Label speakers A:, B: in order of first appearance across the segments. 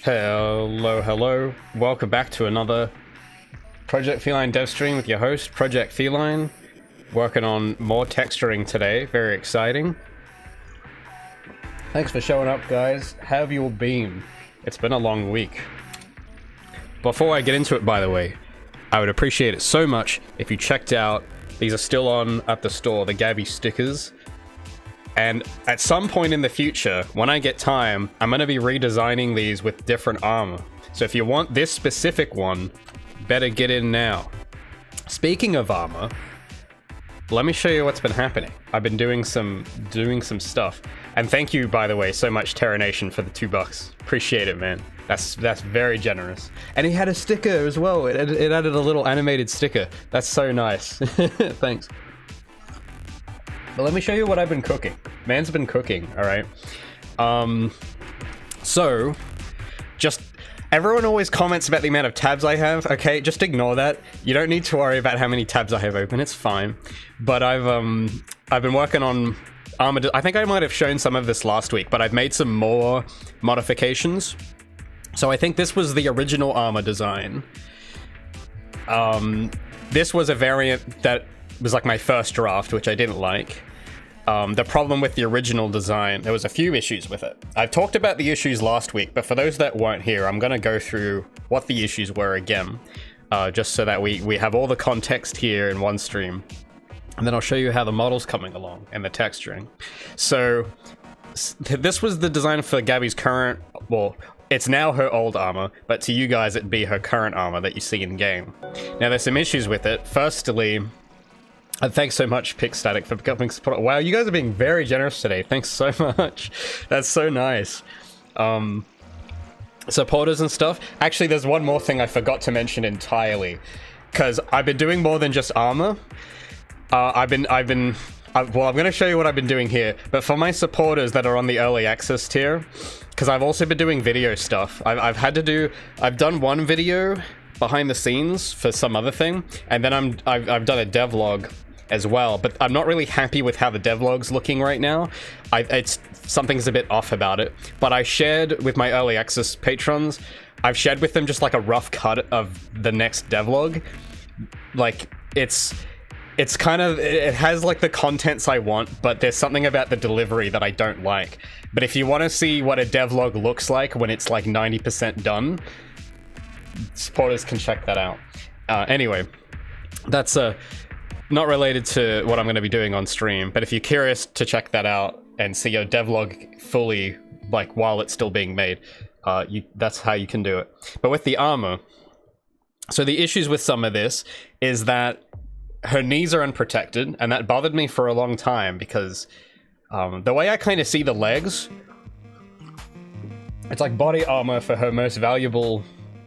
A: Hello, hello. Welcome back to another Project Feline Devstream with your host, Project Feline. Working on more texturing today. Very exciting. Thanks for showing up, guys. How have you all been? It's been a long week. Before I get into it, by the way, I would appreciate it so much if you checked out, these are still on at the store, the Gabi stickers. And at some point in the future, when I get time, I'm going to be redesigning these with different armor. So if you want this specific one, better get in now. Speaking of armor, let me show you what's been happening. I've been doing some stuff. And thank you, by the way, so much, Terra Nation, for the $2. Appreciate it, man. That's very generous. And he had a sticker as well. It added a little animated sticker. That's so nice. Thanks. But let me show you what I've been cooking. Man's been cooking, all right? So, just, everyone always comments about the amount of tabs I have, okay? Just ignore that. You don't need to worry about how many tabs I have open, it's fine. But I've been working on armor. I think I might have shown some of this last week, but I've made some more modifications. So I think this was the original armor design. This was a variant that was like my first draft, which I didn't like. The problem with the original design, there was a few issues with it. I've talked about the issues last week, but for those that weren't here, I'm going to go through what the issues were again, just so that we have all the context here in one stream. And then I'll show you how the model's coming along and the texturing. So this was the design for Gabi's current, well, it's now her old armor, but to you guys it'd be her current armor that you see in game. Now there's some issues with it. Firstly, and thanks so much, Pickstatic, for becoming support. Wow, you guys are being very generous today. Thanks so much. That's so nice. Supporters and stuff. Actually, there's one more thing I forgot to mention entirely, because I've been doing more than just armor. Well, I'm going to show you what I've been doing here, but for my supporters that are on the early access tier, because I've also been doing video stuff. I've done one video behind the scenes for some other thing, and then I've done a devlog as well, but I'm not really happy with how the devlog's looking right now. Something's a bit off about it, but I shared with my early access patrons, I've shared with them just like a rough cut of the next devlog. Like, it's kind of, it has like the contents I want, but there's something about the delivery that I don't like. But if you want to see what a devlog looks like when it's like 90% done, supporters can check that out. Anyway, that's not related to what I'm going to be doing on stream, but if you're curious to check that out and see a devlog fully, like while it's still being made, that's how you can do it. But with the armor, so the issues with some of this is that her knees are unprotected, and that bothered me for a long time because the way I kind of see the legs, it's like body armor for her most valuable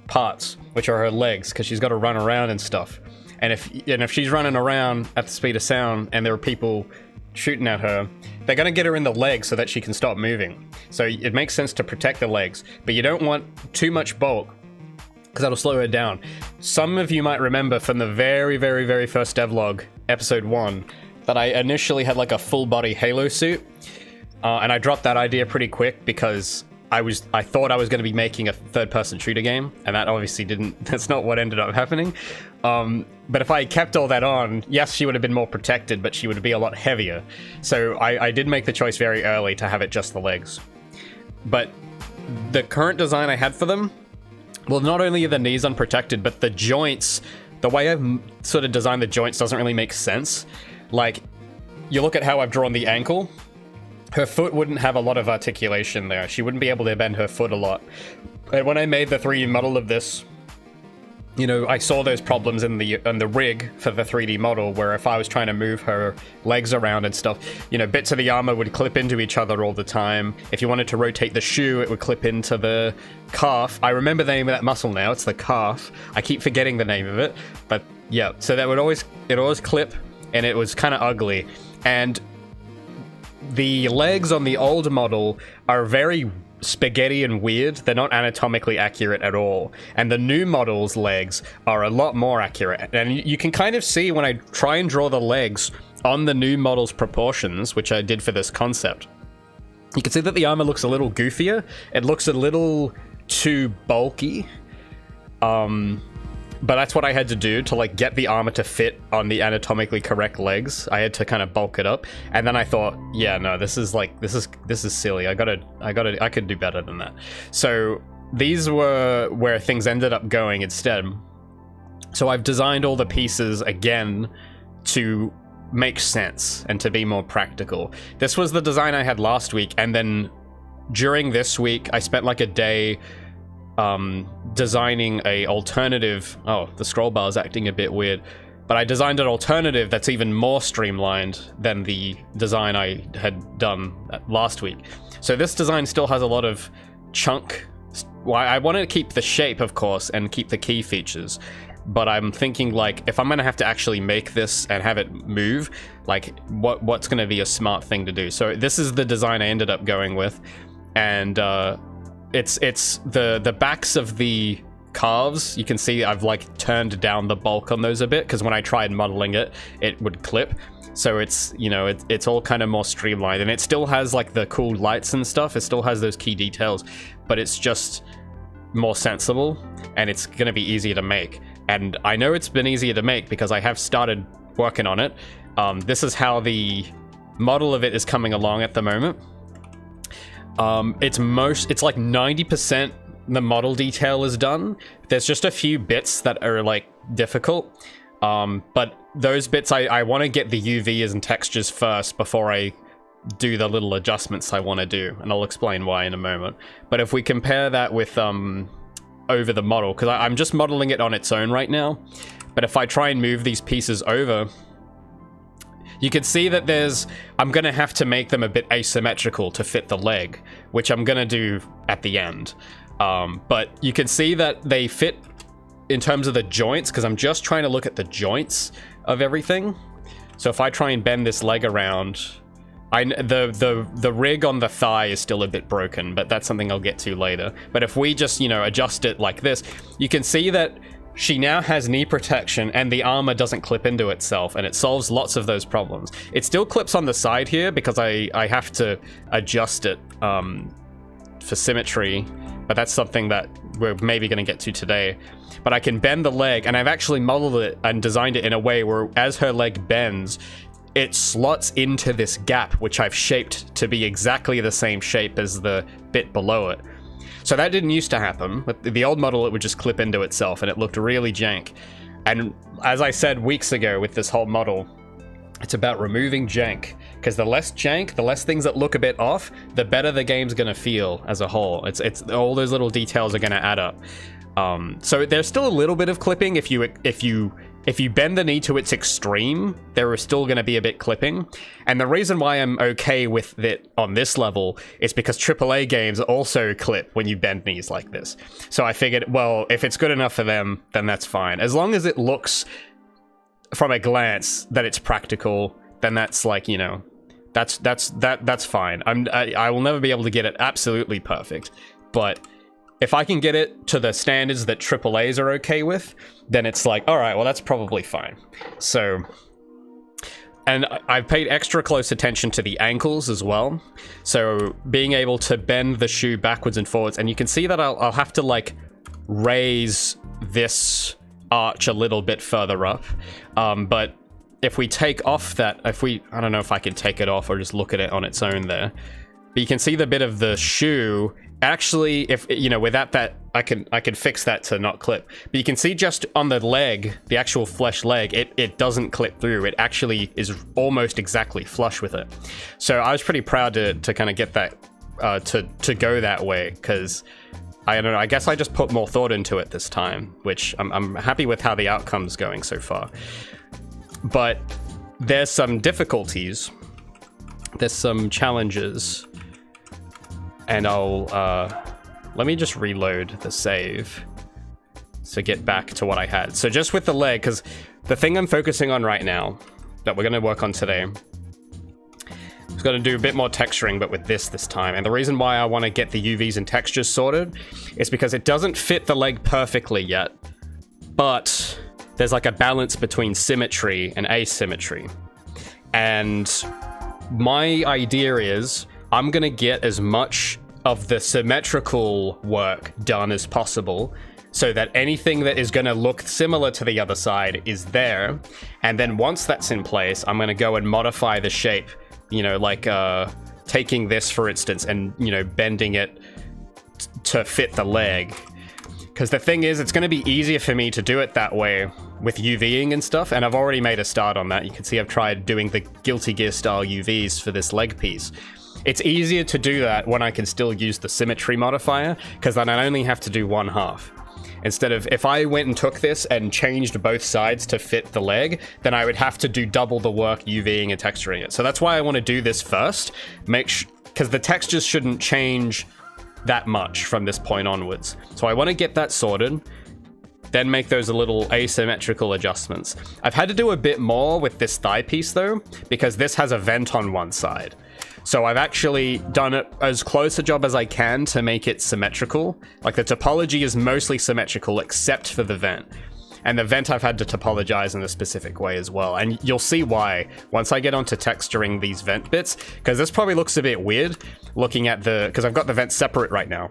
A: parts, which are her legs, because she's got to run around and stuff. And if she's running around at the speed of sound and there are people shooting at her, they're going to get her in the legs so that she can stop moving. So it makes sense to protect the legs, but you don't want too much bulk because that'll slow her down. Some of you might remember from the very, very, very first devlog, episode 1, that I initially had like a full body Halo suit, and I dropped that idea pretty quick because I thought I was going to be making a third-person shooter game, and that obviously that's not what ended up happening. But if I kept all that on, yes, she would have been more protected, but she would be a lot heavier. So I did make the choice very early to have it just the legs. But the current design I had for them, well, not only are the knees unprotected, but the joints, the way I've sort of designed the joints doesn't really make sense. Like, you look at how I've drawn the ankle, her foot wouldn't have a lot of articulation there. She wouldn't be able to bend her foot a lot. And when I made the 3D model of this, you know, I saw those problems in the rig for the 3D model, where if I was trying to move her legs around and stuff, you know, bits of the armor would clip into each other all the time. If you wanted to rotate the shoe, it would clip into the calf. I remember the name of that muscle now. It's the calf. I keep forgetting the name of it, but yeah. So that would always clip, and it was kind of ugly. And the legs on the old model are very spaghetti and weird. They're not anatomically accurate at all. And the new model's legs are a lot more accurate. And you can kind of see when I try and draw the legs on the new model's proportions, which I did for this concept, you can see that the armor looks a little goofier. It looks a little too bulky. But that's what I had to do to like get the armor to fit on the anatomically correct legs. I had to kind of bulk it up, and then I thought, yeah, no, this is silly. I could do better than that. So these were where things ended up going instead. So I've designed all the pieces again to make sense and to be more practical. This was the design I had last week, and then during this week I spent like a day designing a alternative. Oh, the scroll bar is acting a bit weird, but I designed an alternative that's even more streamlined than the design I had done last week. So this design still has a lot of chunk. Well, I want to keep the shape, of course, and keep the key features, but I'm thinking like if I'm gonna have to actually make this and have it move, like what's gonna be a smart thing to do. So this is the design I ended up going with, and it's the backs of the calves. You can see I've like turned down the bulk on those a bit, because when I tried modeling it, it would clip. So it's, you know, it's all kind of more streamlined, and it still has like the cool lights and stuff. It still has those key details, but it's just more sensible, and it's gonna be easier to make. And I know it's been easier to make because I have started working on it. This is how the model of it is coming along at the moment. It's like 90% the model detail is done. There's just a few bits that are like difficult, but those bits I want to get the UVs and textures first before I do the little adjustments I want to do, and I'll explain why in a moment. But if we compare that with over the model, because I'm just modeling it on its own right now, but if I try and move these pieces over, you can see that I'm gonna have to make them a bit asymmetrical to fit the leg, which I'm gonna do at the end. But you can see that they fit in terms of the joints, because I'm just trying to look at the joints of everything. So if I try and bend this leg around, the rig on the thigh is still a bit broken, but that's something I'll get to later. But if we just, you know, adjust it like this, you can see that she now has knee protection and the armor doesn't clip into itself, and it solves lots of those problems. It still clips on the side here because I have to adjust it for symmetry, but that's something that we're maybe going to get to today. But I can bend the leg, and I've actually modeled it and designed it in a way where as her leg bends, it slots into this gap, which I've shaped to be exactly the same shape as the bit below it. So that didn't used to happen. With the old model, it would just clip into itself, and it looked really jank. And as I said weeks ago with this whole model, it's about removing jank, because the less jank, the less things that look a bit off, the better the game's gonna feel as a whole. It's all those little details are gonna add up. So there's still a little bit of clipping. If you bend the knee to its extreme, there is still going to be a bit clipping. And the reason why I'm okay with it on this level is because AAA games also clip when you bend knees like this. So I figured, well, if it's good enough for them, then that's fine. As long as it looks from a glance that it's practical, then that's like, you know, that's fine. I will never be able to get it absolutely perfect, but if I can get it to the standards that AAAs are okay with, then it's like, all right, well, that's probably fine. So, and I've paid extra close attention to the ankles as well. So being able to bend the shoe backwards and forwards, and you can see that I'll have to like raise this arch a little bit further up. But if we take off that, I don't know if I can take it off or just look at it on its own there. But you can see the bit of the shoe. Actually, if you know, without that, I can fix that to not clip. But you can see just on the leg, the actual flesh leg, it doesn't clip through. It actually is almost exactly flush with it. So I was pretty proud to kind of get that to go that way, because I don't know. I guess I just put more thought into it this time, which I'm happy with how the outcome's going so far. But there's some difficulties. There's some challenges. And I'll, let me just reload the save to get back to what I had. So just with the leg, because the thing I'm focusing on right now, that we're going to work on today, is going to do a bit more texturing, but with this time. And the reason why I want to get the UVs and textures sorted is because it doesn't fit the leg perfectly yet, but there's like a balance between symmetry and asymmetry. And my idea is I'm gonna get as much of the symmetrical work done as possible, so that anything that is going to look similar to the other side is there. And then once that's in place, I'm going to go and modify the shape, you know, like taking this, for instance, and, you know, bending it to fit the leg. Because the thing is, it's going to be easier for me to do it that way with UVing and stuff, and I've already made a start on that. You can see I've tried doing the Guilty Gear style UVs for this leg piece. It's easier to do that when I can still use the symmetry modifier, because then I only have to do one half. Instead of, if I went and took this and changed both sides to fit the leg, then I would have to do double the work UVing and texturing it. So that's why I want to do this first, because the textures shouldn't change that much from this point onwards. So I want to get that sorted, then make those little asymmetrical adjustments. I've had to do a bit more with this thigh piece though, because this has a vent on one side. So I've actually done it as close a job as I can to make it symmetrical. Like, the topology is mostly symmetrical except for the vent. And the vent I've had to topologize in a specific way as well. And you'll see why once I get onto texturing these vent bits, because this probably looks a bit weird looking at because I've got the vents separate right now.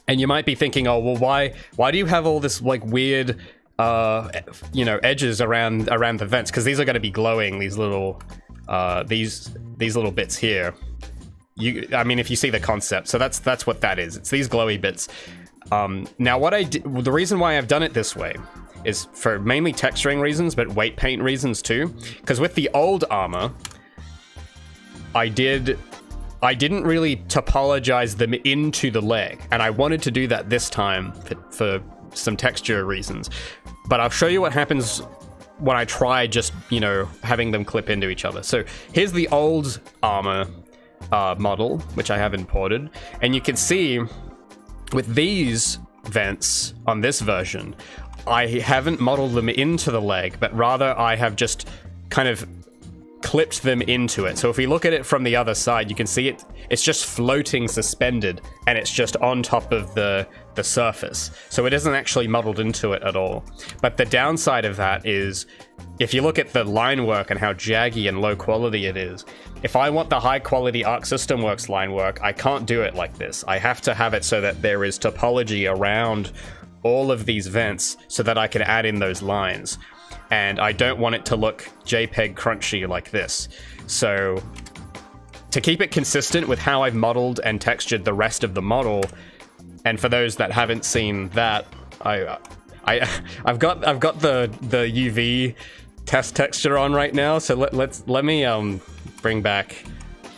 A: And you might be thinking, oh, well, why do you have all this like weird, you know, edges around the vents? Because these are going to be glowing, these little, these little bits here. I mean, if you see the concept, so that's what that is. It's these glowy bits. Now the reason why I've done it this way is for mainly texturing reasons, but weight paint reasons too. Because with the old armor, I didn't really topologize them into the leg, and I wanted to do that this time for some texture reasons. But I'll show you what happens when I try just, you know, having them clip into each other. So here's the old armor model, which I have imported, and you can see with these vents on this version, I haven't modeled them into the leg, but rather I have just kind of clipped them into it. So if we look at it from the other side, you can see it's just floating suspended, and it's just on top of the surface. So it isn't actually modeled into it at all. But the downside of that is, if you look at the line work and how jaggy and low quality it is, if I want the high quality Arc System Works line work, I can't do it like this. I have to have it so that there is topology around all of these vents so that I can add in those lines. And I don't want it to look JPEG crunchy like this. So to keep it consistent with how I've modeled and textured the rest of the model, and for those that haven't seen that, I've got the UV test texture on right now. So let me bring back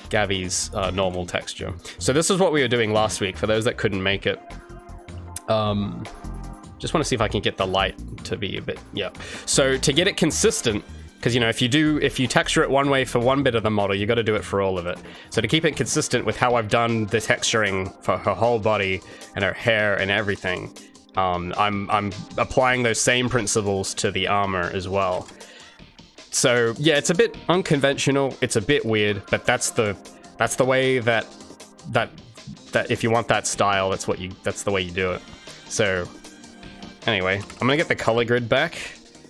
A: Gabi's normal texture. So this is what we were doing last week for those that couldn't make it. Just want to see if I can get the light to be a bit, yeah. So to get it consistent, because, you know, if you texture it one way for one bit of the model, you got to do it for all of it. So to keep it consistent with how I've done the texturing for her whole body and her hair and everything, I'm applying those same principles to the armor as well. So yeah, it's a bit unconventional, it's a bit weird, but that's the way that if you want that style, that's the way you do it. So anyway, I'm gonna get the color grid back,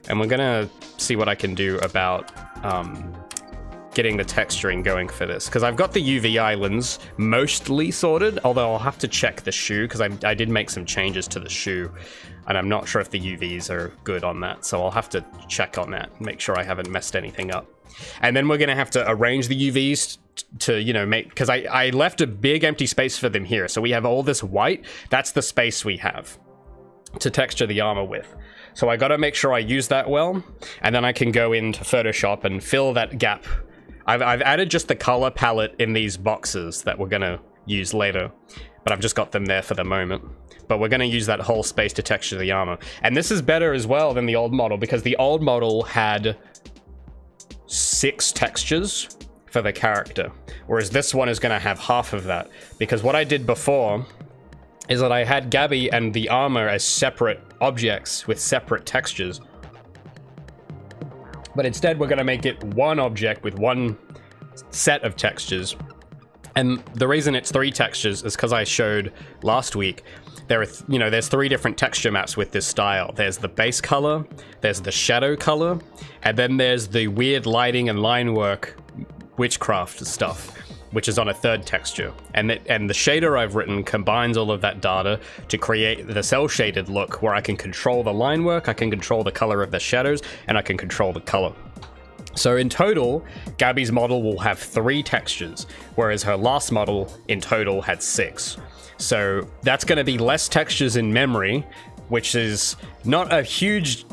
A: and we're gonna see what I can do about getting the texturing going for this, because I've got the UV islands mostly sorted, although I'll have to check the shoe, because I did make some changes to the shoe, and I'm not sure if the UVs are good on that, so I'll have to check on that, make sure I haven't messed anything up. And then we're gonna have to arrange the UVs to, you know, make, because I left a big empty space for them here, so we have all this white, that's the space we have to texture the armor with. So I gotta make sure I use that well, and then I can go into Photoshop and fill that gap. I've added just the color palette in these boxes that we're gonna use later, but I've just got them there for the moment. But we're gonna use that whole space to texture the armor. And this is better as well than the old model, because the old model had 6 textures for the character, whereas this one is gonna have half of that. Because what I did before is that I had Gabi and the armor as separate objects with separate textures. But instead we're gonna make it one object with one set of textures. And the reason it's 3 textures is because I showed last week, there's 3 different texture maps with this style. There's the base color, there's the shadow color, and then there's the weird lighting and line work witchcraft stuff. which is on a third texture. And the shader I've written combines all of that data to create the cell shaded look where I can control the line work, I can control the color of the shadows, and I can control the color. So in total, Gabi's model will have 3 textures, whereas her last model in total had 6. So that's going to be less textures in memory, which is not a huge...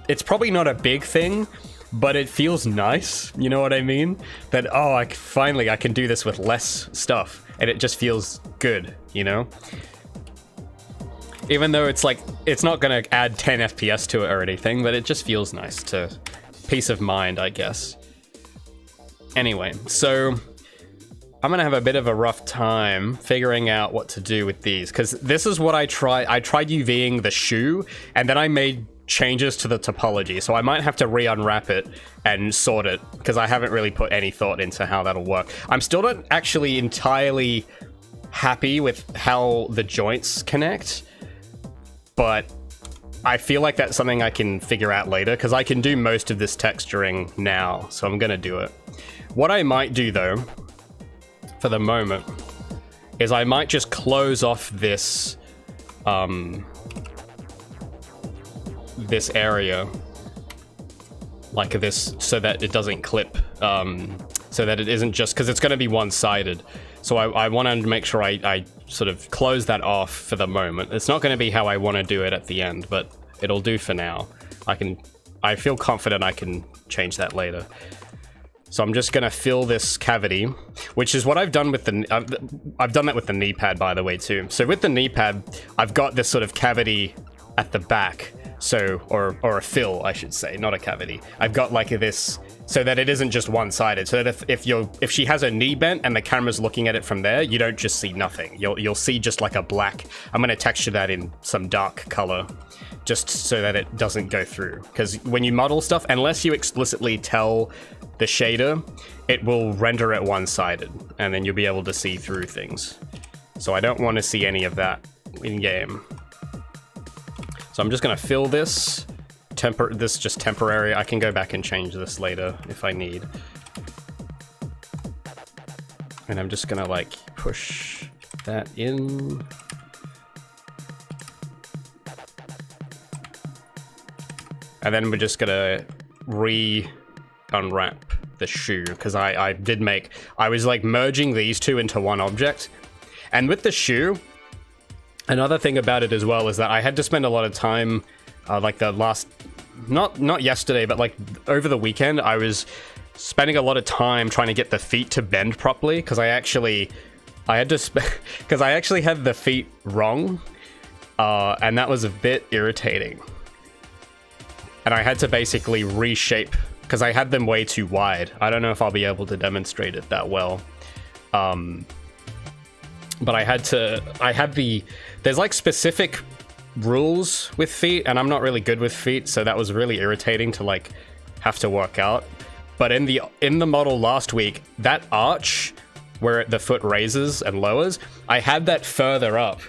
A: It's probably not a big thing, but it feels nice, you know what I mean? That, oh, finally I can do this with less stuff, and it just feels good, you know? Even though it's like, it's not going to add 10 FPS to it or anything, but it just feels nice to... Peace of mind, I guess. Anyway, so I'm gonna have a bit of a rough time figuring out what to do with these, because this is what I tried UVing the shoe, and then I made changes to the topology, so I might have to re-unwrap it and sort it, because I haven't really put any thought into how that'll work. I'm still not actually entirely happy with how the joints connect, but I feel like that's something I can figure out later, because I can do most of this texturing now, so I'm gonna do it. What I might do, though, for the moment, is I might just close off this, this area, like this, so that it doesn't clip, so that it isn't just, because it's gonna be one-sided. So I want to make sure I sort of close that off for the moment. It's not going to be how I want to do it at the end, but it'll do for now. I feel confident I can change that later. So I'm just going to fill this cavity, which is what I've done with I've done that with the knee pad, by the way, too. So with the knee pad, I've got this sort of cavity at the back. So, or a fill, I should say, not a cavity. I've got like this, so that it isn't just one-sided. So that if she has her knee bent and the camera's looking at it from there, you don't just see nothing. You'll see just like a black. I'm gonna texture that in some dark color, just so that it doesn't go through. Because when you model stuff, unless you explicitly tell the shader, it will render it one-sided, and then you'll be able to see through things. So I don't want to see any of that in game. So I'm just gonna fill this, this just temporary. I can go back and change this later if I need. And I'm just gonna like push that in. And then we're just gonna unwrap the shoe, because I was like merging these two into one object. And with the shoe, another thing about it as well is that I had to spend a lot of time, like the last, not yesterday, but like over the weekend, I was spending a lot of time trying to get the feet to bend properly, because I actually had the feet wrong, and that was a bit irritating. And I had to basically reshape, because I had them way too wide. I don't know if I'll be able to demonstrate it that well. But there's like specific rules with feet, and I'm not really good with feet, so that was really irritating to like have to work out. But in the model last week, that arch where the foot raises and lowers, I had that further up,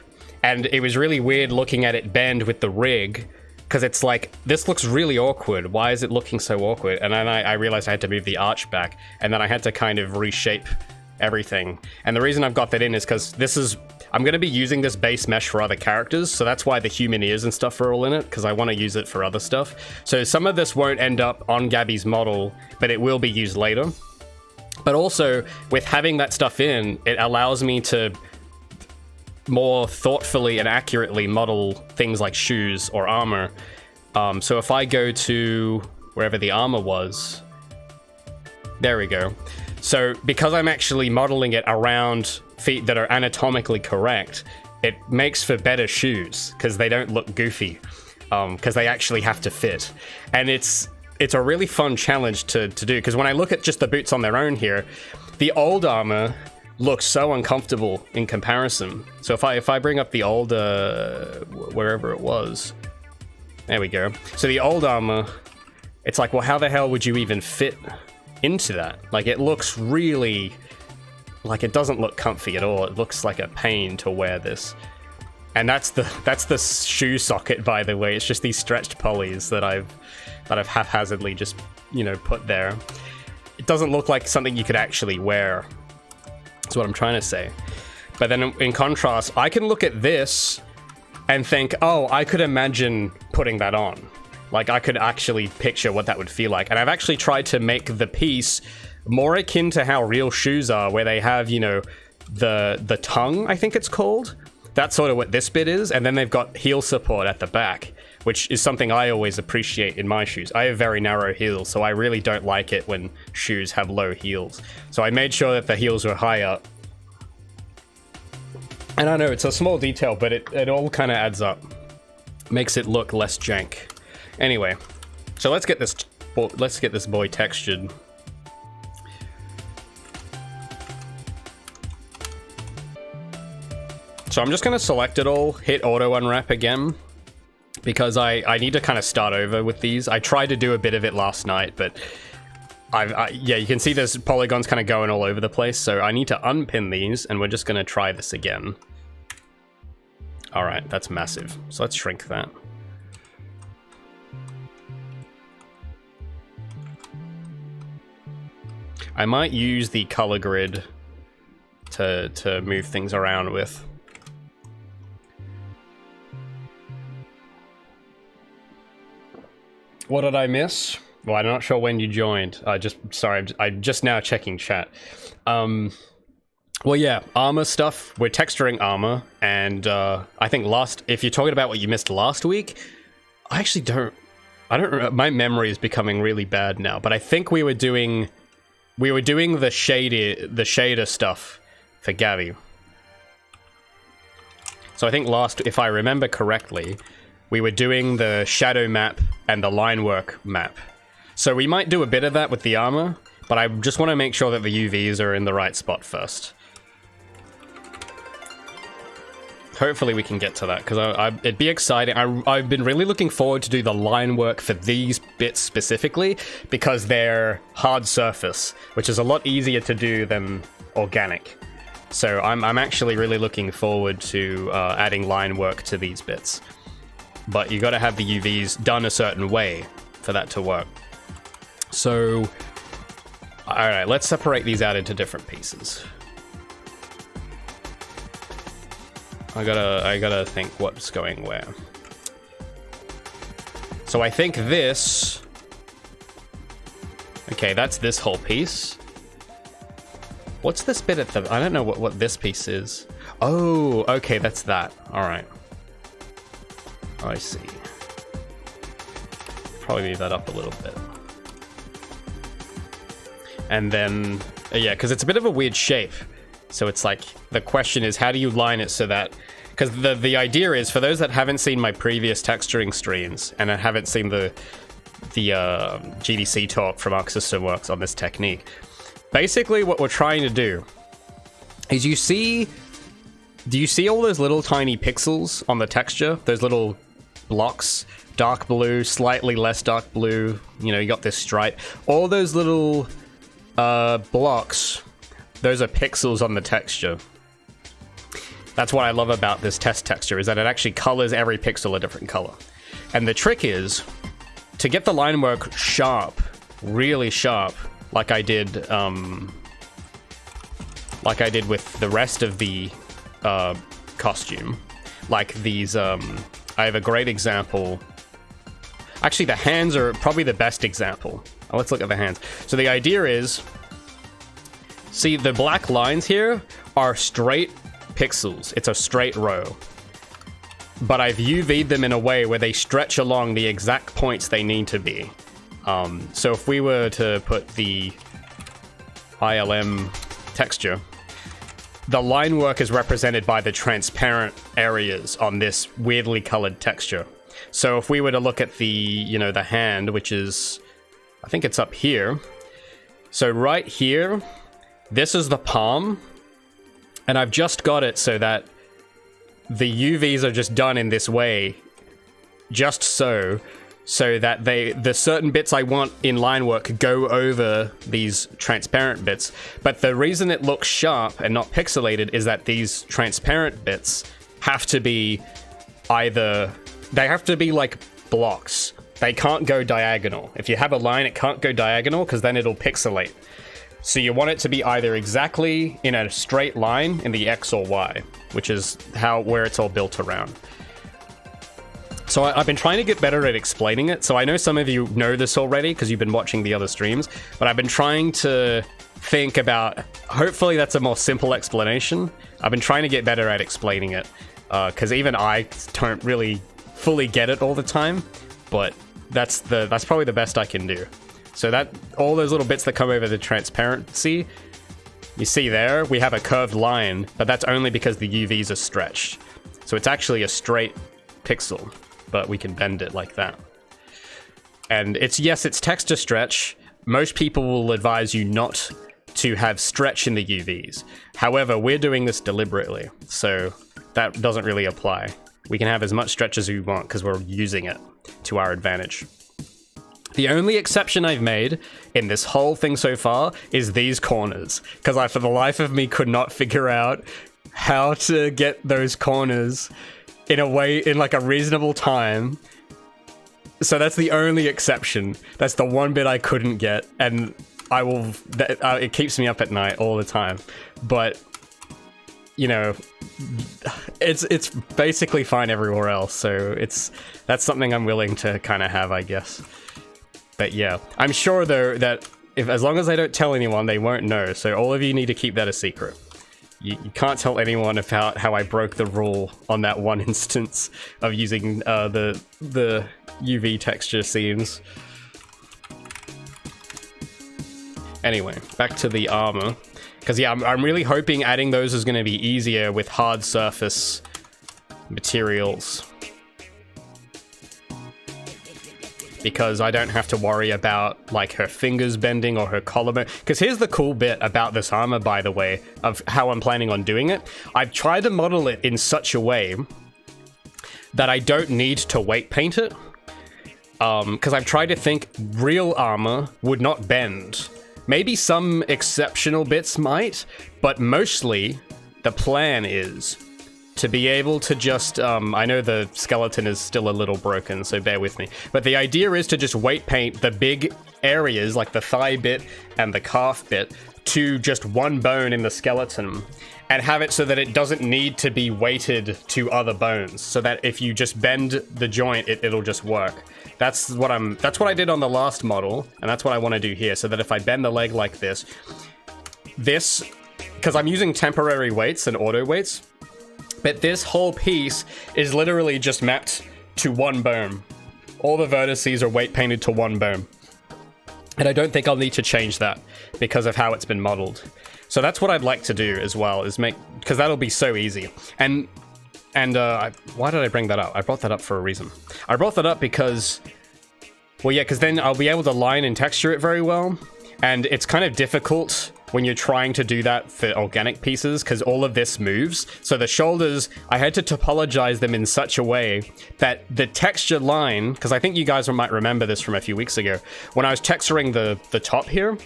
A: and it was really weird looking at it bend with the rig, because it's like, this looks really awkward. Why is it looking so awkward? And then I realized I had to move the arch back, and then I had to kind of reshape everything. And the reason I've got that in is because I'm going to be using this base mesh for other characters, so that's why the human ears and stuff are all in it, because I want to use it for other stuff. So some of this won't end up on Gabi's model, but it will be used later. But also, with having that stuff in, it allows me to more thoughtfully and accurately model things like shoes or armor. So if I go to wherever the armor was, there we go. So because I'm actually modeling it around feet that are anatomically correct, it makes for better shoes, because they don't look goofy, because they actually have to fit. And it's a really fun challenge to do, because when I look at just the boots on their own here, the old armor looks so uncomfortable in comparison. So if I bring up the old, wherever it was, there we go. So the old armor, it's like, well, how the hell would you even fit into that? Like, it looks really, like, it doesn't look comfy at all. It looks like a pain to wear this. And that's the shoe socket, by the way. It's just these stretched pulleys that I've haphazardly just, you know, put there. It doesn't look like something you could actually wear. That's what I'm trying to say. But then in contrast, I can look at this and think, oh, I could imagine putting that on. Like, I could actually picture what that would feel like. And I've actually tried to make the piece more akin to how real shoes are, where they have, you know, the tongue, I think it's called. That's sort of what this bit is. And then they've got heel support at the back, which is something I always appreciate in my shoes. I have very narrow heels, so I really don't like it when shoes have low heels. So I made sure that the heels were high up. And I know it's a small detail, but it all kind of adds up. Makes it look less jank. Anyway, so let's get this boy textured. So I'm just gonna select it all, hit auto unwrap again, because I need to kind of start over with these. I tried to do a bit of it last night, but yeah, you can see there's polygons kind of going all over the place, so I need to unpin these, and we're just gonna try this again. All right, that's massive. So let's shrink that. I might use the color grid to move things around with. What did I miss? Well, I'm not sure when you joined. Sorry, I'm just now checking chat. Well, yeah, armor stuff. We're texturing armor, and I think if you're talking about what you missed last week, I actually don't. My memory is becoming really bad now, but I think we were doing the shader stuff for Gabi. So I think if I remember correctly, we were doing the shadow map and the line work map. So we might do a bit of that with the armor, but I just want to make sure that the UVs are in the right spot first. Hopefully we can get to that, because it'd be exciting. I've been really looking forward to do the line work for these bits specifically, because they're hard surface, which is a lot easier to do than organic. So I'm actually really looking forward to adding line work to these bits. But you got to have the UVs done a certain way for that to work. So, all right, let's separate these out into different pieces. I gotta think what's going where. So I think this. Okay, that's this whole piece. What's this bit at the? I don't know what this piece is. Oh, okay, that's that. All right. I see. Probably move that up a little bit. And then, yeah, because it's a bit of a weird shape. So it's like, the question is, how do you line it so that... Because the idea is, for those that haven't seen my previous texturing streams, and haven't seen the GDC talk from Arc System Works on this technique, basically what we're trying to do is do you see all those little tiny pixels on the texture? Those little blocks, dark blue, slightly less dark blue, you know, you got this stripe. All those little blocks, those are pixels on the texture. That's what I love about this test texture, is that it actually colors every pixel a different color. And the trick is to get the line work sharp, really sharp, like I did with the rest of the costume. Like these, I have a great example. Actually, the hands are probably the best example. Let's look at the hands. So the idea is, see, the black lines here are straight pixels. It's a straight row. But I've UV'd them in a way where they stretch along the exact points they need to be. So if we were to put the ILM texture, the line work is represented by the transparent areas on this weirdly colored texture. So if we were to look at the, you know, the hand, which is, I think it's up here. So right here, this is the palm. And I've just got it so that the UVs are just done in this way, just so that the certain bits I want in line work go over these transparent bits. But the reason it looks sharp and not pixelated is that these transparent bits have to be they have to be like blocks. They can't go diagonal. If you have a line, it can't go diagonal because then it'll pixelate. So you want it to be either exactly in a straight line in the X or Y, which is where it's all built around. So I've been trying to get better at explaining it. So I know some of you know this already because you've been watching the other streams, but I've been trying to think about, hopefully that's a more simple explanation. I've been trying to get better at explaining it because even I don't really fully get it all the time, but that's probably the best I can do. So that all those little bits that come over the transparency, you see there, we have a curved line, but that's only because the UVs are stretched. So it's actually a straight pixel, but we can bend it like that. And it's texture stretch. Most people will advise you not to have stretch in the UVs. However, we're doing this deliberately, so that doesn't really apply. We can have as much stretch as we want because we're using it to our advantage. The only exception I've made in this whole thing so far is these corners, because I, for the life of me, could not figure out how to get those corners in a way, in like a reasonable time. So that's the only exception. That's the one bit I couldn't get, and it keeps me up at night all the time. But, you know, it's basically fine everywhere else, so that's something I'm willing to kind of have, I guess. But yeah, I'm sure though that as long as I don't tell anyone, they won't know. So all of you need to keep that a secret. You can't tell anyone about how I broke the rule on that one instance of using the UV texture scenes. Anyway, back to the armor. Because yeah, I'm really hoping adding those is going to be easier with hard surface materials. Because I don't have to worry about like her fingers bending or her collarbone. Because here's the cool bit about this armor, by the way, of how I'm planning on doing it. I've tried to model it in such a way that I don't need to weight paint it. Because I've tried to think real armor would not bend. Maybe some exceptional bits might, but mostly the plan is to be able to just, I know the skeleton is still a little broken, so bear with me. But the idea is to just weight paint the big areas, like the thigh bit and the calf bit, to just one bone in the skeleton, and have it so that it doesn't need to be weighted to other bones, so that if you just bend the joint, it'll just work. That's what I did on the last model, and that's what I want to do here, so that if I bend the leg like this, because I'm using temporary weights and auto weights, but this whole piece is literally just mapped to one bone. All the vertices are weight painted to one bone. And I don't think I'll need to change that because of how it's been modeled. So that's what I'd like to do as well, is because that'll be so easy. And why did I bring that up? I brought that up for a reason. I brought that up because, well, yeah, because then I'll be able to line and texture it very well. And it's kind of difficult when you're trying to do that for organic pieces, because all of this moves. So the shoulders, I had to topologize them in such a way that the texture line, because I think you guys might remember this from a few weeks ago, when I was texturing the top here,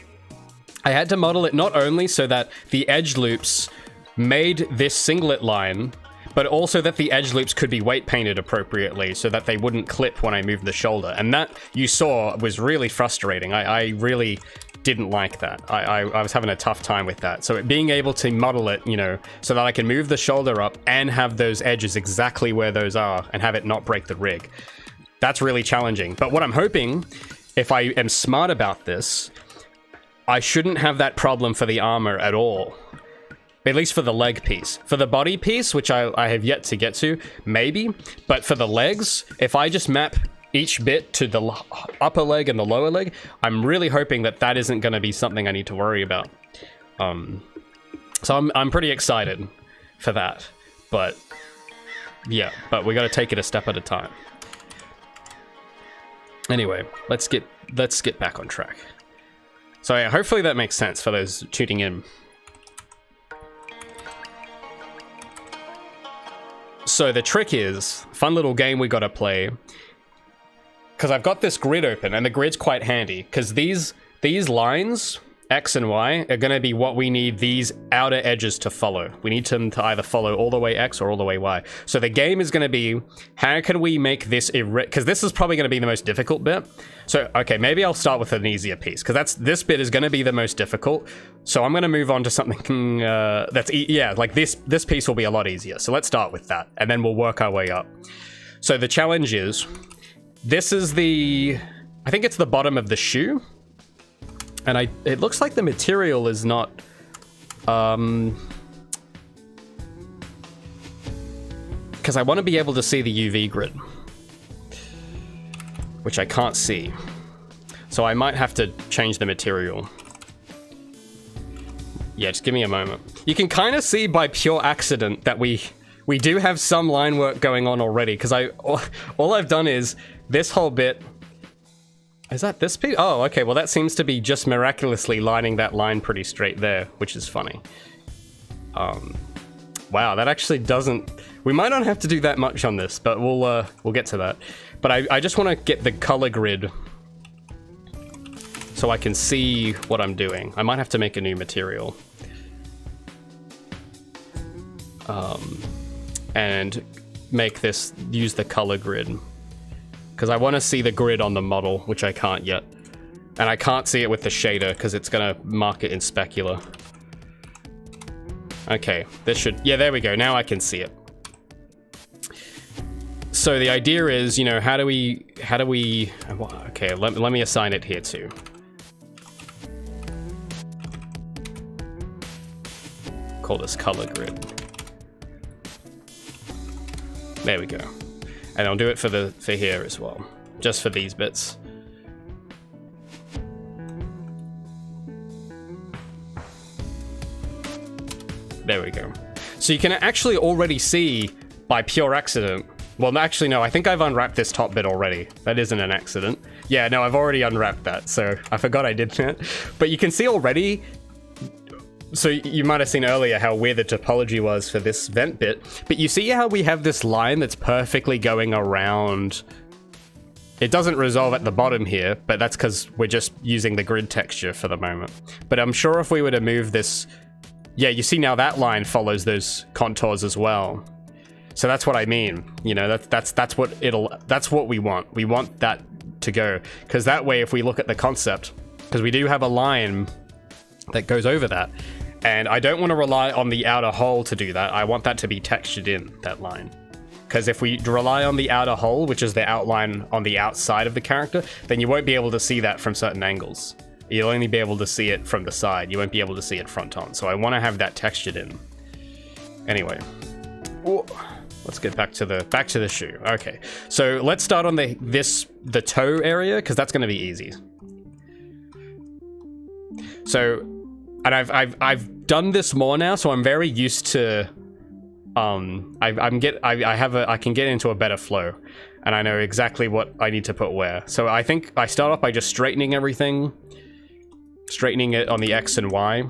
A: I had to model it not only so that the edge loops made this singlet line, but also that the edge loops could be weight painted appropriately so that they wouldn't clip when I moved the shoulder. And that, you saw, was really frustrating. I really didn't like that. I was having a tough time with that. So being able to model it, you know, so that I can move the shoulder up and have those edges exactly where those are and have it not break the rig, that's really challenging. But what I'm hoping, if I am smart about this, I shouldn't have that problem for the armor at all. At least for the leg piece. For the body piece, which I have yet to get to, maybe. But for the legs, if I just map each bit to the upper leg and the lower leg, I'm really hoping that that isn't going to be something I need to worry about. So I'm pretty excited for that. But yeah, but we got to take it a step at a time. Anyway, let's get back on track. So yeah, hopefully that makes sense for those tuning in. So the trick is, fun little game we gotta play, because I've got this grid open, and the grid's quite handy, because these lines X and Y are going to be what we need these outer edges to follow. We need them to either follow all the way X or all the way Y. So the game is going to be, how can we make this, because this is probably going to be the most difficult bit. So, okay, maybe I'll start with an easier piece, because this bit is going to be the most difficult. So I'm going to move on to something yeah, like this piece will be a lot easier. So let's start with that, and then we'll work our way up. So the challenge is, this is I think it's the bottom of the shoe. And it looks like the material is not, because I want to be able to see the UV grid, which I can't see. So I might have to change the material. Yeah, just give me a moment. You can kind of see by pure accident that we do have some line work going on already, because all I've done is this whole bit. Is that this piece? Oh, okay, well that seems to be just miraculously lining that line pretty straight there, which is funny. Wow, that actually doesn't... We might not have to do that much on this, but we'll get to that. But I just want to get the color grid so I can see what I'm doing. I might have to make a new material. And make this, use the color grid. Because I want to see the grid on the model, which I can't yet. And I can't see it with the shader, because it's going to mark it in specular. Okay, this should... Yeah, there we go. Now I can see it. So the idea is, you know, how do we... Okay, let me assign it here too. Call this color grid. There we go. And I'll do it for here as well, just for these bits. There we go. So you can actually already see by pure accident. Well, actually, no, I think I've unwrapped this top bit already. That isn't an accident. Yeah, no, I've already unwrapped that, so I forgot I did that. But you can see already. So you might have seen earlier how weird the topology was for this vent bit, but you see how we have this line that's perfectly going around. It doesn't resolve at the bottom here, but that's because we're just using the grid texture for the moment. But I'm sure if we were to move this, yeah, you see now that line follows those contours as well. So that's what I mean. You know, that's what we want. We want that to go, because that way, if we look at the concept, because we do have a line that goes over that. And I don't want to rely on the outer hole to do that. I want that to be textured in, that line. Because if we rely on the outer hole, which is the outline on the outside of the character, then you won't be able to see that from certain angles. You'll only be able to see it from the side. You won't be able to see it front on. So I want to have that textured in. Anyway. Ooh. Let's get back to the shoe. Okay. So let's start on the toe area, because that's going to be easy. So, and I've done this more now, so I'm very used to. I can get into a better flow, and I know exactly what I need to put where. So I think I start off by just straightening everything, straightening it on the X and Y.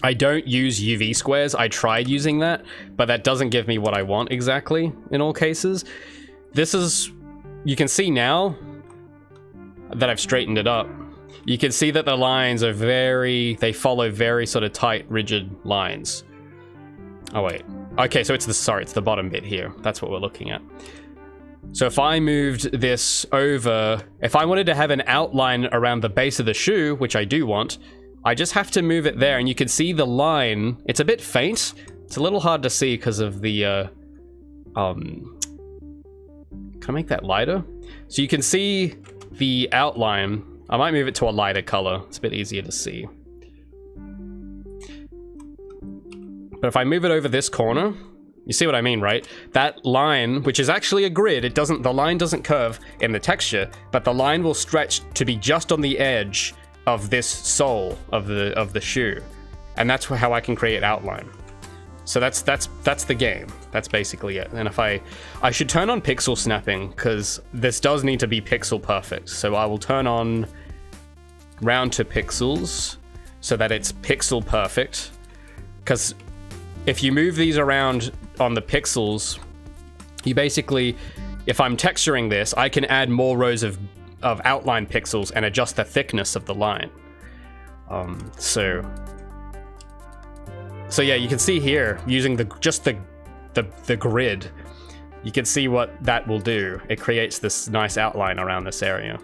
A: I don't use UV squares. I tried using that, but that doesn't give me what I want exactly in all cases. This is, you can see now that I've straightened it up. You can see that the lines are they follow very sort of tight, rigid lines. Oh wait, okay, so it's the bottom bit here. That's what we're looking at. So if I moved this over, if I wanted to have an outline around the base of the shoe, which I do want, I just have to move it there, and you can see the line. It's a bit faint. It's a little hard to see because of the, can I make that lighter? So you can see the outline. I might move it to a lighter color. It's a bit easier to see. But if I move it over this corner, you see what I mean, right? That line, which is actually a grid, the line doesn't curve in the texture, but the line will stretch to be just on the edge of this sole of the shoe. And that's how I can create outline. So that's the game. That's basically it. And if I should turn on pixel snapping, because this does need to be pixel perfect. So I will turn on round to pixels so that it's pixel perfect. Because if you move these around on the pixels, you basically, if I'm texturing this, I can add more rows of outline pixels and adjust the thickness of the line. So yeah, you can see here, using just the grid, you can see what that will do. It creates this nice outline around this area.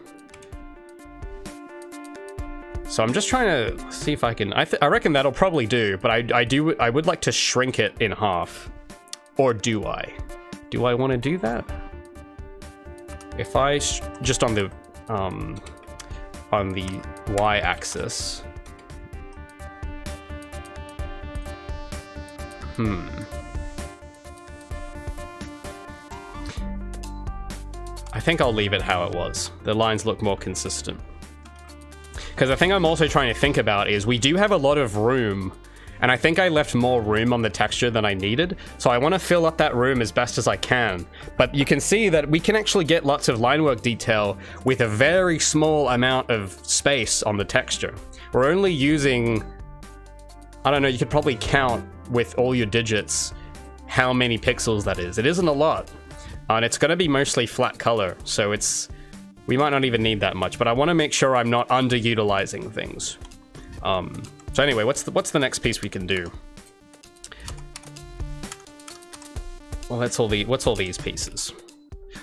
A: So I'm just trying to see if I can, I reckon that'll probably do, but I would like to shrink it in half. Or do I? Do I want to do that? If I just on the y-axis. I think I'll leave it how it was. The lines look more consistent. Because the thing I'm also trying to think about is we do have a lot of room, and I think I left more room on the texture than I needed, so I want to fill up that room as best as I can. But you can see that we can actually get lots of line work detail with a very small amount of space on the texture. We're only using, I don't know, you could probably count with all your digits how many pixels that is. It isn't a lot, and it's going to be mostly flat color, so we might not even need that much, but I want to make sure I'm not underutilizing things. So anyway, what's the next piece we can do? Well, what's all these pieces?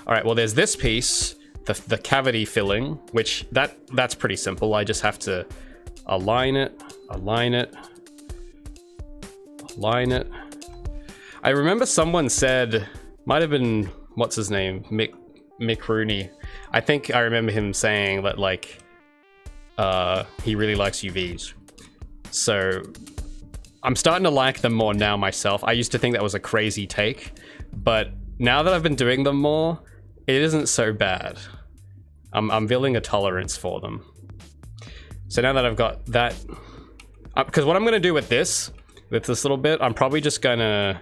A: All right, well, there's this piece, the cavity filling, which that's pretty simple. I just have to align it. I remember someone said, might have been, what's his name? Mick Rooney. I think I remember him saying that, like, he really likes UVs. So I'm starting to like them more now myself. I used to think that was a crazy take, but now that I've been doing them more, it isn't so bad. I'm building a tolerance for them. So now that I've got that, because what I'm gonna do with this little bit, I'm probably just gonna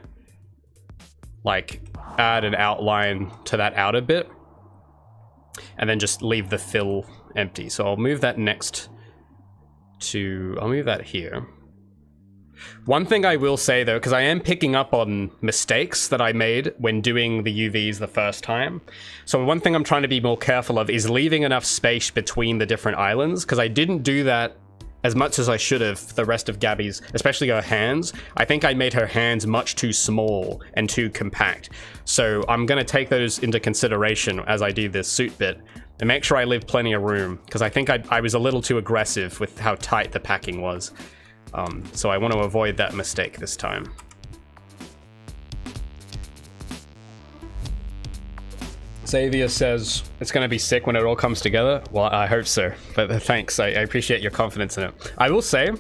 A: like add an outline to that outer bit and then just leave the fill empty. So I'll move that I'll move that here. One thing I will say though, because I am picking up on mistakes that I made when doing the UVs the first time. So one thing I'm trying to be more careful of is leaving enough space between the different islands, because I didn't do that as much as I should have for the rest of Gabi's, especially her hands. I think I made her hands much too small and too compact. So I'm going to take those into consideration as I do this suit bit and make sure I leave plenty of room, because I think I was a little too aggressive with how tight the packing was. So I want to avoid that mistake this time. Xavier says it's going to be sick when it all comes together. Well, I hope so, but thanks. I appreciate your confidence in it. I will say,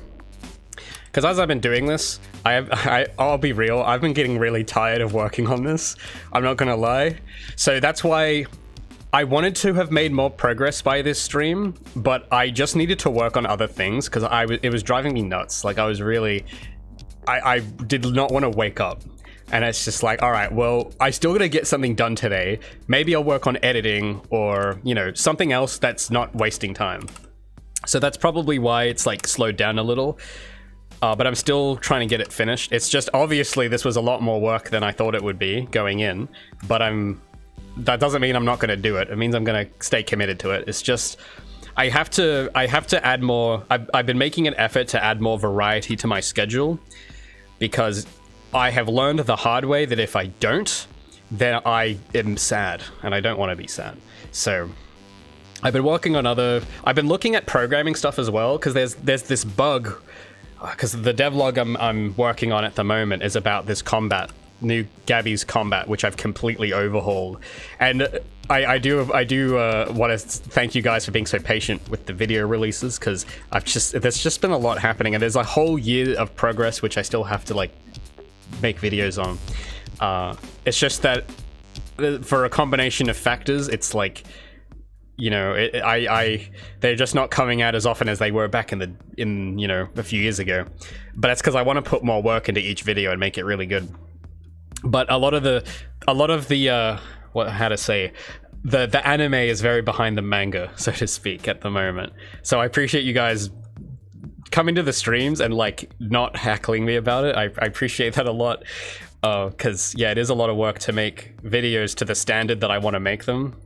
A: because as I've been doing this, I'll be real, I've been getting really tired of working on this. I'm not going to lie. So that's why I wanted to have made more progress by this stream, but I just needed to work on other things because it was driving me nuts. Like I did not want to wake up. And it's just like, all right, well, I still gotta get something done today. Maybe I'll work on editing or, you know, something else that's not wasting time. So that's probably why it's like slowed down a little. But I'm still trying to get it finished. It's just obviously this was a lot more work than I thought it would be going in, but that doesn't mean I'm not gonna do it. It means I'm gonna stay committed to it. It's just, I have to add more. I've been making an effort to add more variety to my schedule, because I have learned the hard way that if I don't, then I am sad, and I don't want to be sad. So I've been working on I've been looking at programming stuff as well, because there's this bug, because the devlog I'm working on at the moment is about this combat, new Gabi's combat, which I've completely overhauled. And I do want to thank you guys for being so patient with the video releases, because there's just been a lot happening, and there's a whole year of progress which I still have to like make videos on. It's just that for a combination of factors, it's like, you know, they're just not coming out as often as they were back in you know, a few years ago. But that's because I want to put more work into each video and make it really good. But a lot of the the anime is very behind the manga, so to speak, at the moment. So I appreciate you guys coming to the streams and like not heckling me about it. I appreciate that a lot, because yeah, it is a lot of work to make videos to the standard that I want to make them,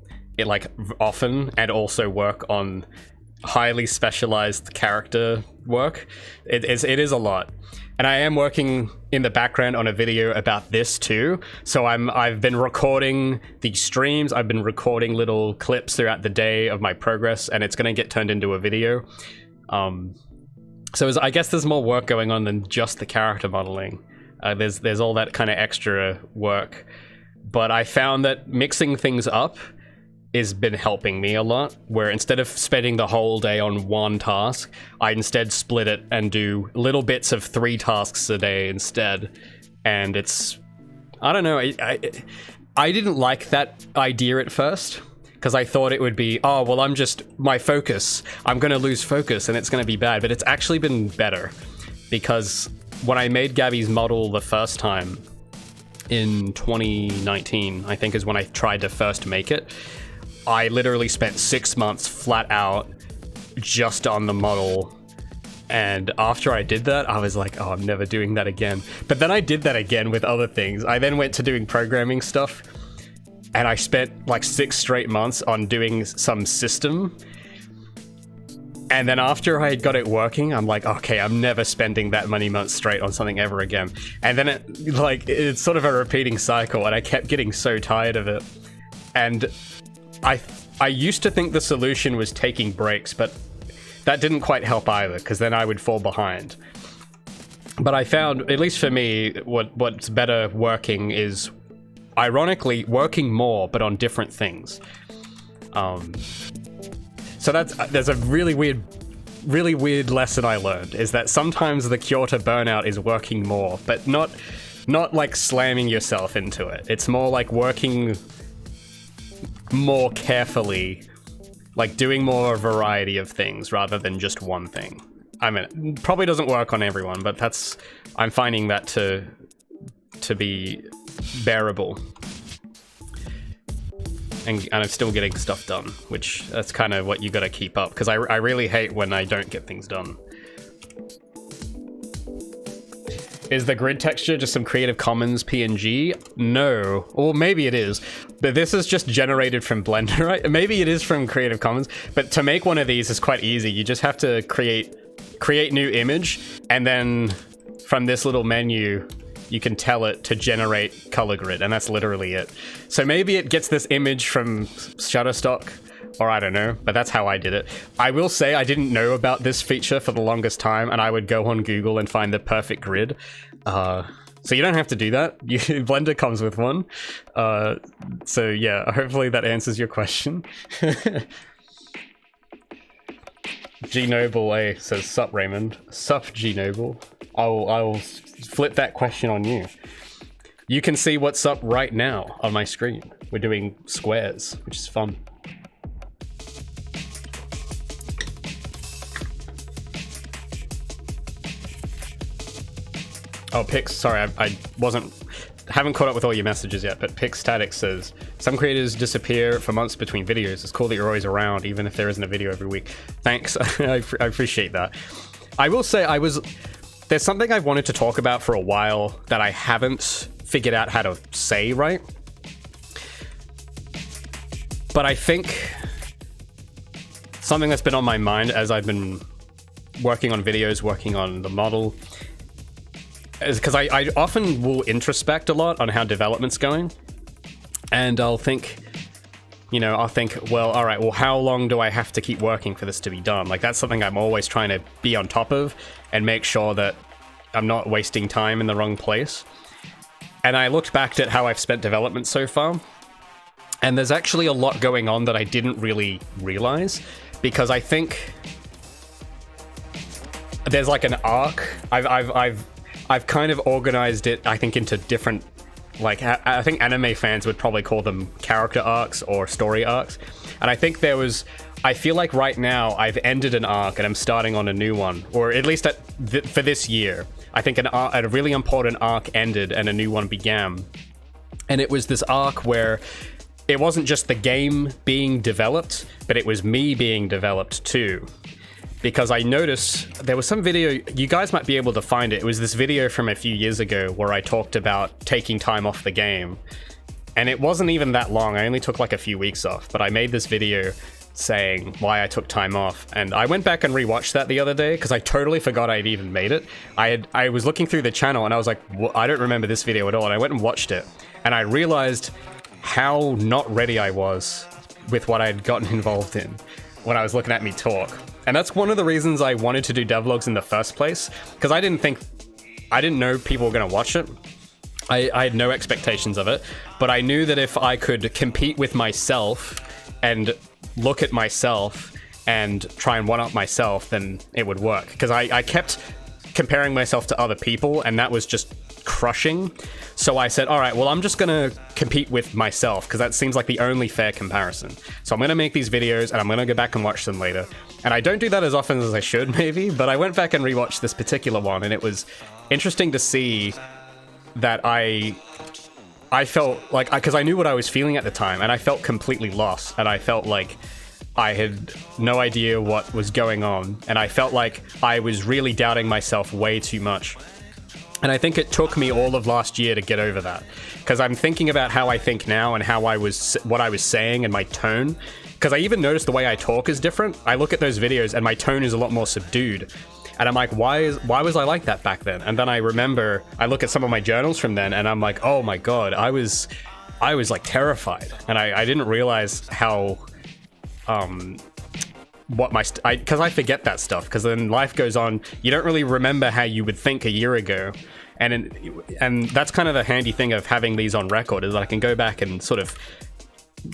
A: often, and also work on highly specialized character work. It is a lot. And I am working in the background on a video about this too. So I've been recording the streams. I've been recording little clips throughout the day of my progress, and it's going to get turned into a video. So I guess there's more work going on than just the character modeling. There's all that kind of extra work. But I found that mixing things up has been helping me a lot, where instead of spending the whole day on one task, I instead split it and do little bits of 3 tasks a day instead. And it's, I don't know, I didn't like that idea at first, because I thought it would be, oh, well, I'm gonna lose focus and it's gonna be bad. But it's actually been better, because when I made Gabi's model the first time in 2019, I think is when I tried to first make it, I literally spent 6 months flat out just on the model. And after I did that, I was like, oh, I'm never doing that again. But then I did that again with other things. I then went to doing programming stuff, and I spent like 6 straight months on doing some system. And then after I got it working, I'm like, okay, I'm never spending that many months straight on something ever again. And then it's sort of a repeating cycle, and I kept getting so tired of it. And I used to think the solution was taking breaks, but that didn't quite help either, because then I would fall behind. But I found, at least for me, what's better working is, ironically, working more, but on different things. So there's a really weird lesson I learned, is that sometimes the cure to burnout is working more, but not like slamming yourself into it. It's more like working more carefully, like doing more variety of things rather than just one thing. I mean, it probably doesn't work on everyone, but I'm finding that to be bearable. And I'm still getting stuff done, which that's kind of what you gotta keep up, because I really hate when I don't get things done. Is the grid texture just some Creative Commons PNG? No. Or maybe it is. But this is just generated from Blender, right? Maybe it is from Creative Commons, but to make one of these is quite easy. You just have to create new image, and then from this little menu, you can tell it to generate color grid, and that's literally it. So maybe it gets this image from Shutterstock, or I don't know, but that's how I did it. I will say I didn't know about this feature for the longest time, and I would go on Google and find the perfect grid. So you don't have to do that. Blender comes with one. So yeah, hopefully that answers your question. G Noble A says, sup Raymond. Sup G Noble. I'll flip that question on you. You can see what's up right now on my screen. We're doing squares, which is fun. Oh, Pix, sorry, I haven't caught up with all your messages yet, but Pixstatic says, some creators disappear for months between videos. It's cool that you're always around, even if there isn't a video every week. Thanks, I appreciate that. I will say there's something I've wanted to talk about for a while that I haven't figured out how to say right. But I think something that's been on my mind as I've been working on videos, working on the model, is because I often will introspect a lot on how development's going. And I'll think, well, all right, well, how long do I have to keep working for this to be done? Like, that's something I'm always trying to be on top of and make sure that I'm not wasting time in the wrong place. And I looked back at how I've spent development so far, and there's actually a lot going on that I didn't really realize, because I think there's like an arc. I've kind of organized it, I think, into different, like, I think anime fans would probably call them character arcs or story arcs. And I think I feel like right now I've ended an arc and I'm starting on a new one, or at least for this year. I think a really important arc ended and a new one began. And it was this arc where it wasn't just the game being developed, but it was me being developed too. Because I noticed there was some video, you guys might be able to find it. It was this video from a few years ago where I talked about taking time off the game. And it wasn't even that long. I only took like a few weeks off, but I made this video saying why I took time off, and I went back and rewatched that the other day because I totally forgot I'd even made it. I was looking through the channel and I was like, I don't remember this video at all, and I went and watched it, and I realized how not ready I was with what I'd gotten involved in when I was looking at me talk. And that's one of the reasons I wanted to do devlogs in the first place, because I didn't know people were going to watch it. I had no expectations of it, but I knew that if I could compete with myself and look at myself and try and one-up myself, then it would work. Because I kept comparing myself to other people, and that was just crushing. So I said, all right, well, I'm just gonna compete with myself, because that seems like the only fair comparison. So I'm gonna make these videos, and I'm gonna go back and watch them later. And I don't do that as often as I should, maybe, but I went back and rewatched this particular one, and it was interesting to see that I felt like, because I knew what I was feeling at the time, and I felt completely lost, and I felt like I had no idea what was going on, and I felt like I was really doubting myself way too much. And I think it took me all of last year to get over that, because I'm thinking about how I think now and how what I was saying and my tone, because I even noticed the way I talk is different. I look at those videos and my tone is a lot more subdued. And I'm like, why was I like that back then? And then I remember, I look at some of my journals from then, and I'm like, oh my god, I was like terrified, and I didn't realize how, because I forget that stuff, because then life goes on. You don't really remember how you would think a year ago, and that's kind of the handy thing of having these on record, is that I can go back and sort of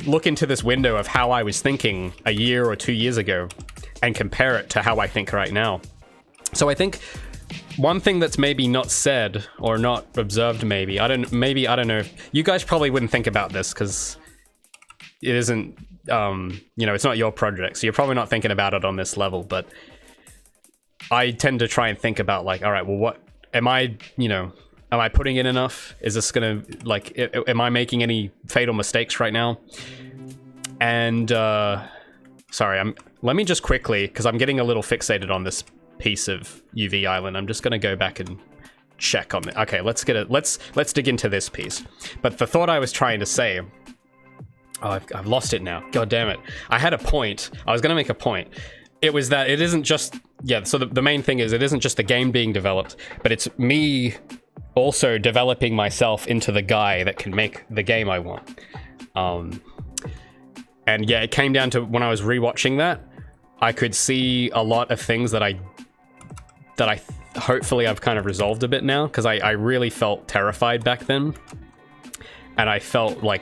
A: look into this window of how I was thinking a year or 2 years ago, and compare it to how I think right now. So I think one thing that's maybe not said or not observed, maybe I don't know, you guys probably wouldn't think about this because it isn't, it's not your project, so you're probably not thinking about it on this level, but I tend to try and think about, like, all right, well, what am I putting in enough? Is this gonna, like, am I making any fatal mistakes right now? And sorry, let me just quickly, because I'm getting a little fixated on this piece of UV Island. I'm just gonna go back and check on it. Okay, let's dig into this piece. But the thought I was trying to say, I've lost it now. God damn it. I had a point. I was gonna make a point. It was that it isn't just, so the main thing is, it isn't just the game being developed, but it's me also developing myself into the guy that can make the game I want. And yeah, it came down to, when I was rewatching that, I could see a lot of things that I hopefully I've kind of resolved a bit now, because I really felt terrified back then, and I felt like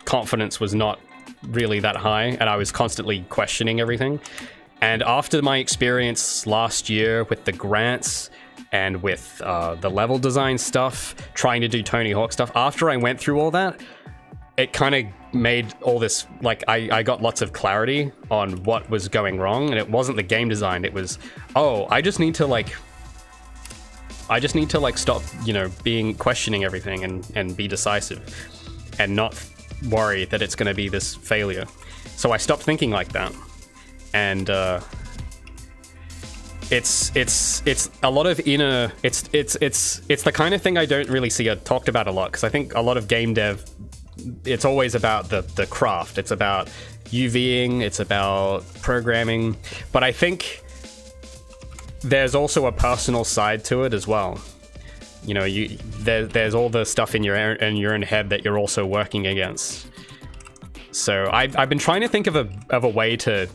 A: confidence was not really that high, and I was constantly questioning everything. And after my experience last year with the grants and with the level design stuff, trying to do Tony Hawk stuff, after I went through all that, it kind of made all this, like, I got lots of clarity on what was going wrong, and it wasn't the game design. It was, I just need to stop, questioning everything and be decisive and not worry that it's going to be this failure. So I stopped thinking like that, and it's a lot of inner. It's the kind of thing I don't really see talked about a lot, because I think a lot of game dev, it's always about the craft. It's about UVing, it's about programming, but I think there's also a personal side to it as well. There's all the stuff in your own head that you're also working against. So I've been trying to think of a way to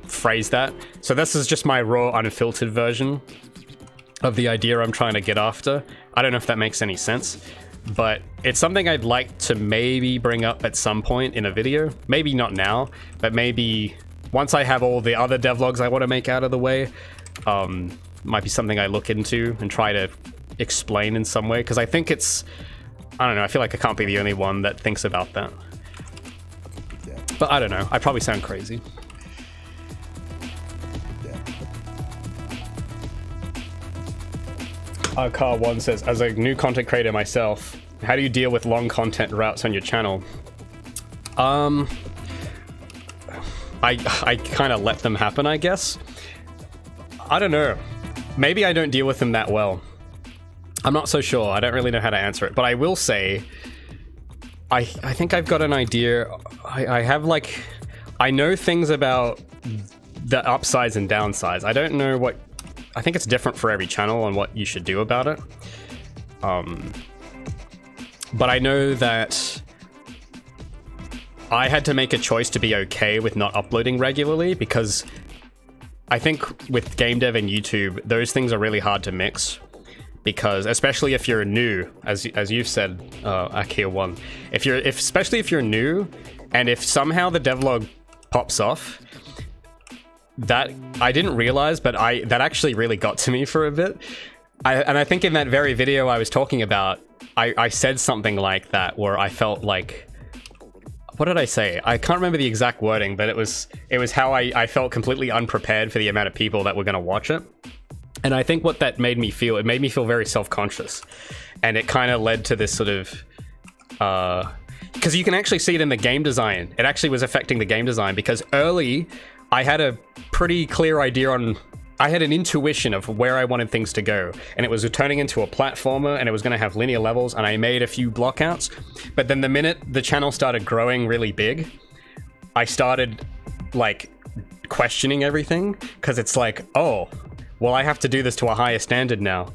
A: phrase that. So this is just my raw, unfiltered version of the idea I'm trying to get after. I don't know if that makes any sense, but it's something I'd like to maybe bring up at some point in a video. Maybe not now, but maybe once I have all the other devlogs I want to make out of the way. Might be something I look into and try to explain in some way, because I think it's, I don't know, I feel like I can't be the only one that thinks about that. But I don't know, I probably sound crazy. Car1 says, as a new content creator myself, how do you deal with long content routes on your channel? I kind of let them happen, I guess. I don't know. Maybe I don't deal with them that well. I'm not so sure. I don't really know how to answer it. But I will say, I think I've got an idea. I I know things about the upsides and downsides. I don't know what... I think it's different for every channel on what you should do about it. But I know that I had to make a choice to be okay with not uploading regularly, because I think with game dev and YouTube, those things are really hard to mix. Because especially if you're new, as you've said, Akir1, especially if you're new, and if somehow the devlog pops off, that I didn't realize, but that actually really got to me for a bit. And I think in that very video I was talking about, I said something like that, where I felt like, what did I say? I can't remember the exact wording, but it was how I felt completely unprepared for the amount of people that were going to watch it. And I think what that made me feel, it made me feel very self-conscious. And it kind of led to this sort of, because you can actually see it in the game design. It actually was affecting the game design, because early I had a pretty clear idea I had an intuition of where I wanted things to go. And it was turning into a platformer, and it was going to have linear levels, and I made a few blockouts. But then the minute the channel started growing really big, I started like questioning everything, because it's like, oh, well, I have to do this to a higher standard now.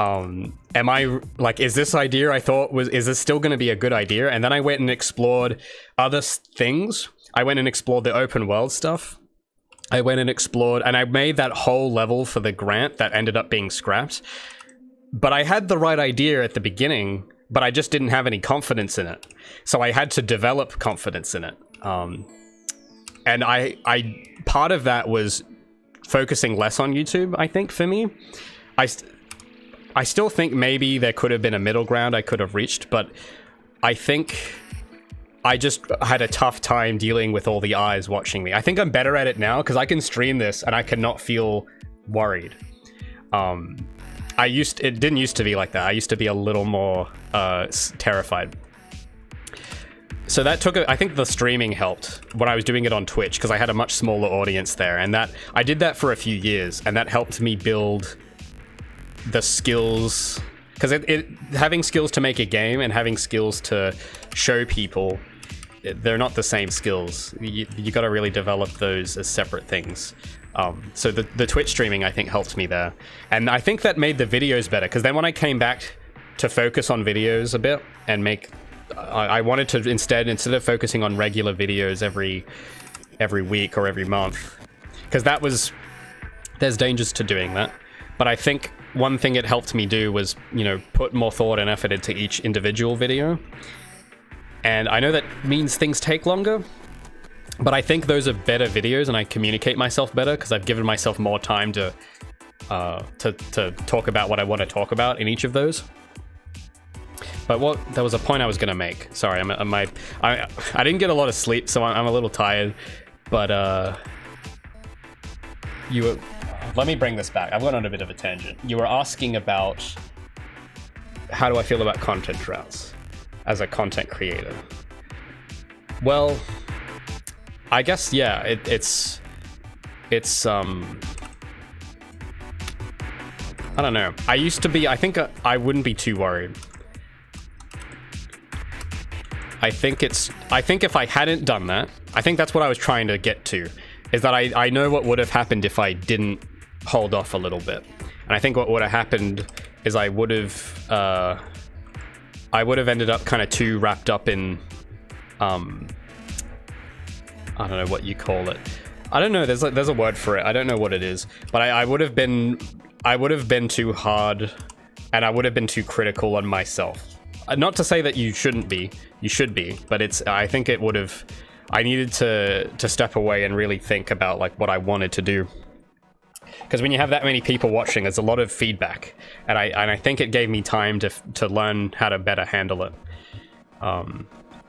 A: Am I, like, is this idea I thought is this still going to be a good idea? And then I went and explored other things. I went and explored the open world stuff. I went and explored, and I made that whole level for the grant that ended up being scrapped. But I had the right idea at the beginning, but I just didn't have any confidence in it. So I had to develop confidence in it. And I part of that was focusing less on YouTube, I think, for me. I still think maybe there could have been a middle ground I could have reached, but I think I just had a tough time dealing with all the eyes watching me. I think I'm better at it now, because I can stream this and I cannot feel worried. It didn't used to be like that. I used to be a little more terrified. So that took I think the streaming helped when I was doing it on Twitch, because I had a much smaller audience there, and that I did that for a few years, and that helped me build the skills, because having skills to make a game and having skills to show people, they're not the same skills. You got to really develop those as separate things. So the Twitch streaming, I think, helped me there, and I think that made the videos better, because then when I came back to focus on videos a bit and make, I wanted to instead of focusing on regular videos every week or every month, because there's dangers to doing that. But I think one thing it helped me do was, put more thought and effort into each individual video. And I know that means things take longer, but I think those are better videos, and I communicate myself better because I've given myself more time to talk about what I want to talk about in each of those. But there was a point I was gonna make. Sorry, I didn't get a lot of sleep, so I'm a little tired. But let me bring this back. I've gone on a bit of a tangent. You were asking about how do I feel about content droughts as a content creator. Well, I guess yeah. It's I don't know. I used to be. I think I wouldn't be too worried. I think if I hadn't done that, I think that's what I was trying to get to, is that I know what would have happened if I didn't hold off a little bit. And I think what would have happened is I would have ended up kind of too wrapped up in, I don't know what you call it. I don't know, there's a word for it. I don't know what it is, but I would have been too hard, and I would have been too critical on myself. Not to say that you shouldn't be, you should be, but I think it would have, I needed to step away and really think about like what I wanted to do. Because when you have that many people watching, there's a lot of feedback, and I think it gave me time to learn how to better handle it.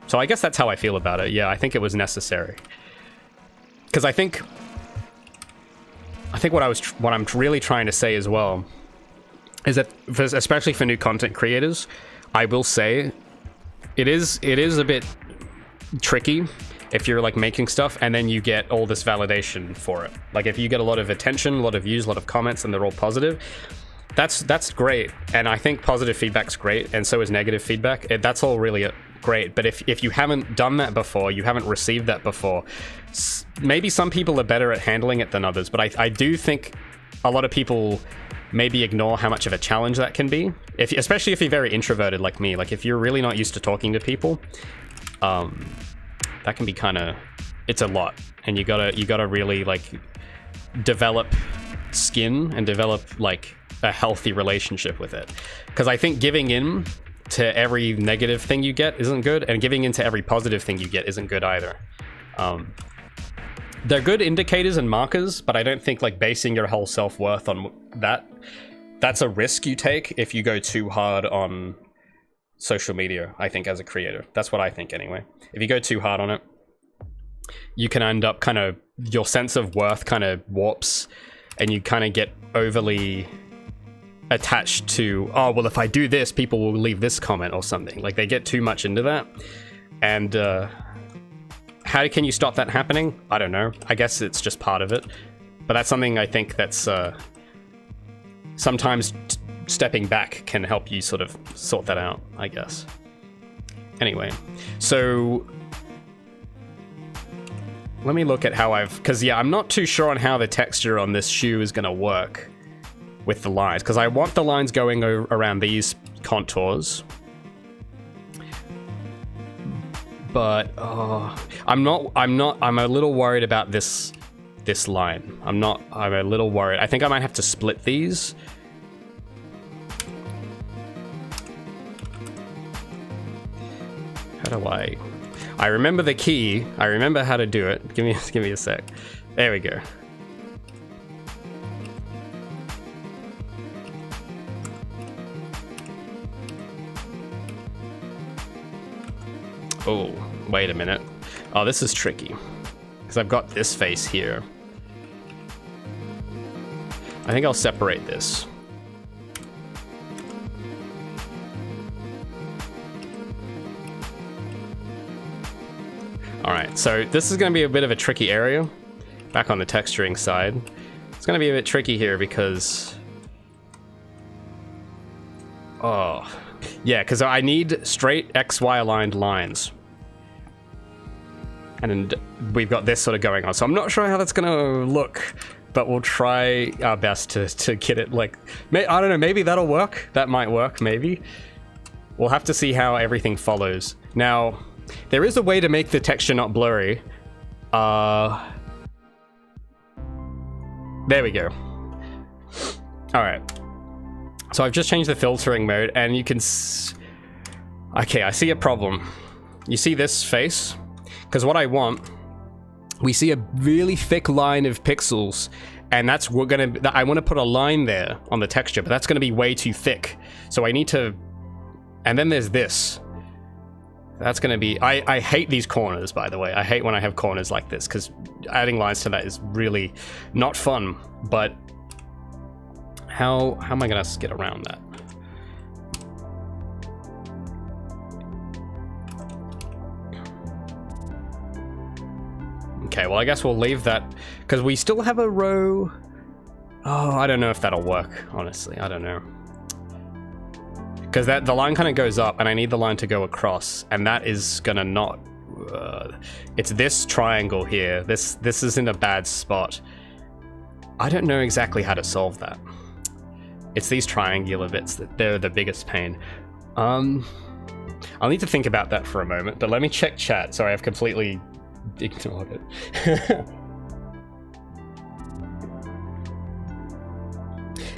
A: So I guess that's how I feel about it. Yeah, I think it was necessary. Because I think what I'm really trying to say as well is that, especially for new content creators, I will say it is a bit tricky if you're like making stuff and then you get all this validation for it. Like if you get a lot of attention, a lot of views, a lot of comments, and they're all positive, that's great. And I think positive feedback's great, and so is negative feedback. That's all really great. But if you haven't done that before, you haven't received that before, maybe some people are better at handling it than others, but I do think a lot of people maybe ignore how much of a challenge that can be, especially if you're very introverted like me. Like, if you're really not used to talking to people, that can be kind of, it's a lot, and you gotta really like develop skin and develop like a healthy relationship with it, because I think giving in to every negative thing you get isn't good, and giving in to every positive thing you get isn't good either. They're good indicators and markers, but I don't think like basing your whole self-worth on that's a risk you take if you go too hard on social media, I think, as a creator. That's what I think anyway. If you go too hard on it, you can end up kind of, your sense of worth kind of warps, and you kind of get overly attached to, oh, well, if I do this, people will leave this comment or something. Like, they get too much into that. And how can you stop that happening? I don't know. I guess it's just part of it. But that's something I think that's sometimes stepping back can help you sort of sort that out, I guess. Anyway, so let me look at how because yeah, I'm not too sure on how the texture on this shoe is going to work with the lines, because I want the lines going around these contours. But I'm a little worried about this line. I'm a little worried. I think I might have to split these. How do I remember the key. I remember how to do it. Give me a sec. There we go. Oh, wait a minute. Oh, this is tricky, because I've got this face here. I think I'll separate this. All right, so this is going to be a bit of a tricky area. Back on the texturing side, it's going to be a bit tricky here because, oh, yeah, because I need straight XY aligned lines. And we've got this sort of going on. So I'm not sure how that's going to look, but we'll try our best to get it like, I don't know, maybe that'll work. That might work, maybe. We'll have to see how everything follows. Now, there is a way to make the texture not blurry. There we go. All right. So I've just changed the filtering mode, and you can okay, I see a problem. You see this face? Because what I want, we see a really thick line of pixels, and I want to put a line there on the texture, but that's gonna be way too thick. So I need to, and then there's this. That's gonna be, I hate these corners, by the way. I hate when I have corners like this, because adding lines to that is really not fun, but how am I gonna get around that? Okay, well, I guess we'll leave that, because we still have a row. Oh, I don't know if that'll work, honestly. I don't know. Because the line kind of goes up, and I need the line to go across, and that is gonna not... it's this triangle here. This is in a bad spot. I don't know exactly how to solve that. It's these triangular bits that they're the biggest pain. I'll need to think about that for a moment, but let me check chat. Sorry, I've completely ignored it.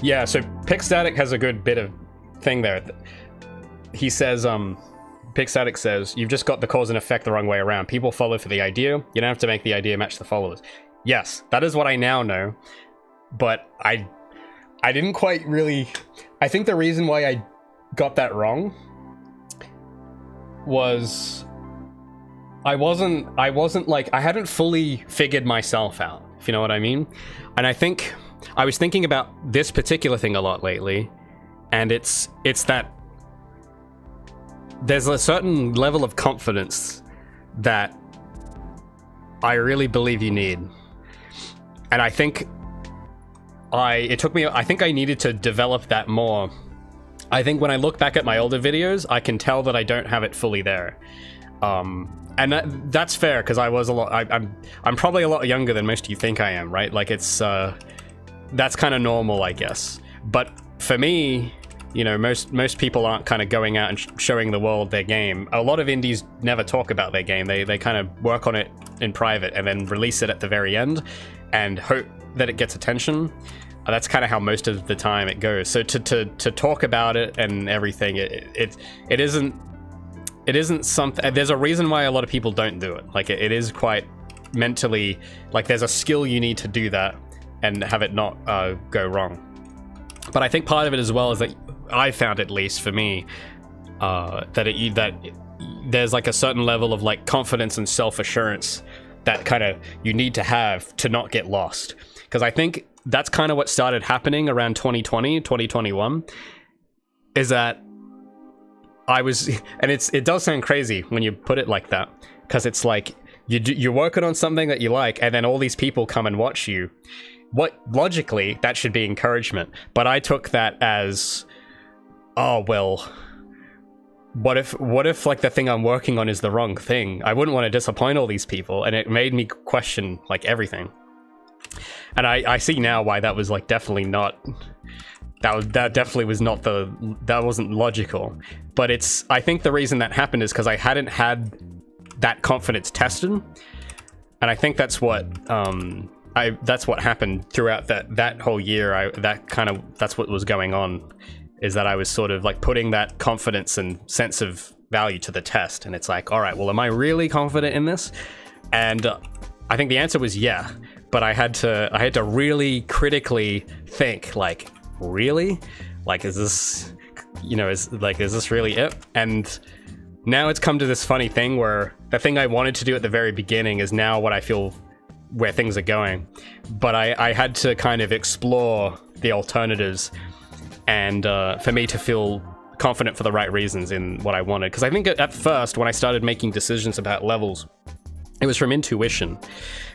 A: Yeah, so Pixstatic has a good bit of thing there. He says, Pixstatic says, you've just got the cause and effect the wrong way around. People follow for the idea. You don't have to make the idea match the followers. Yes, that is what I now know, but I didn't quite really... I think the reason why I got that wrong was I wasn't like, I hadn't fully figured myself out, if you know what I mean. And I think I was thinking about this particular thing a lot lately, and it's that there's a certain level of confidence that I really believe you need. And I think I think I needed to develop that more I think when I look back at my older videos, I can tell that I don't have it fully there. And that's fair, because I was a lot. I'm probably a lot younger than most of you think I am, right? Like it's that's kind of normal, I guess. But for me, you know, most people aren't kind of going out and showing the world their game. A lot of indies never talk about their game. They kind of work on it in private and then release it at the very end and hope that it gets attention. That's kind of how most of the time it goes. So to talk about it and everything, it isn't something. There's a reason why a lot of people don't do it. Like it is quite mentally, like there's a skill you need to do that and have it not go wrong. But I think part of it as well is that I found, at least for me, that there's like a certain level of like confidence and self-assurance that kind of you need to have to not get lost. Because I think that's kind of what started happening around 2020, 2021, is that I was, and it does sound crazy when you put it like that, because it's like you're working on something that you like, and then all these people come and watch you. What logically that should be encouragement, but I took that as, oh well, what if like the thing I'm working on is the wrong thing? I wouldn't want to disappoint all these people, and it made me question like everything. And I see now why that was like definitely not. That definitely was not that wasn't logical. But I think the reason that happened is because I hadn't had that confidence tested, and I think that's what that's what happened throughout that whole year. That's what was going on, is that I was sort of like putting that confidence and sense of value to the test, and it's like, all right, well, am I really confident in this? And I think the answer was yeah, but I had to really critically think, like, really, like, is this, you know, is this really it? And now it's come to this funny thing where the thing I wanted to do at the very beginning is now what I feel where things are going. But I had to kind of explore the alternatives, and for me to feel confident for the right reasons in what I wanted. Because I think at first, when I started making decisions about levels, it was from intuition.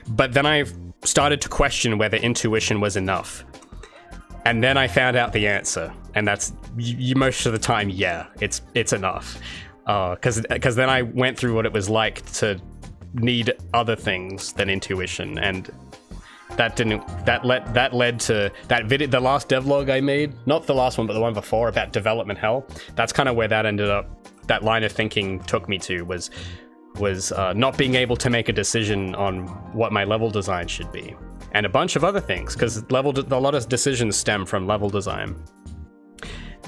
A: But then I started to question whether intuition was enough. And then I found out the answer, and that's most of the time, yeah, it's enough. Because then I went through what it was like to need other things than intuition, and that led to that video, the last devlog I made, not the last one but the one before, about development hell. That's kind of where that ended up. That line of thinking took me to was not being able to make a decision on what my level design should be, and a bunch of other things, because a lot of decisions stem from level design.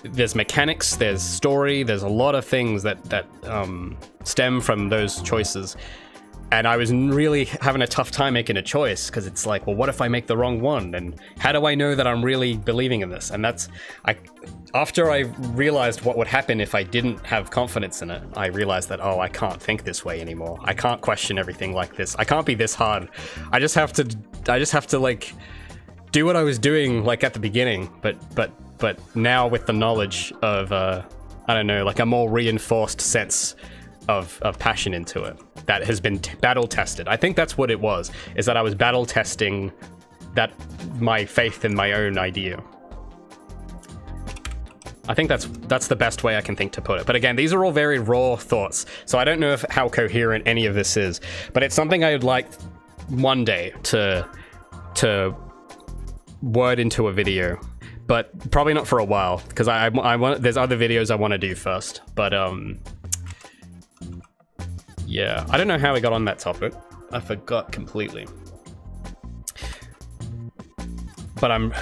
A: There's mechanics, there's story, there's a lot of things that stem from those choices. And I was really having a tough time making a choice, because it's like, well, what if I make the wrong one? And how do I know that I'm really believing in this? And after I realized what would happen if I didn't have confidence in it, I realized that, oh, I can't think this way anymore. I can't question everything like this. I can't be this hard. I just have to like do what I was doing like at the beginning, but now with the knowledge of I don't know, like a more reinforced sense of passion into it that has been battle tested. I think that's what it was, is that I was battle testing my faith in my own idea. I think that's the best way I can think to put it. But again, these are all very raw thoughts, so I don't know how coherent any of this is, but it's something I would like one day to word into a video, but probably not for a while, because I want, there's other videos I want to do first. But yeah, I don't know how we got on that topic. I forgot completely. But I'm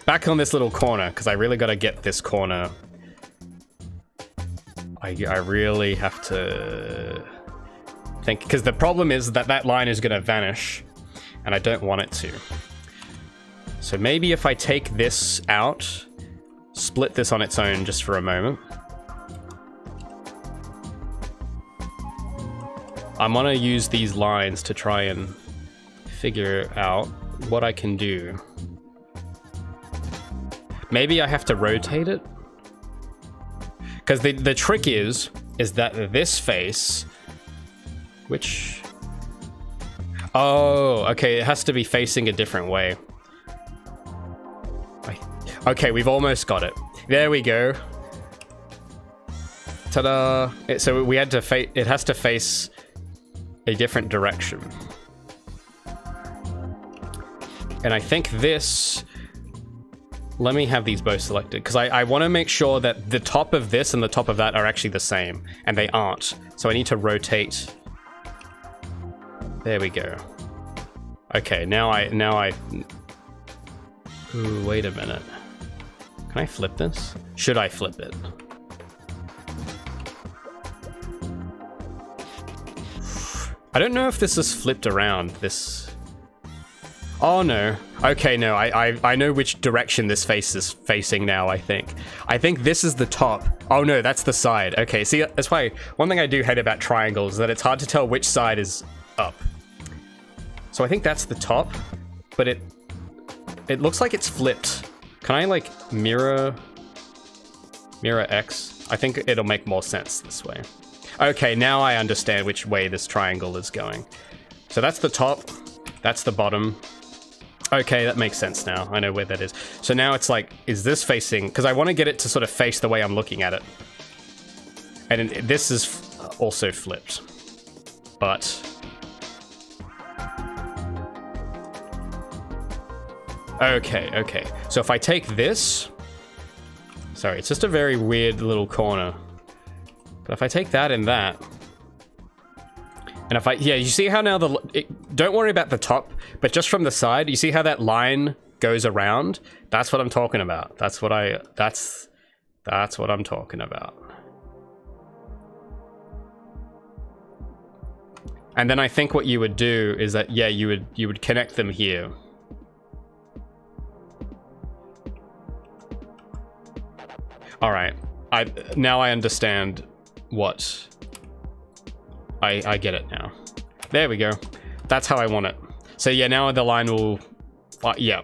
A: back on this little corner, because I really got to get this corner. I really have to think, because the problem is that line is going to vanish, and I don't want it to. So maybe if I take this out, split this on its own just for a moment. I'm gonna use these lines to try and figure out what I can do. Maybe I have to rotate it, because the trick is that this face, which, oh, okay, it has to be facing a different way. Okay, we've almost got it. There we go. Ta-da! So we had to it has to face a different direction. And I think this... Let me have these both selected, because I want to make sure that the top of this and the top of that are actually the same, and they aren't. So I need to rotate. There we go. Okay, now I... Ooh, wait a minute. Can I flip this? Should I flip it? I don't know if this is flipped around, this... Oh no. Okay, no, I know which direction this face is facing now, I think. I think this is the top. Oh no, that's the side. Okay, see, that's why one thing I do hate about triangles is that it's hard to tell which side is up. So I think that's the top, but it looks like it's flipped. Can I like mirror X? I think it'll make more sense this way. Okay, now I understand which way this triangle is going. So that's the top, that's the bottom. Okay, that makes sense now. I know where that is. So now it's like, is this facing... Because I want to get it to sort of face the way I'm looking at it. And this is also flipped. But... Okay. So if I take this... Sorry, it's just a very weird little corner. But if I take that and that... And if I... Yeah, you see how now don't worry about the top, but just from the side, you see how that line goes around? That's what I'm talking about. That's what I'm talking about. And then I think what you would do is that, yeah, you would connect them here. All right. Now I understand what... I get it now. There we go. That's how I want it. So yeah, now the line will... yeah.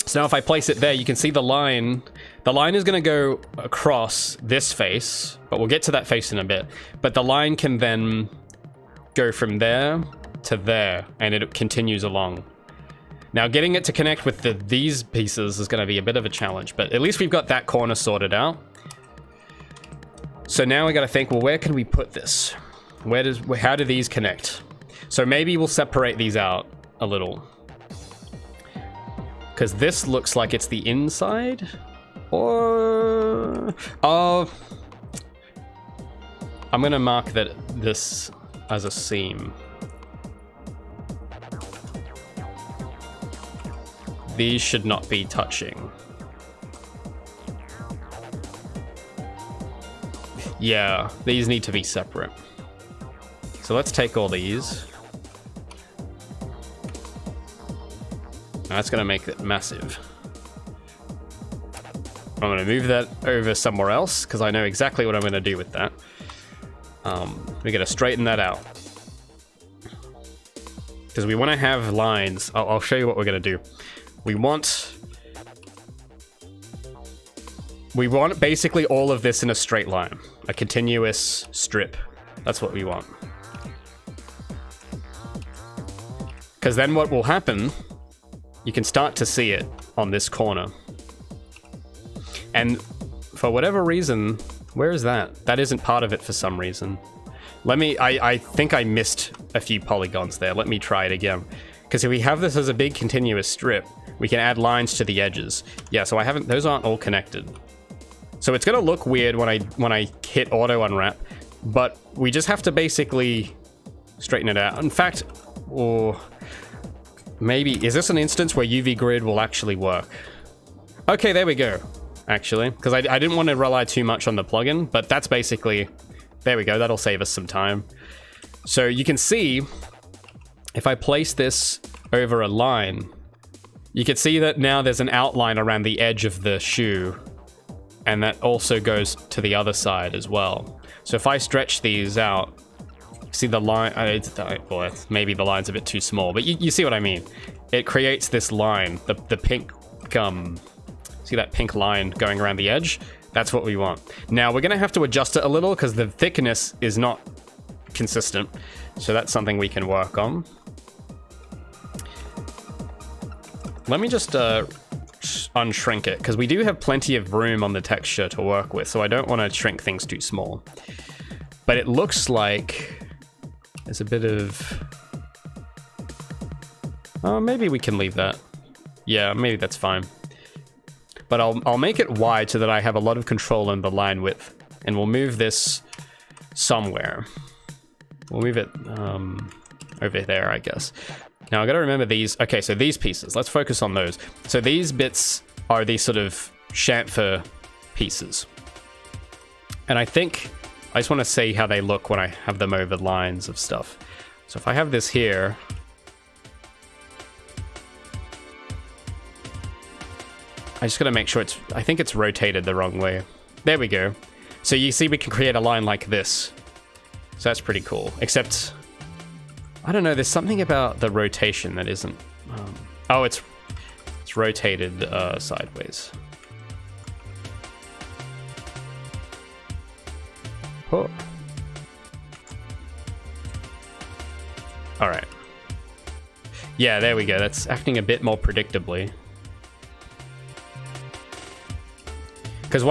A: So now if I place it there, you can see the line. The line is going to go across this face, but we'll get to that face in a bit. But the line can then go from there to there, and it continues along. Now getting it to connect with these pieces is going to be a bit of a challenge, but at least we've got that corner sorted out. So now we got to think, well, where can we put this? How do these connect? So maybe we'll separate these out a little. Because this looks like it's the inside. Or... Oh... I'm going to mark this as a seam. These should not be touching. Yeah, these need to be separate. So let's take all these. That's gonna make it massive. I'm gonna move that over somewhere else because I know exactly what I'm gonna do with that. We're gonna straighten that out. Because we wanna have lines. I'll show you what we're gonna do. We want basically all of this in a straight line. A continuous strip. That's what we want. Because then what will happen, you can start to see it on this corner. And for whatever reason, where is that? That isn't part of it for some reason. I think I missed a few polygons there. Let me try it again. Because if we have this as a big continuous strip, we can add lines to the edges. Yeah, so those aren't all connected. So it's gonna look weird when I hit auto unwrap, but we just have to basically straighten it out. In fact, or maybe, is this an instance where UV grid will actually work? Okay, there we go, actually, because I didn't want to rely too much on the plugin, but that's basically, there we go, that'll save us some time. So you can see, if I place this over a line, you can see that now there's an outline around the edge of the shoe, and that also goes to the other side as well. So if I stretch these out, see the line, well, maybe the line's a bit too small, but you see what I mean. It creates this line, the pink, see that pink line going around the edge? That's what we want. Now we're gonna have to adjust it a little because the thickness is not consistent. So that's something we can work on. Let me just unshrink it, because we do have plenty of room on the texture to work with, so I don't want to shrink things too small. But it looks like there's a bit of... Oh, maybe we can leave that. Yeah, maybe that's fine. But I'll make it wide so that I have a lot of control in the line width. And we'll move this somewhere. We'll move it over there, I guess. Now I gotta remember these. Okay, so these pieces, let's focus on those. So these bits are these sort of chamfer pieces. And I think, I just wanna see how they look when I have them over lines of stuff. So if I have this here, I just gotta make sure it's, I think it's rotated the wrong way. There we go. So you see we can create a line like this. So that's pretty cool, except, I don't know, there's something about the rotation that isn't, oh, it's rotated sideways. Oh. All right. Yeah, there we go. That's acting a bit more predictably. Because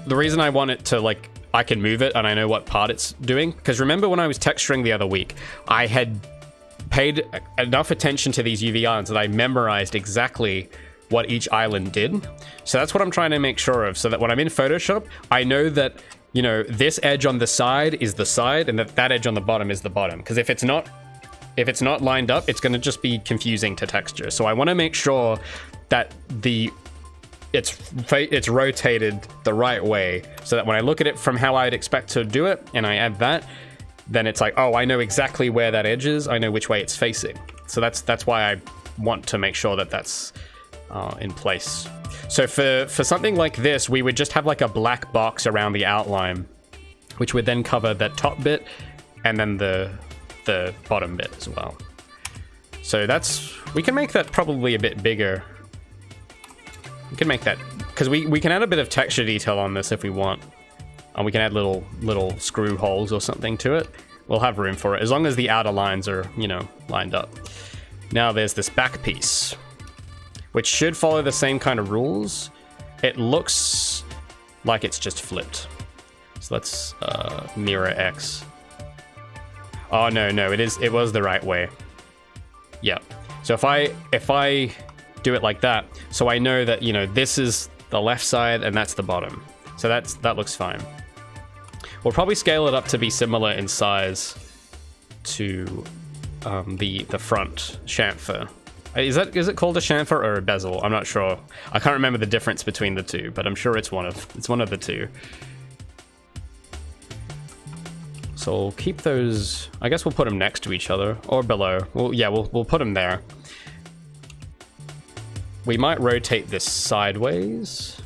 A: the reason I want it to, like, I can move it and I know what part it's doing. Because remember when I was texturing the other week, I had paid enough attention to these UV islands that I memorized exactly what each island did. So that's what I'm trying to make sure of, so that when I'm in Photoshop, I know that, you know, this edge on the side is the side and that edge on the bottom is the bottom. Because if it's not lined up, it's going to just be confusing to texture. So I want to make sure that it's rotated the right way, so that when I look at it from how I'd expect to do it and I add that, then it's like, oh, I know exactly where that edge is. I know which way it's facing. So that's why I want to make sure that that's in place. So for something like this, we would just have like a black box around the outline, which would then cover that top bit and then the bottom bit as well. So we can make that probably a bit bigger. We can make that, because we can add a bit of texture detail on this if we want. And we can add little screw holes or something to it. We'll have room for it, as long as the outer lines are, you know, lined up. Now there's this back piece, which should follow the same kind of rules. It looks like it's just flipped. So let's mirror X. Oh, no, it was the right way. Yeah. So if I do it like that, so I know that, you know, this is the left side and that's the bottom. So that looks fine. We'll probably scale it up to be similar in size to the front chamfer. Is it called a chamfer or a bezel? I'm not sure. I can't remember the difference between the two, but I'm sure it's one of the two. So we'll keep those. I guess we'll put them next to each other or below. Well, yeah, we'll put them there. We might rotate this sideways.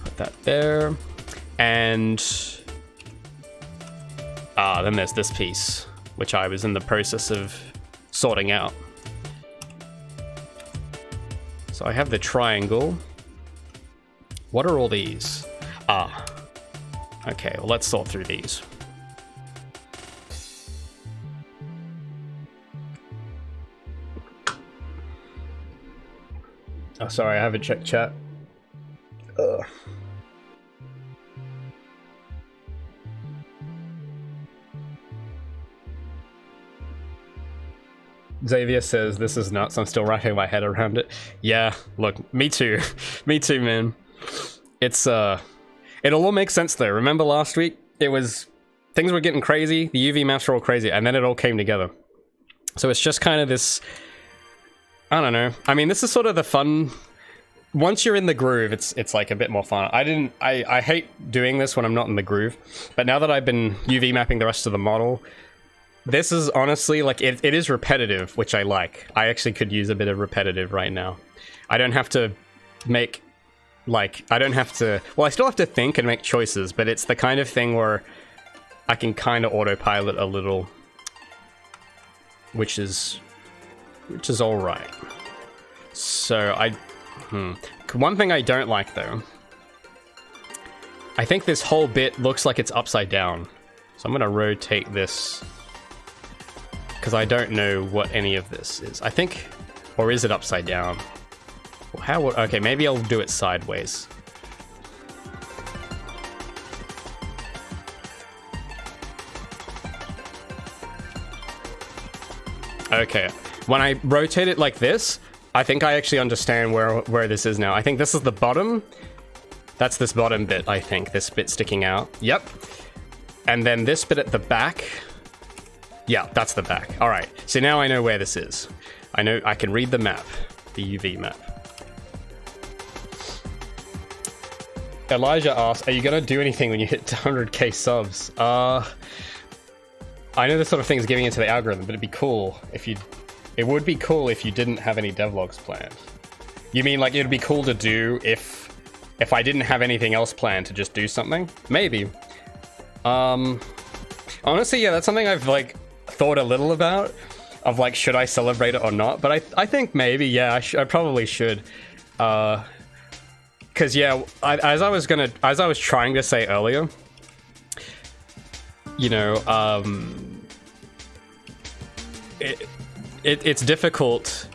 A: Put that there. And then there's this piece, which I was in the process of sorting out. So I have the triangle. What are all these? Okay, well, let's sort through these. Oh, sorry, I haven't checked chat. Ugh. Xavier says, this is nuts. I'm still wrapping my head around it. Yeah, look, me too. Me too, man. It's, it'll all make sense though. Remember last week? Things were getting crazy. The UV maps were all crazy, and then it all came together. So it's just kind of this, I don't know. I mean, this is sort of the fun. Once you're in the groove, it's like a bit more fun. I hate doing this when I'm not in the groove, but now that I've been UV mapping the rest of the model, this is honestly, like, it is repetitive, which I like. I actually could use a bit of repetitive right now. I don't have to make, like, well, I still have to think and make choices, but it's the kind of thing where I can kind of autopilot a little, which is all right. So one thing I don't like though, I think this whole bit looks like it's upside down. So I'm gonna rotate this, because I don't know what any of this is. I think Or is it upside down? How? Okay, maybe I'll do it sideways. Okay, when I rotate it like this, I think I actually understand where this is now. I think this is the bottom. That's this bottom bit, I think. This bit sticking out. Yep. And then this bit at the back. Yeah, that's the back. All right, so now I know where this is. I know I can read the map, the UV map. Elijah asks, are you gonna do anything when you hit 100k subs? I know this sort of thing is giving into the algorithm, but it'd be cool if you... It would be cool if you didn't have any devlogs planned. You mean like it'd be cool to do if I didn't have anything else planned to just do something? Maybe. Honestly, yeah, that's something I've like thought a little about. Of like, should I celebrate it or not? But I think maybe, yeah, I probably should. Cause yeah, as I was trying to say earlier, you know, it's difficult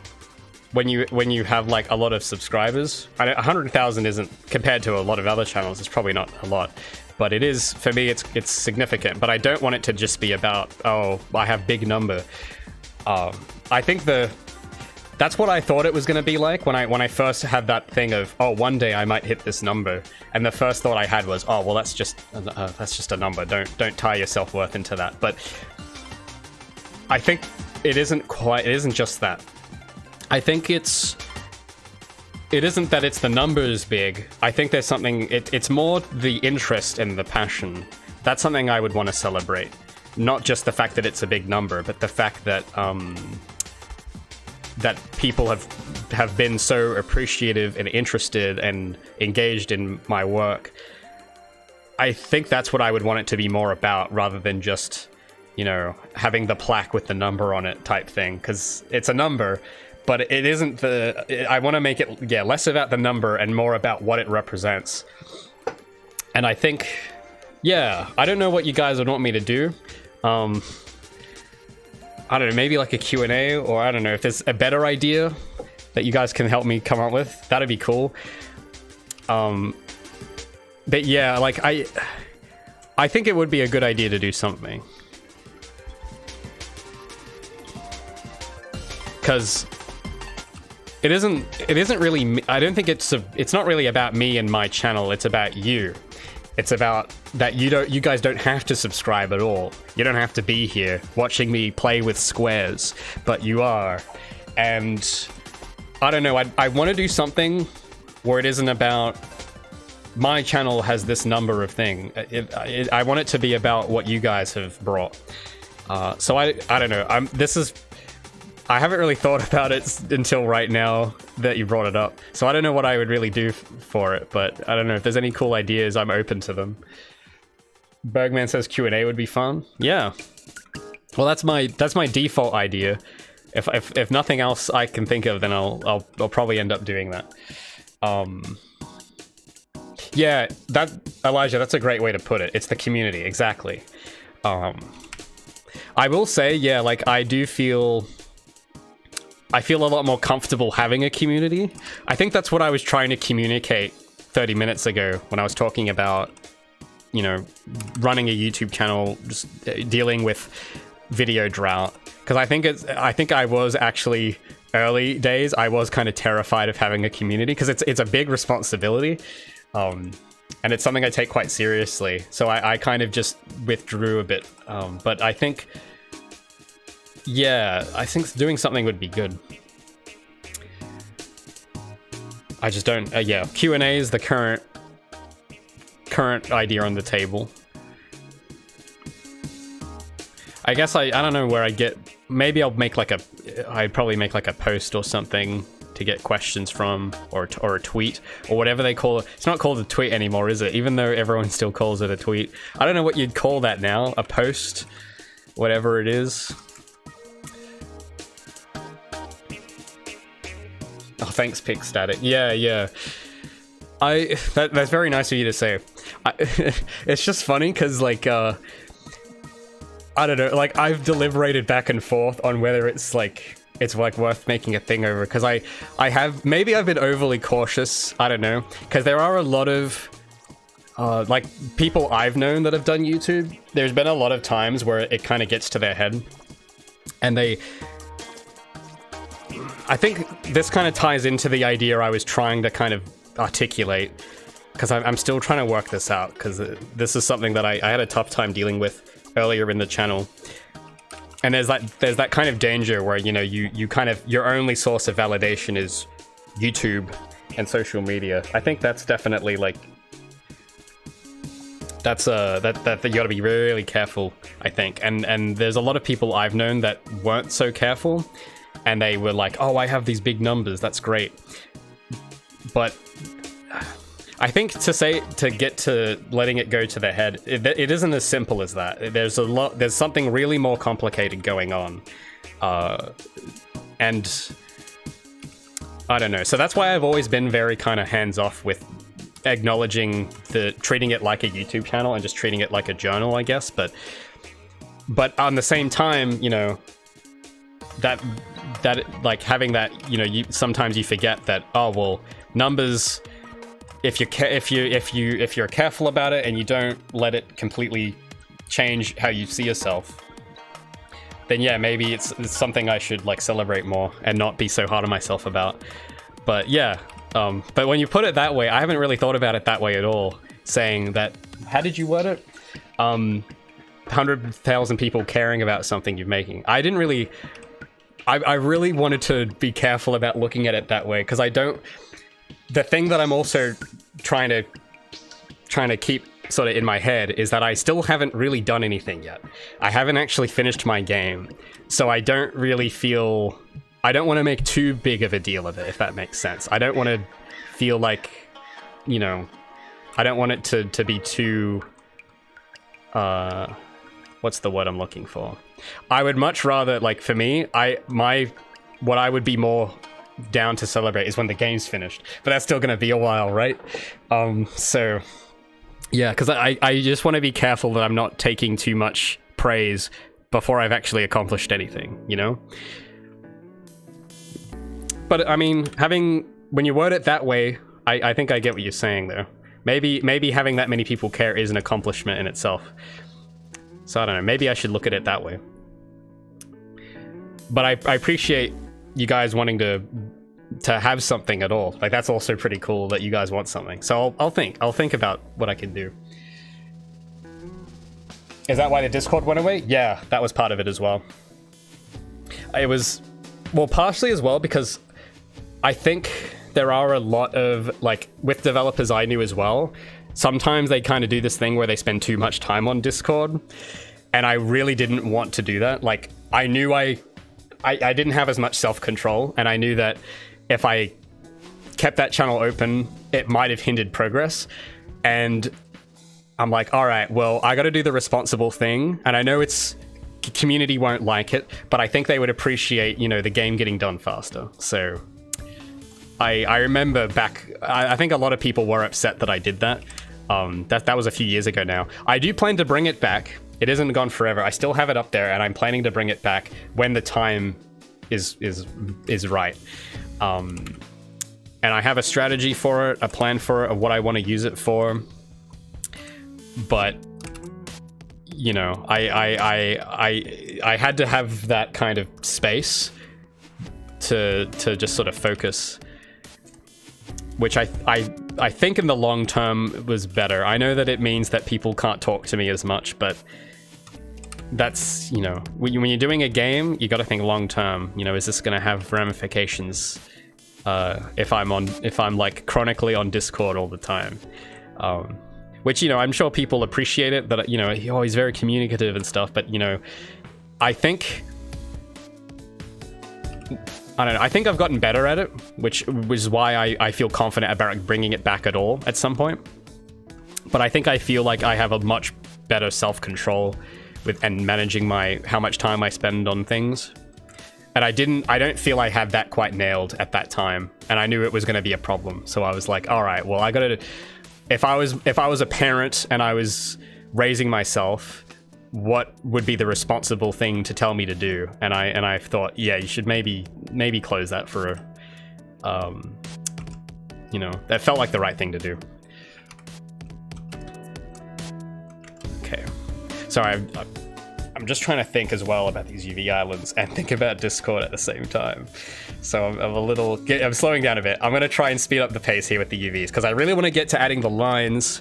A: when you have like a lot of subscribers. 100,000 isn't, compared to a lot of other channels, it's probably not a lot, but it is, for me, it's significant. But I don't want it to just be about, oh, I have big number. I think that's what I thought it was going to be like when I first had that thing of, oh, one day I might hit this number, and the first thought I had was, oh, well, that's just a number. Don't tie your self-worth into that. But I think it isn't just that. I think it isn't that it's the numbers big. I think there's something, it's more the interest and the passion. That's something I would want to celebrate. Not just the fact that it's a big number, but the fact that that people have been so appreciative and interested and engaged in my work. I think that's what I would want it to be more about, rather than just, you know, having the plaque with the number on it type thing, because it's a number, but it isn't I want to make it, yeah, less about the number and more about what it represents. And I think, yeah, I don't know what you guys would want me to do. I don't know, maybe like a Q&A, or I don't know if there's a better idea that you guys can help me come up with. That'd be cool. But yeah, like I think it would be a good idea to do something. Because it isn't really, I don't think it's not really about me and my channel, it's about you. It's about that you guys don't have to subscribe at all. You don't have to be here watching me play with squares, but you are. And I don't know, I want to do something where it isn't about my channel has this number of thing. I want it to be about what you guys have brought. So I don't know. I haven't really thought about it until right now that you brought it up. So I don't know what I would really do for it, but I don't know if there's any cool ideas. I'm open to them. Bergman says Q&A would be fun. Yeah. Well, that's my default idea. If nothing else I can think of, then I'll probably end up doing that. Yeah, Elijah, that's a great way to put it. It's the community, exactly. I will say, yeah, like I feel a lot more comfortable having a community. I think that's what I was trying to communicate 30 minutes ago when I was talking about, you know, running a YouTube channel, just dealing with video drought. Because I think I was actually, early days, I was kind of terrified of having a community, because it's a big responsibility. And it's something I take quite seriously. So I kind of just withdrew a bit. But I think, yeah, I think doing something would be good. I just don't, yeah, Q&A is the current idea on the table. I guess I don't know where I get, maybe I'd probably make like a post or something to get questions from, or a tweet, or whatever they call it. It's not called a tweet anymore, is it? Even though everyone still calls it a tweet. I don't know what you'd call that now, a post, whatever it is. Oh, thanks, Pick Static. Yeah. That's very nice of you to say. It's just funny because, like, I don't know, like, I've deliberated back and forth on whether it's, like, it's like worth making a thing over, because maybe I've been overly cautious, I don't know, because there are a lot of like people I've known that have done YouTube. There's been a lot of times where it kind of gets to their head, and I think this kind of ties into the idea I was trying to kind of articulate, because I'm still trying to work this out, because this is something that I had a tough time dealing with earlier in the channel. And there's that kind of danger where, you know, you kind of, your only source of validation is YouTube and social media. I think that's definitely like, that you gotta be really careful, I think. And there's a lot of people I've known that weren't so careful, and they were like, oh, I have these big numbers, that's great. But I think to get to letting it go to their head, it isn't as simple as that. There's something really more complicated going on. And I don't know. So that's why I've always been very kind of hands-off with acknowledging treating it like a YouTube channel and just treating it like a journal, I guess. But on the same time, you know, that like having that, you know, sometimes you forget that, oh, well, numbers, if you're careful about it and you don't let it completely change how you see yourself, then yeah, maybe it's something I should like celebrate more and not be so hard on myself about. But yeah, but when you put it that way, I haven't really thought about it that way at all. Saying that, how did you word it? 100,000 people caring about something you're making. I didn't really. I really wanted to be careful about looking at it that way, because I don't. The thing that I'm also trying to keep sort of in my head is that I still haven't really done anything yet. I haven't actually finished my game, so I don't really feel... I don't want to make too big of a deal of it, if that makes sense. I don't want to feel like, you know... I don't want it to be too... what's the word I'm looking for? I would much rather, like, for me, what I would be more down to celebrate is when the game's finished, but that's still gonna be a while, right? So yeah, because I just want to be careful that I'm not taking too much praise before I've actually accomplished anything, you know? But I mean, when you word it that way, I think I get what you're saying though. Maybe having that many people care is an accomplishment in itself. So I don't know, maybe I should look at it that way. But I appreciate you guys wanting to have something at all. Like, that's also pretty cool that you guys want something. So I'll think about what I can do. Is that why the Discord went away? Yeah, that was part of it as well. It was, well, partially as well, because I think there are a lot of, like, with developers I knew as well, sometimes they kind of do this thing where they spend too much time on Discord, and I really didn't want to do that. Like, I knew I didn't have as much self-control, and I knew that if I kept that channel open, it might have hindered progress. And I'm like, all right, well, I got to do the responsible thing. And I know community won't like it, but I think they would appreciate, you know, the game getting done faster. So I remember back, I think a lot of people were upset that I did that. That was a few years ago now. I do plan to bring it back. It isn't gone forever. I still have it up there, and I'm planning to bring it back when the time is right. And I have a strategy for it, a plan for it, of what I want to use it for. But you know, I had to have that kind of space to just sort of focus, which I think in the long term was better. I know that it means that people can't talk to me as much, but that's, you know, when you're doing a game, you got to think long term. You know, is this going to have ramifications if I'm like chronically on Discord all the time? Which, you know, I'm sure people appreciate it, that, you know, he's very communicative and stuff, but, you know, I think, I don't know, I think I've gotten better at it, which is why I feel confident about bringing it back at all at some point. But I think I feel like I have a much better self-control with and managing how much time I spend on things. And I don't feel I had that quite nailed at that time, and I knew it was going to be a problem. So I was like, all right, well, I got to, if I was a parent and I was raising myself, what would be the responsible thing to tell me to do, and I thought, yeah, you should maybe close that for a, you know, that felt like the right thing to do. Okay, sorry, I'm just trying to think as well about these UV islands and think about Discord at the same time. So I'm slowing down a bit. I'm gonna try and speed up the pace here with the UVs because I really want to get to adding the lines.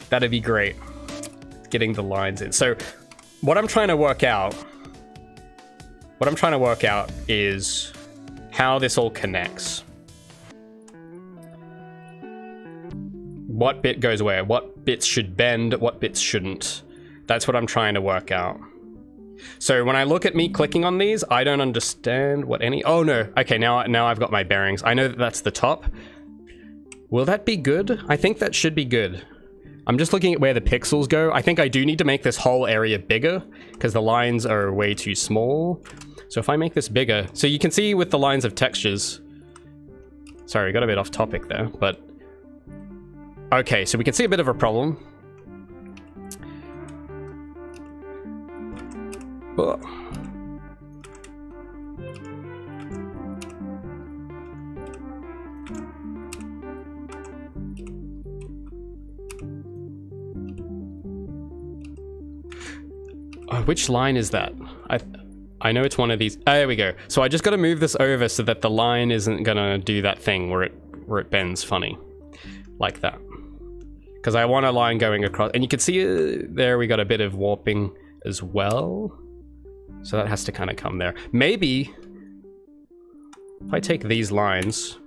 A: That'd be great. Getting the lines in. So what I'm trying to work out is how this all connects. What bit goes where? What bits should bend? What bits shouldn't? That's what I'm trying to work out. So when I look at me clicking on these, I don't understand what any... Oh no, okay, now I've got my bearings. I know that that's the top. Will that be good? I think that should be good. I'm just looking at where the pixels go. I think I do need to make this whole area bigger because the lines are way too small. So if I make this bigger, so you can see with the lines of textures, sorry, got a bit off topic there, but okay, so we can see a bit of a problem. Oh. Which line is that? I know it's one of these. Oh, there we go. So I just got to move this over so that the line isn't gonna do that thing where it bends funny, like that. Because I want a line going across, and you can see there we got a bit of warping as well. So that has to kind of come there. Maybe if I take these lines.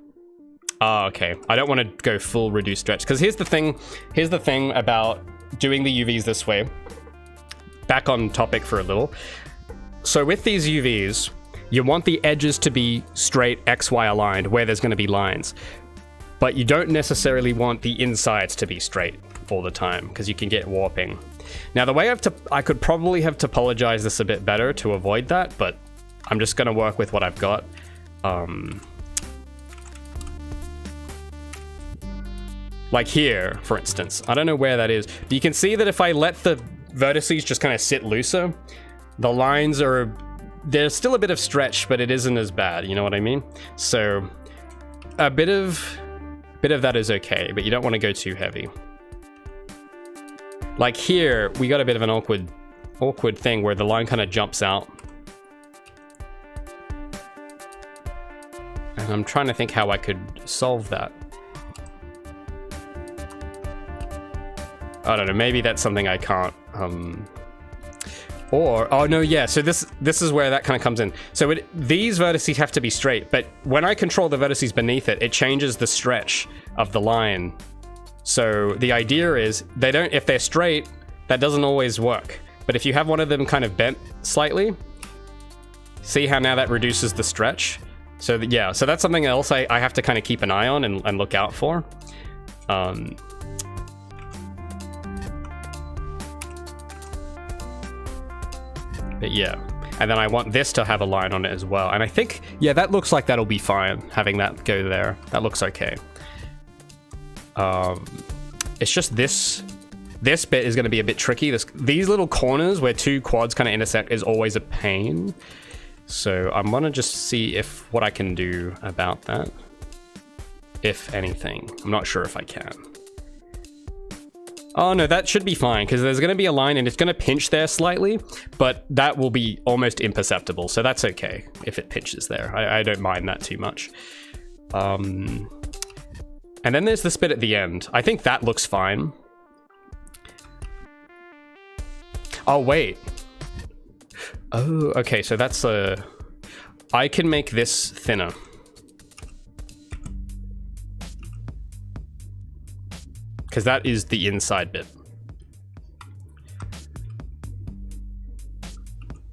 A: Ah, okay. I don't want to go full reduced stretch because here's the thing about doing the UVs this way. Back on topic for a little. So with these UVs, you want the edges to be straight XY aligned where there's going to be lines. But you don't necessarily want the insides to be straight all the time because you can get warping. Now the way I could probably have topologized this a bit better to avoid that, but I'm just going to work with what I've got. Like here, for instance. I don't know where that is. But you can see that if I let the vertices just kind of sit looser, the lines are, there's still a bit of stretch, but it isn't as bad, you know what I mean? So a bit of that is okay, but you don't want to go too heavy. Like here, we got a bit of an awkward thing where the line kind of jumps out. And I'm trying to think how I could solve that. I don't know, maybe that's something I can't, or, oh no, yeah, so this is where that kind of comes in. So these vertices have to be straight, but when I control the vertices beneath it, it changes the stretch of the line. So the idea is, if they're straight, that doesn't always work. But if you have one of them kind of bent slightly, see how now that reduces the stretch? So yeah, so that's something else I have to kind of keep an eye on and look out for. But yeah, and then I want this to have a line on it as well. And I think, yeah, that looks like that'll be fine, having that go there. That looks okay. It's just this bit is going to be a bit tricky. These little corners where two quads kind of intersect is always a pain. So I'm going to just see what I can do about that. If anything. I'm not sure if I can. Oh no, that should be fine, because there's going to be a line and it's going to pinch there slightly, but that will be almost imperceptible, so that's okay if it pinches there. I don't mind that too much. And then there's this bit at the end. I think that looks fine. Oh, wait. Oh, okay, so that's I can make this thinner. Because that is the inside bit.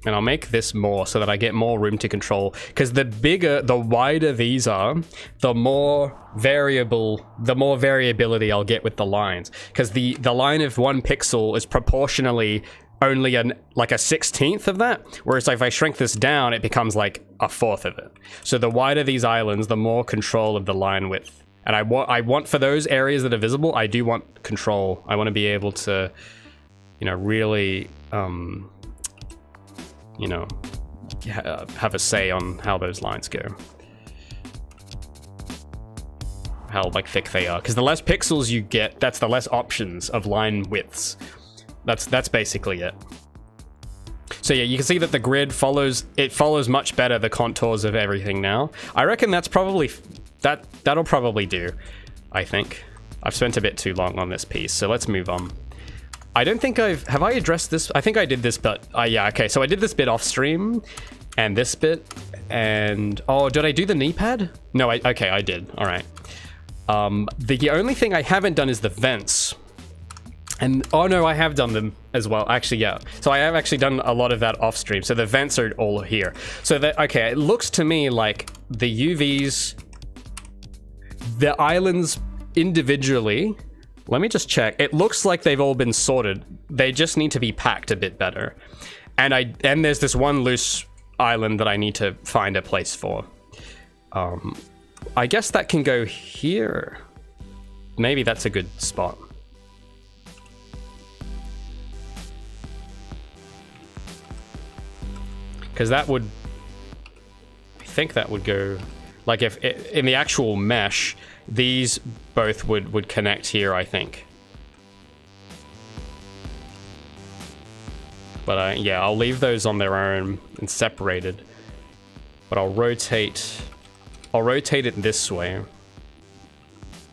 A: And I'll make this more so that I get more room to control. Because the wider these are, the more variability I'll get with the lines. Because the line of 1 pixel is proportionally only like a 16th of that. Whereas if I shrink this down, it becomes like a 1/4 of it. So the wider these islands, the more control of the line width. And I want for those areas that are visible, I do want control. I want to be able to, you know, really, you know, have a say on how those lines go. How like thick they are, because the less pixels you get, that's the less options of line widths. That's basically it. So yeah, you can see that the grid follows much better the contours of everything now. I reckon that's probably that'll probably do. I think I've spent a bit too long on this piece, so let's move on. I don't think have I addressed this? I think I did this, but yeah, okay. So I did this bit off stream, and this bit, and oh, did I do the knee pad? No, okay, I did. All right. The only thing I haven't done is the vents. And oh no, I have done them as well. Actually, yeah. So I have actually done a lot of that off stream. So the vents are all here. So that, okay, it looks to me like the UVs, the islands individually, let me just check. It looks like they've all been sorted. They just need to be packed a bit better. And there's this one loose island that I need to find a place for. I guess that can go here. Maybe that's a good spot. Because that would, I think that would go, like if in the actual mesh, these both would connect here, I think. But yeah, I'll leave those on their own and separated. But I'll rotate it this way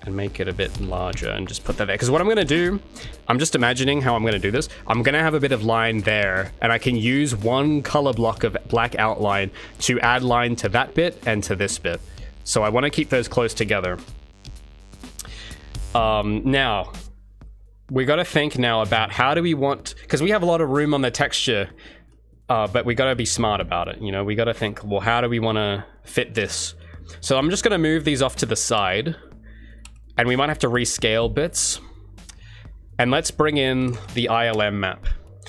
A: and make it a bit larger and just put that there. Because what I'm going to do, I'm just imagining how I'm going to do this. I'm going to have a bit of line there, and I can use one color block of black outline to add line to that bit and to this bit. So I want to keep those close together. Now, we got to think now about how do we want, because we have a lot of room on the texture, but we got to be smart about it. You know, we got to think, well, how do we want to fit this? So I'm just going to move these off to the side, and we might have to rescale bits. And let's bring in the ILM map.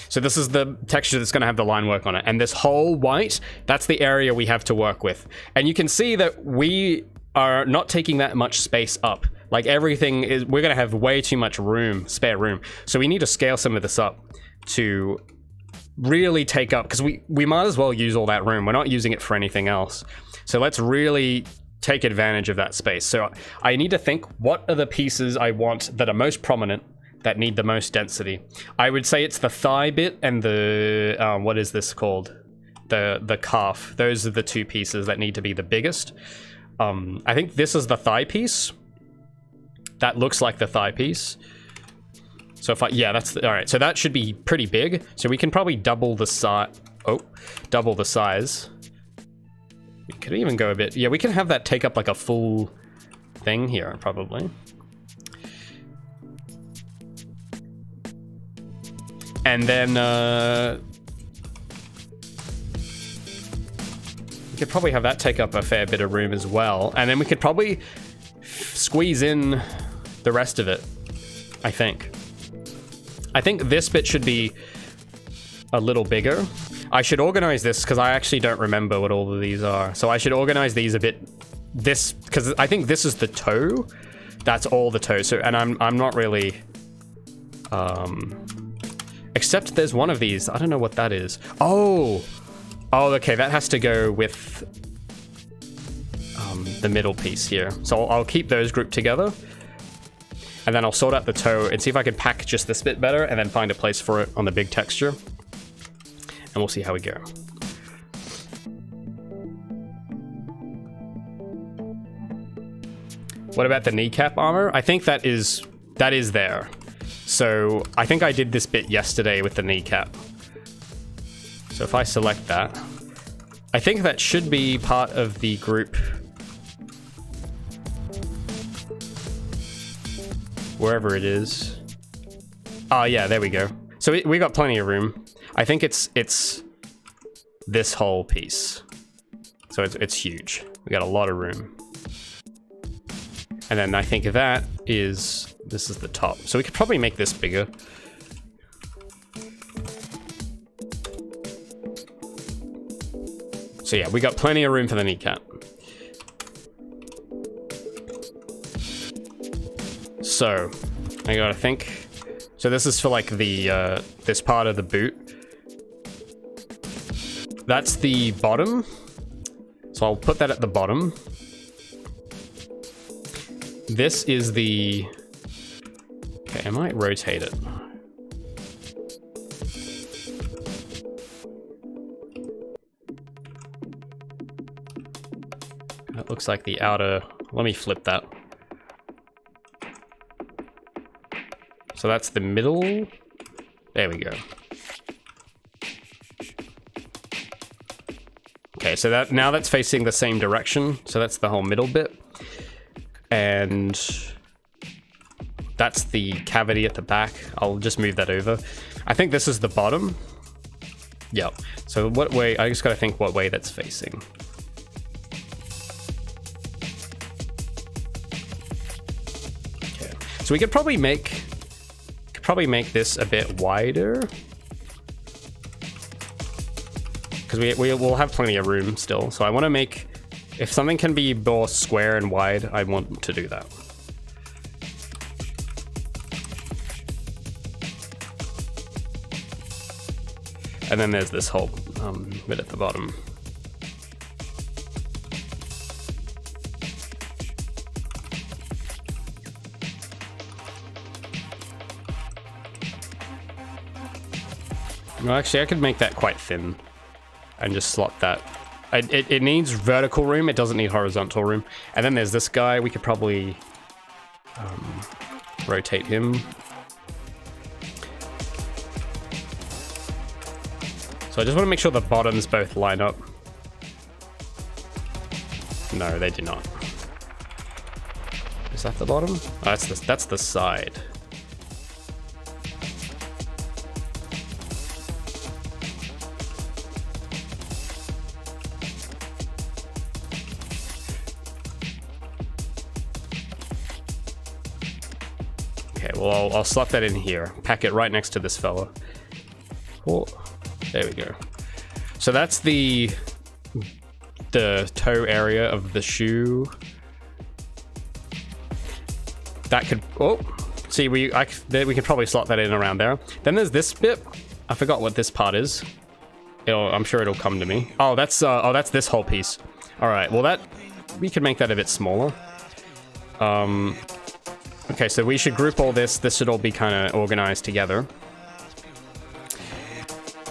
A: So this is the texture that's going to have the line work on it. And this whole white, that's the area we have to work with. And you can see that we are not taking that much space up. Like everything is, we're going to have way too much room, spare room. So we need to scale some of this up to really take up, because we might as well use all that room. We're not using it for anything else. So let's really take advantage of that space. So I need to think, what are the pieces I want that are most prominent, that need the most density? I would say it's the thigh bit and the, what is this called? The calf. Those are the two pieces that need to be the biggest. I think this is the thigh piece. That looks like the thigh piece. So if yeah, that's, all right. So that should be pretty big. So we can probably double the size. Oh, double the size. We could even go a bit, yeah, we can have that take up like a full thing here, probably. And then, we could probably have that take up a fair bit of room as well. And then we could probably squeeze in the rest of it, I think. I think this bit should be a little bigger. I should organize this because I actually don't remember what all of these are. So I should organize these a bit, this, because I think this is the toe. That's all the toe. So, and I'm not really, except there's one of these. I don't know what that is. Oh, okay. That has to go with the middle piece here. So I'll keep those grouped together. And then I'll sort out the toe and see if I can pack just this bit better and then find a place for it on the big texture. And we'll see how we go. What about the kneecap armor? I think that is there. So I think I did this bit yesterday with the kneecap. So if I select that, I think that should be part of the group. Wherever it is. Oh yeah, there we go. So we got plenty of room. I think it's this whole piece. So it's huge. We got a lot of room. And then I think this is the top. So we could probably make this bigger. So yeah, we got plenty of room for the kneecap. So I gotta think. So this is for like the this part of the boot. That's the bottom. So I'll put that at the bottom. This is the... Okay, I might rotate it. That looks like the outer... Let me flip that. So that's the middle. There we go. Okay, so that now that's facing the same direction. So that's the whole middle bit. And that's the cavity at the back. I'll just move that over. I think this is the bottom. Yep. So what way, I just gotta think what way that's facing. Okay. So we could probably make this a bit wider. Because we will have plenty of room still. So I want to make, if something can be more square and wide, I want to do that. And then there's this whole bit at the bottom. Well, actually, I could make that quite thin. And just slot that. It needs vertical room, it doesn't need horizontal room. And then there's this guy, we could probably rotate him. So I just want to make sure the bottoms both line up. No, they do not. Is that the bottom? Oh, that's the side. Well, I'll slot that in here. Pack it right next to this fella. Oh, there we go. So that's the toe area of the shoe. That could... Oh, see, we could probably slot that in around there. Then there's this bit. I forgot what this part is. I'm sure it'll come to me. Oh, that's this whole piece. All right. Well, we could make that a bit smaller. Okay, so we should group all this. This should all be kind of organized together.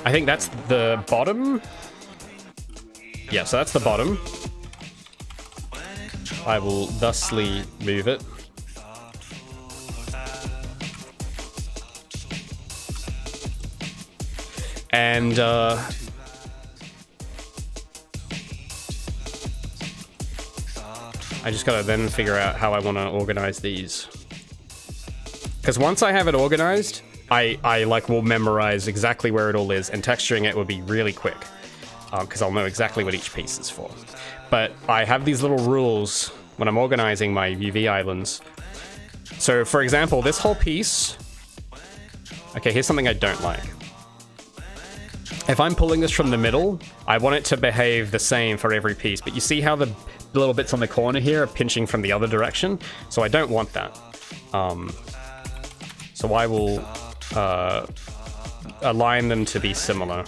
A: I think that's the bottom. Yeah, so that's the bottom. I will thusly move it. And I just gotta then figure out how I want to organize these. Because once I have it organized, I like will memorize exactly where it all is, and texturing it will be really quick. Because I'll know exactly what each piece is for. But I have these little rules when I'm organizing my UV islands. So for example, this whole piece... Okay, here's something I don't like. If I'm pulling this from the middle, I want it to behave the same for every piece. But you see how the little bits on the corner here are pinching from the other direction? So I don't want that. So I will align them to be similar.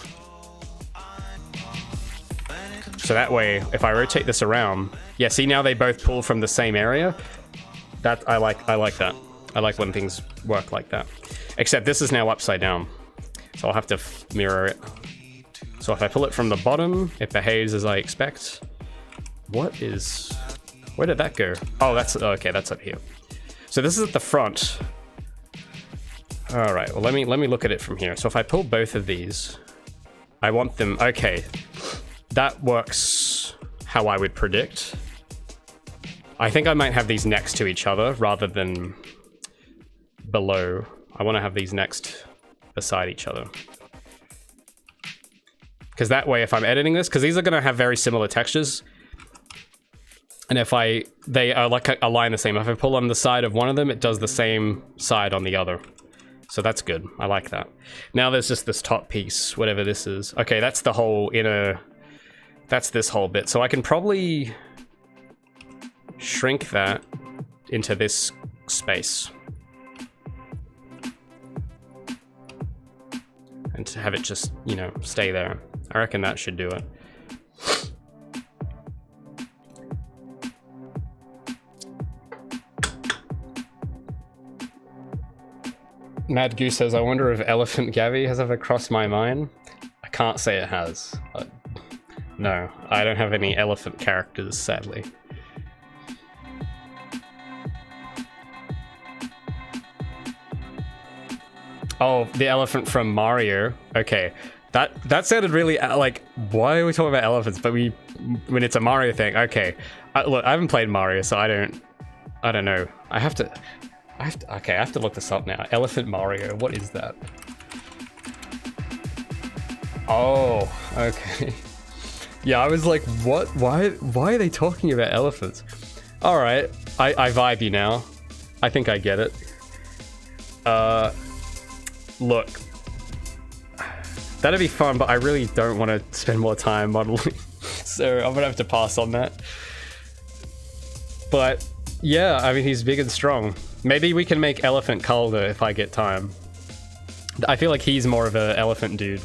A: So that way, if I rotate this around, yeah, see now they both pull from the same area. That I like that. I like when things work like that. Except this is now upside down, so I'll have to mirror it. So if I pull it from the bottom, it behaves as I expect. Where did that go? Oh, okay, that's up here. So this is at the front. All right, well, let me look at it from here. So if I pull both of these, I want them, okay. That works how I would predict. I think I might have these next to each other rather than below. I want to have these next beside each other. Because that way, if I'm editing this, because these are going to have very similar textures. And if they are like align the same. If I pull on the side of one of them, it does the same side on the other. So that's good. I like that. Now there's just this top piece, whatever this is. Okay, that's the whole inner... That's this whole bit. So I can probably shrink that into this space. and to have it just, you know, stay there. I reckon that should do it. Mad Goose says, I wonder if Elephant Gabi has ever crossed my mind. I can't say it has. No, I don't have any elephant characters, sadly. Oh, the elephant from Mario. Okay, that sounded really like, why are we talking about elephants? But when it's a Mario thing, okay. Look, I haven't played Mario, so I don't know. I have to look this up now. Elephant Mario, what is that? Oh, okay. Yeah, I was like, what? Why are they talking about elephants? All right, I vibe you now. I think I get it. Look, that'd be fun, but I really don't want to spend more time modeling, so I'm gonna have to pass on that. But yeah, I mean, he's big and strong. Maybe we can make Elephant Calder if I get time. I feel like he's more of an elephant dude.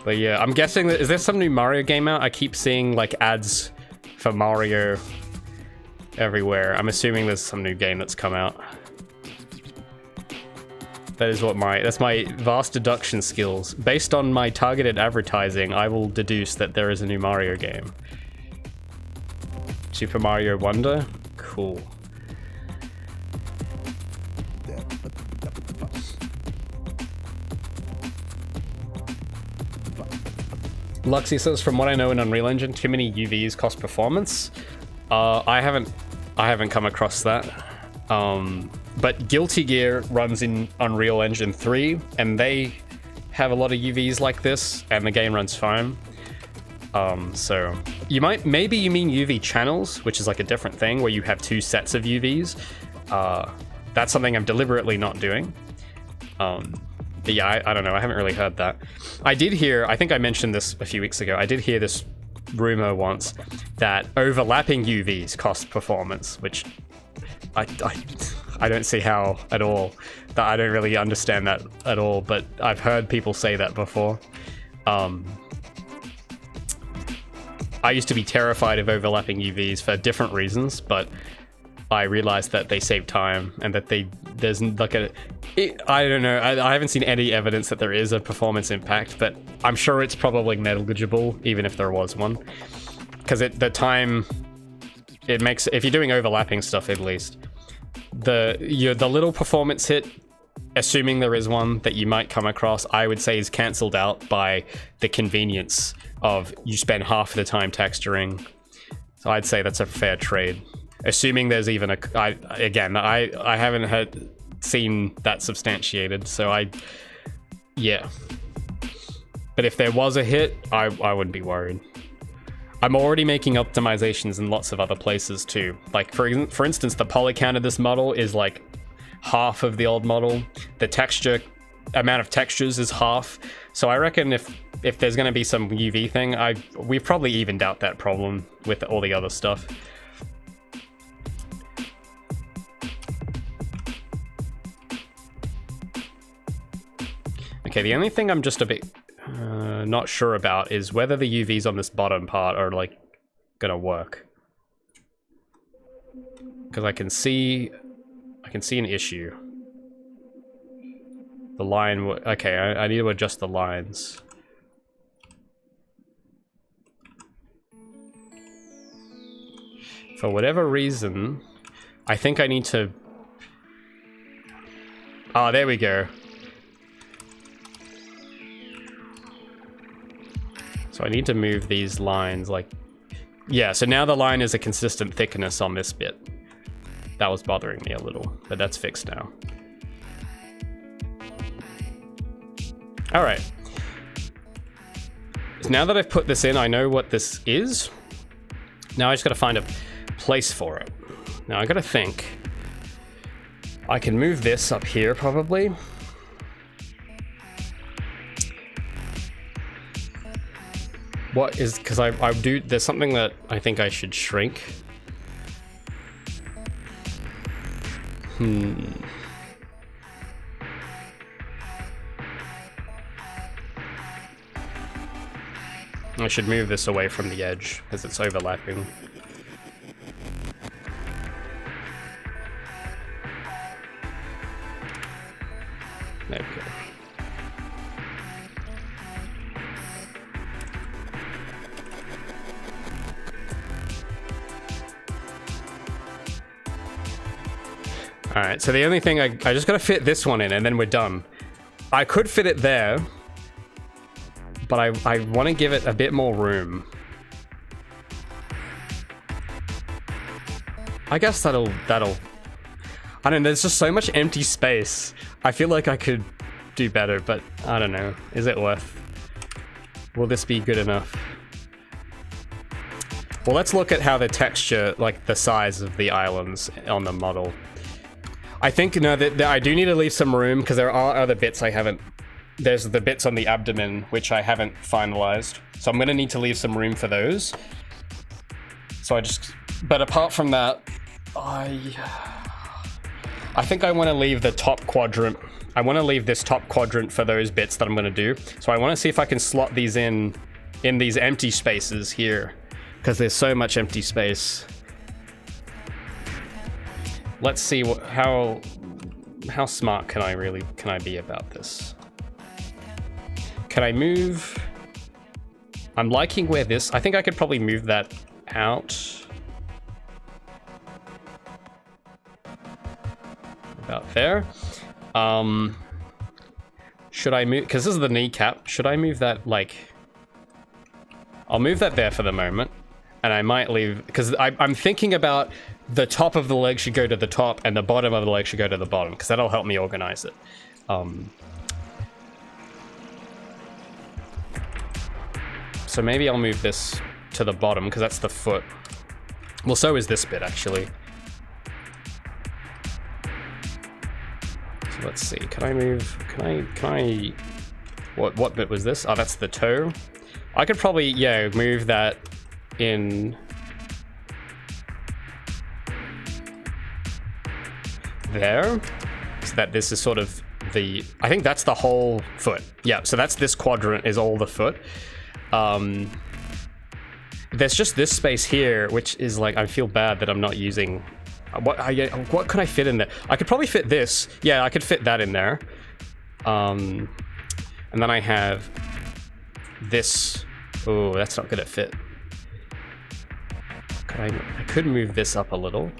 A: But yeah, I'm guessing that, is there some new Mario game out? I keep seeing like ads for Mario everywhere. I'm assuming there's some new game that's come out. That's my vast deduction skills. Based on my targeted advertising, I will deduce that there is a new Mario game. Super Mario Wonder? Cool. Luxy says, from what I know in Unreal Engine, too many UVs cost performance. I haven't come across that. But Guilty Gear runs in Unreal Engine 3, and they have a lot of UVs like this, and the game runs fine. So maybe you mean UV channels, which is like a different thing where you have two sets of UVs. That's something I'm deliberately not doing. But yeah, I don't know. I haven't really heard that. I did hear, I think I mentioned this a few weeks ago, I did hear this rumor once that overlapping UVs cost performance, which I don't see how at all. I don't really understand that at all, but I've heard people say that before. I used to be terrified of overlapping UVs for different reasons, but I realized that they save time and that there's like I don't know, I haven't seen any evidence that there is a performance impact, but I'm sure it's probably negligible, even if there was one. Because the time it makes, if you're doing overlapping stuff at least, the little performance hit, assuming there is one that you might come across, I would say is cancelled out by the convenience of you spend half the time texturing. So I'd say that's a fair trade. Assuming there's even I haven't seen that substantiated, so yeah. But if there was a hit, I wouldn't be worried. I'm already making optimizations in lots of other places too. Like for instance, the poly count of this model is like half of the old model. The amount of textures is half. So I reckon if there's going to be some UV thing, we've probably evened out that problem with all the other stuff. Okay, the only thing I'm just a bit not sure about is whether the UVs on this bottom part are like gonna work. Because I can see an issue. The line, okay, I need to adjust the lines. For whatever reason, I think I need to... Ah, there we go. So I need to move these lines like... Yeah, so now the line is a consistent thickness on this bit. That was bothering me a little, but that's fixed now. All right. So now that I've put this in, I know what this is. Now I just gotta find a place for it. Now I gotta think. I can move this up here probably. What is, because I do, there's something that I think I should shrink. I should move this away from the edge because it's overlapping. There we go. Alright, so the only thing I just gotta fit this one in and then we're done. I could fit it there, but I want to give it a bit more room. I guess that'll... I don't know, there's just so much empty space. I feel like I could do better, but I don't know. Is it worth? Will this be good enough? Well, let's look at how the texture, like the size of the islands on the model. I think, no, that I do need to leave some room because there are other bits I haven't... There's the bits on the abdomen, which I haven't finalized. So I'm going to need to leave some room for those. So I just... But apart from that, I think I want to leave the top quadrant. I want to leave this top quadrant for those bits that I'm going to do. So I want to see if I can slot these in these empty spaces here. Because there's so much empty space. Let's see how smart can I be about this? Can I move? I'm liking where this... I think I could probably move that out. About there. Should I move... Because this is the kneecap. Should I move that, like... I'll move that there for the moment. And I might leave... Because I'm thinking about the top of the leg should go to the top and the bottom of the leg should go to the bottom. Because that'll help me organize it. So maybe I'll move this to the bottom because that's the foot. Well, so is this bit actually. So let's see. Can I move? Can I? What bit was this? Oh, that's the toe. I could probably, yeah, move that in there, so that this is sort of the... I think that's the whole foot. Yeah, so that's this quadrant is all the foot. There's just this space here, which is like, I feel bad that I'm not using... What could I fit in there? I could probably fit this. Yeah, I could fit that in there. And then I have this. Oh, that's not gonna fit. I could move this up a little.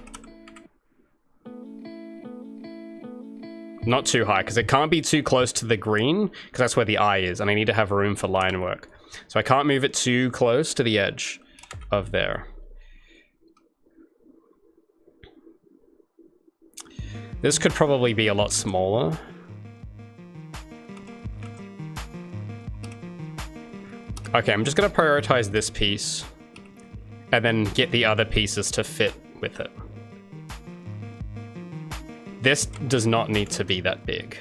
A: Not too high, because it can't be too close to the green, because that's where the eye is, and I need to have room for line work. So I can't move it too close to the edge of there. This could probably be a lot smaller. Okay, I'm just gonna prioritize this piece, and then get the other pieces to fit with it. This does not need to be that big,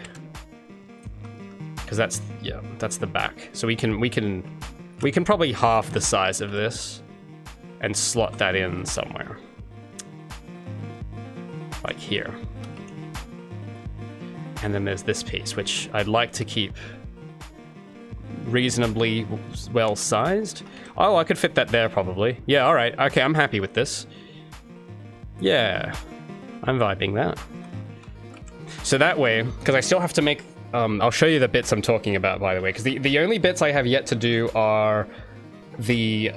A: because that's, yeah, that's the back. So we can probably half the size of this and slot that in somewhere, like here. And then there's this piece, which I'd like to keep reasonably well sized. Oh, I could fit that there probably. Yeah, all right. Okay, I'm happy with this. Yeah, I'm vibing that. So that way, because I still have to make, I'll show you the bits I'm talking about, by the way, because the only bits I have yet to do are the,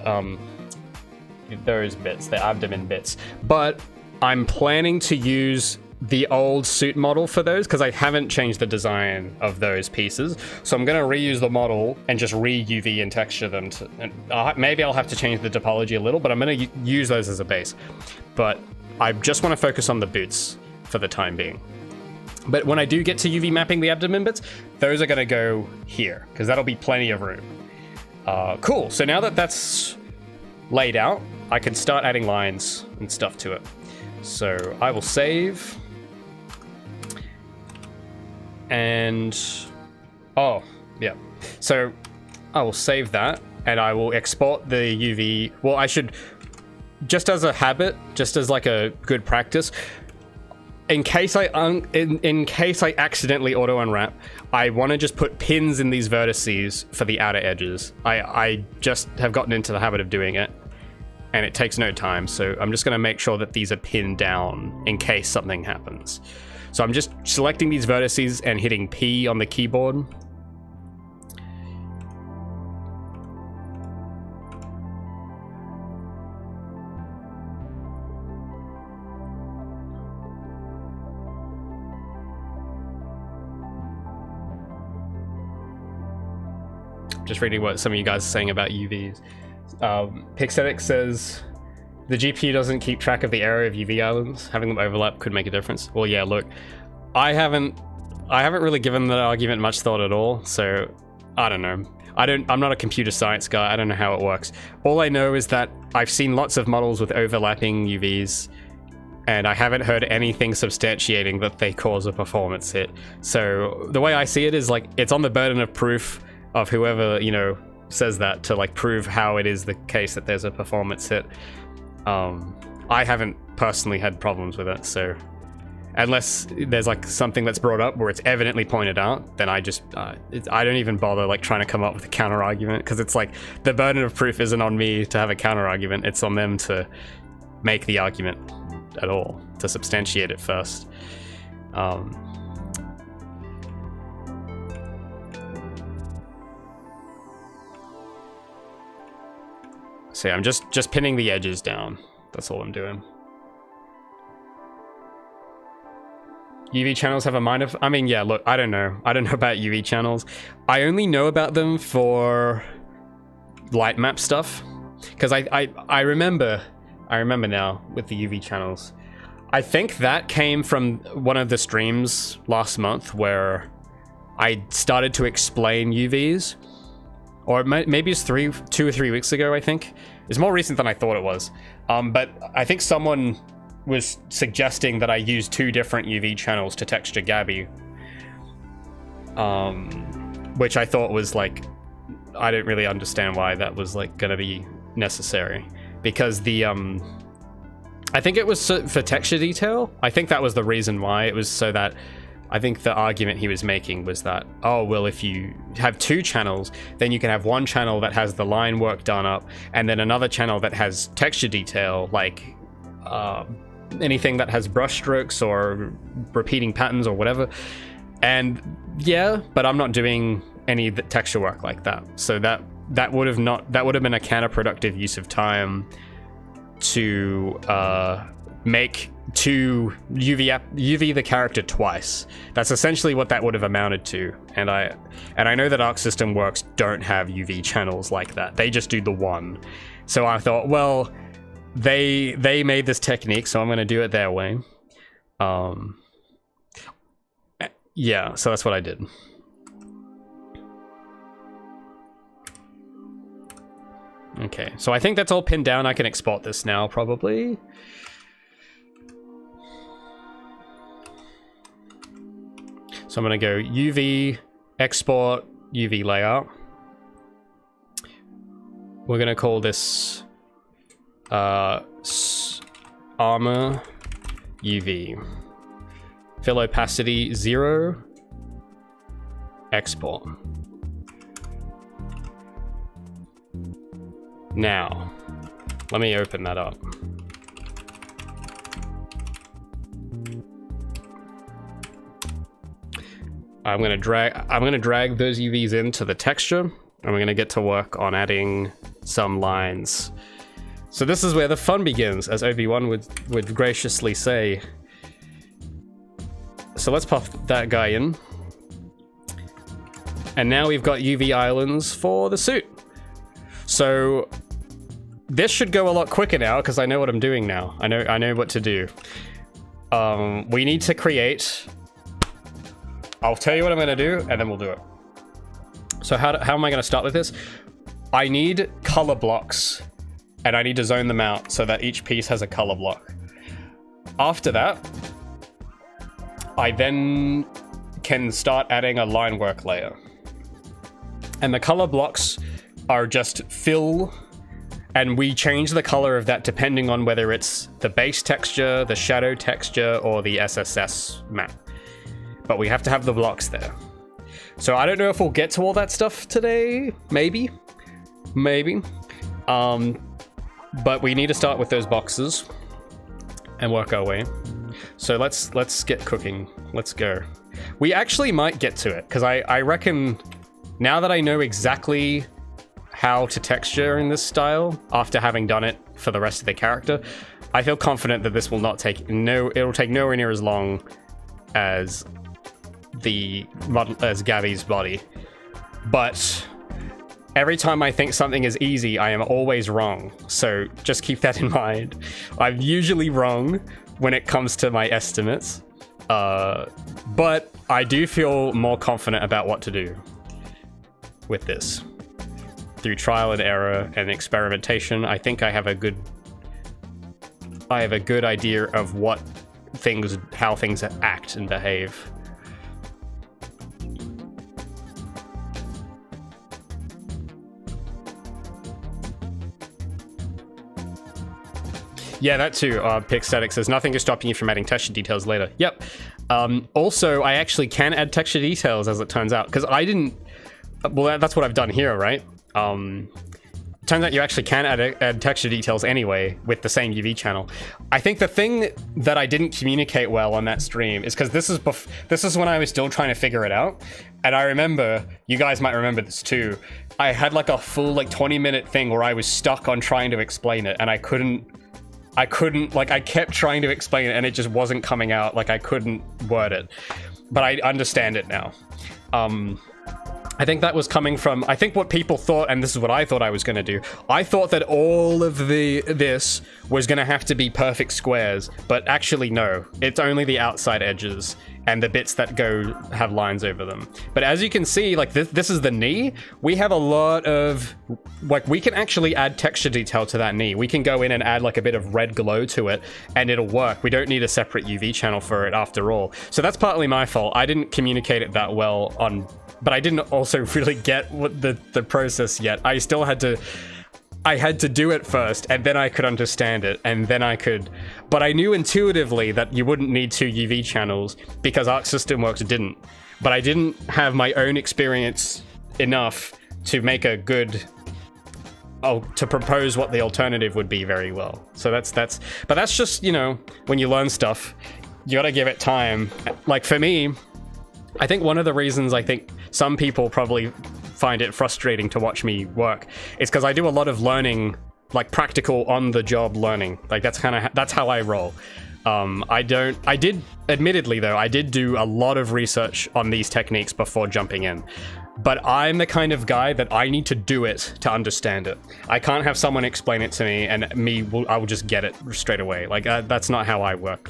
A: those bits, the abdomen bits. But I'm planning to use the old suit model for those, because I haven't changed the design of those pieces. So I'm going to reuse the model and just re-UV and texture them. Maybe I'll have to change the topology a little, but I'm going to use those as a base. But I just want to focus on the boots for the time being. But when I do get to UV mapping the abdomen bits, those are going to go here, because that'll be plenty of room. Cool. So now that that's laid out, I can start adding lines and stuff to it. So I will save. And, oh, yeah. So I will save that, and I will export the UV. Well, I should, just as a habit, just as like a good practice, in case I accidentally auto unwrap, I want to just put pins in these vertices for the outer edges. I just have gotten into the habit of doing it, and it takes no time, so I'm just going to make sure that these are pinned down in case something happens. So I'm just selecting these vertices and hitting P on the keyboard. Just reading what some of you guys are saying about UVs. Pixetic says the GPU doesn't keep track of the area of UV islands. Having them overlap could make a difference. Well, yeah, look, I haven't really given that argument much thought at all, so I don't know. I'm not a computer science guy. I don't know how it works. All I know is that I've seen lots of models with overlapping UVs, and I haven't heard anything substantiating that they cause a performance hit. So the way I see it is like it's on the burden of proof of whoever, you know, says that to like prove how it is the case that there's a performance hit. I haven't personally had problems with it, so unless there's like something that's brought up where it's evidently pointed out, then I don't even bother like trying to come up with a counter argument, because it's like the burden of proof isn't on me to have a counter argument, it's on them to make the argument at all, to substantiate it first. So yeah, I'm just pinning the edges down. That's all I'm doing. UV channels have a minor... I mean, yeah, look, I don't know. I don't know about UV channels. I only know about them for light map stuff. Because I remember now with the UV channels. I think that came from one of the streams last month where I started to explain UVs. Or maybe it's 2 or 3 weeks ago, I think. It's more recent than I thought it was. But I think someone was suggesting that I use 2 different UV channels to texture Gabi. Which I thought was like... I didn't really understand why that was like gonna be necessary. Because the... I think it was for texture detail. I think that was the reason why. It was so that... I think the argument he was making was that, oh, well, if you have 2 channels, then you can have one channel that has the line work done up, and then another channel that has texture detail, like anything that has brush strokes or repeating patterns or whatever. And yeah, but I'm not doing any texture work like that. So that would have been a counterproductive use of time to make 2 UV the character twice. That's essentially what that would have amounted to. And I know that Arc System Works don't have UV channels like that. They just do the one. So I thought, well, they made this technique, so I'm going to do it their way. Yeah, so that's what I did. Okay, so I think that's all pinned down. I can export this now, probably. So I'm going to go UV, export, UV layout. We're going to call this armor UV. Fill opacity 0, export. Now, let me open that up. I'm gonna drag those UVs into the texture, and we're gonna get to work on adding some lines. So this is where the fun begins, as Obi-Wan would graciously say. So let's pop that guy in. And now we've got UV islands for the suit. So this should go a lot quicker now, because I know what I'm doing now. I know what to do. We need to create... I'll tell you what I'm going to do, and then we'll do it. So how am I going to start with this? I need color blocks, and I need to zone them out so that each piece has a color block. After that, I then can start adding a line work layer. And the color blocks are just fill And we change the color of that depending on whether it's the base texture, the shadow texture, or the SSS map. But we have to have the blocks there. So I don't know if we'll get to all that stuff today. Maybe. But we need to start with those boxes and work our way. So let's get cooking. Let's go. We actually might get to it, because I reckon now that I know exactly how to texture in this style after having done it for the rest of the character, I feel confident that this will not take it'll take nowhere near as long as Gabi's body. But every time I think something is easy, I am always wrong. So just keep that in mind. I'm usually wrong when it comes to my estimates. But I do feel more confident about what to do with this. Through trial and error and experimentation, I think I have a good idea of how things act and behave. Yeah, that too. Pixstatic says nothing is stopping you from adding texture details later. Yep. Also, I actually can add texture details, as it turns out, because I didn't. Well, that's what I've done here, right? Turns out you actually can add texture details anyway with the same UV channel. I think the thing that I didn't communicate well on that stream is because this is when I was still trying to figure it out, and I remember, you guys might remember this too, I had like a full 20-minute thing where I was stuck on trying to explain it, and I couldn't, I kept trying to explain it and it just wasn't coming out, I couldn't word it, but I understand it now. I think that was coming from, I think what people thought, and this is what I thought I was going to do, I thought that all of this was going to have to be perfect squares, but actually no, it's only the outside edges and the bits that have lines over them. But as you can see, this is the knee. We have a lot of, we can actually add texture detail to that knee. We can go in and add a bit of red glow to it and it'll work. We don't need a separate UV channel for it after all. So that's partly my fault. I didn't communicate it that well but I didn't also really get what the process yet. I still had to, do it first, and then I could understand it, and then I could, but I knew intuitively that you wouldn't need 2 UV channels because Arc System Works didn't. But I didn't have my own experience enough to make a good, to propose what the alternative would be very well. So but that's just, when you learn stuff, you gotta give it time. For me, I think one of the reasons I think some people probably find it frustrating to watch me work is because I do a lot of learning, practical on-the-job learning. That's how I roll. Admittedly though, I did do a lot of research on these techniques before jumping in. But I'm the kind of guy that I need to do it to understand it. I can't have someone explain it to me and I will just get it straight away. That's not how I work.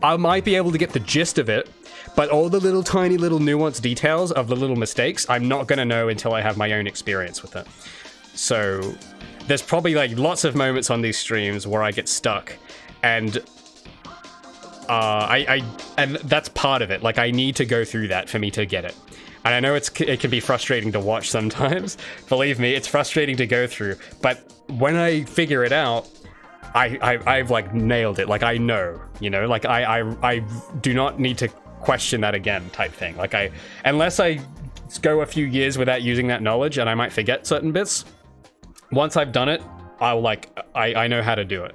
A: I might be able to get the gist of it, but all the tiny little nuanced details of the little mistakes, I'm not gonna know until I have my own experience with it. So there's probably lots of moments on these streams where I get stuck, and and that's part of it. I need to go through that for me to get it. And I know it can be frustrating to watch sometimes. Believe me, it's frustrating to go through. But when I figure it out, I've nailed it. I know, I do not need to question that again type thing. Unless I go a few years without using that knowledge and I might forget certain bits, once I've done it, I know how to do it.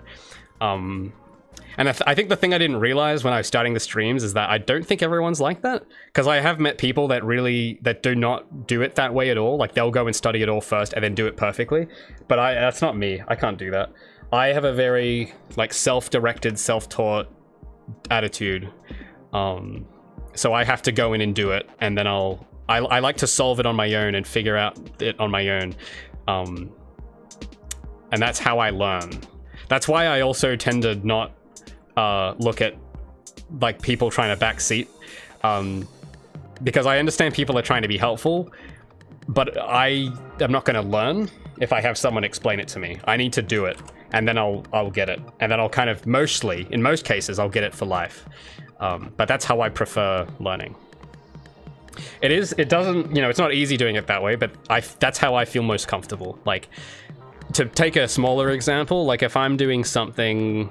A: And I think the thing I didn't realize when I was starting the streams is that I don't think everyone's like that. Because I have met people that do not do it that way at all. They'll go and study it all first and then do it perfectly. But that's not me. I can't do that. I have a very self-directed, self-taught attitude. So I have to go in and do it, and then I like to solve it on my own and figure out it on my own. And that's how I learn. That's why I also tend to not look at people trying to backseat, because I understand people are trying to be helpful, but I am not going to learn if I have someone explain it to me. I need to do it, and then I'll get it, and then I'll kind of in most cases I'll get it for life. But that's how I prefer learning. It doesn't, it's not easy doing it that way, but that's how I feel most comfortable. to take a smaller example, like if I'm doing something,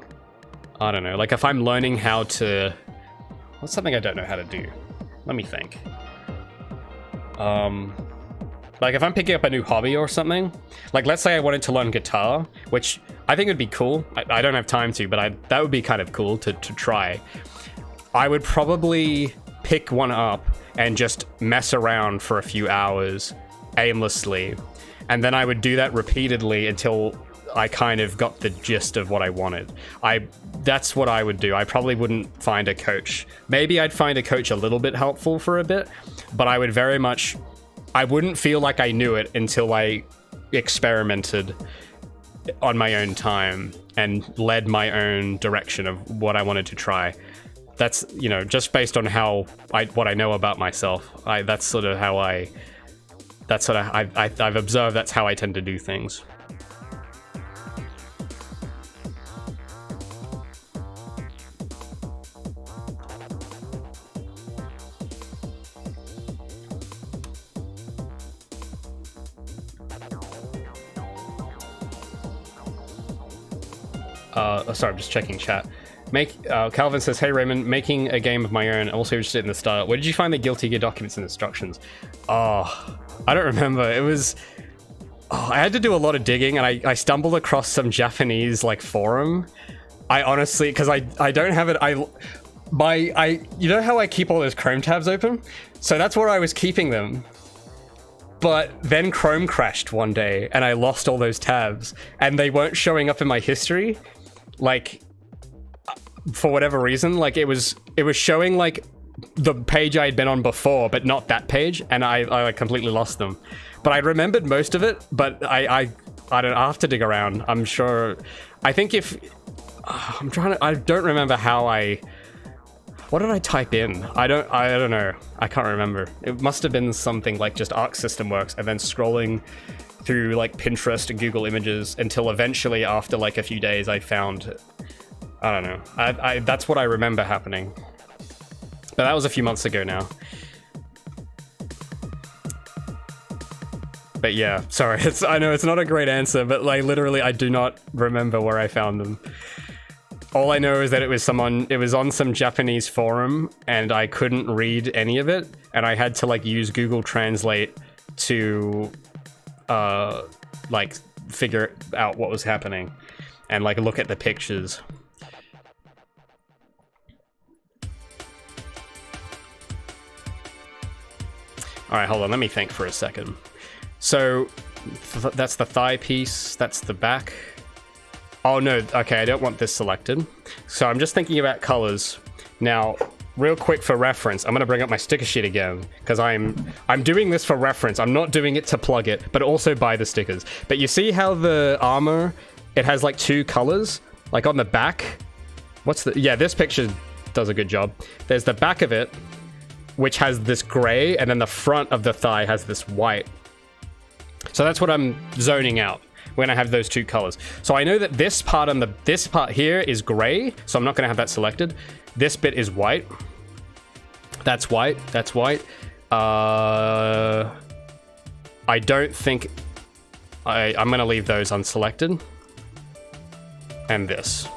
A: I don't know, like if I'm learning how to, what's something I don't know how to do? Let me think. Like if I'm picking up a new hobby or something, like let's say I wanted to learn guitar, which I think would be cool. I don't have time to, but that would be kind of cool to try. I would probably pick one up and just mess around for a few hours aimlessly. And then I would do that repeatedly until I kind of got the gist of what I wanted. That's what I would do. I probably wouldn't find a coach. Maybe I'd find a coach a little bit helpful for a bit, but I wouldn't feel like I knew it until I experimented on my own time and led my own direction of what I wanted to try. That's, you know, just based on what I know about myself. That's sort of how I've observed that's how I tend to do things. Sorry, I'm just checking chat. Calvin says, hey Raymond, making a game of my own, also interested in the style. Where did you find the Guilty Gear documents and instructions? Oh, I don't remember. It was... Oh, I had to do a lot of digging, and I stumbled across some Japanese, like, forum. I honestly... Because I don't have it... You know how I keep all those Chrome tabs open? So that's where I was keeping them. But then Chrome crashed one day, and I lost all those tabs, and they weren't showing up in my history. Like, for whatever reason, like it was showing like the page I had been on before, but not that page, and I like completely lost them. But I remembered most of it, but I don't have to dig around. I'm sure. I think if I don't remember how what did I type in? I don't know. I can't remember. It must have been something like just Arc System Works, and then scrolling through like Pinterest and Google Images until eventually, after like a few days, I found. I don't know. That's what I remember happening. But that was a few months ago now. But yeah, sorry. I know it's not a great answer, but like literally, I do not remember where I found them. All I know is that it was on some Japanese forum, and I couldn't read any of it, and I had to like use Google Translate to like figure out what was happening and like look at the pictures. All right, hold on, let me think for a second. So that's the thigh piece, that's the back. Oh no, okay, I don't want this selected. So I'm just thinking about colors. Now, real quick for reference, I'm gonna bring up my sticker sheet again, because I'm doing this for reference. I'm not doing it to plug it, but also buy the stickers. But you see how the armor, it has like two colors? Like on the back, yeah, this picture does a good job. There's the back of it, which has this gray, and then the front of the thigh has this white. So that's what I'm zoning out when I have those two colors. So I know that this part this part here is gray, so I'm not gonna have that selected. This bit is white. That's white, that's white. I don't think, I'm gonna leave those unselected. And this.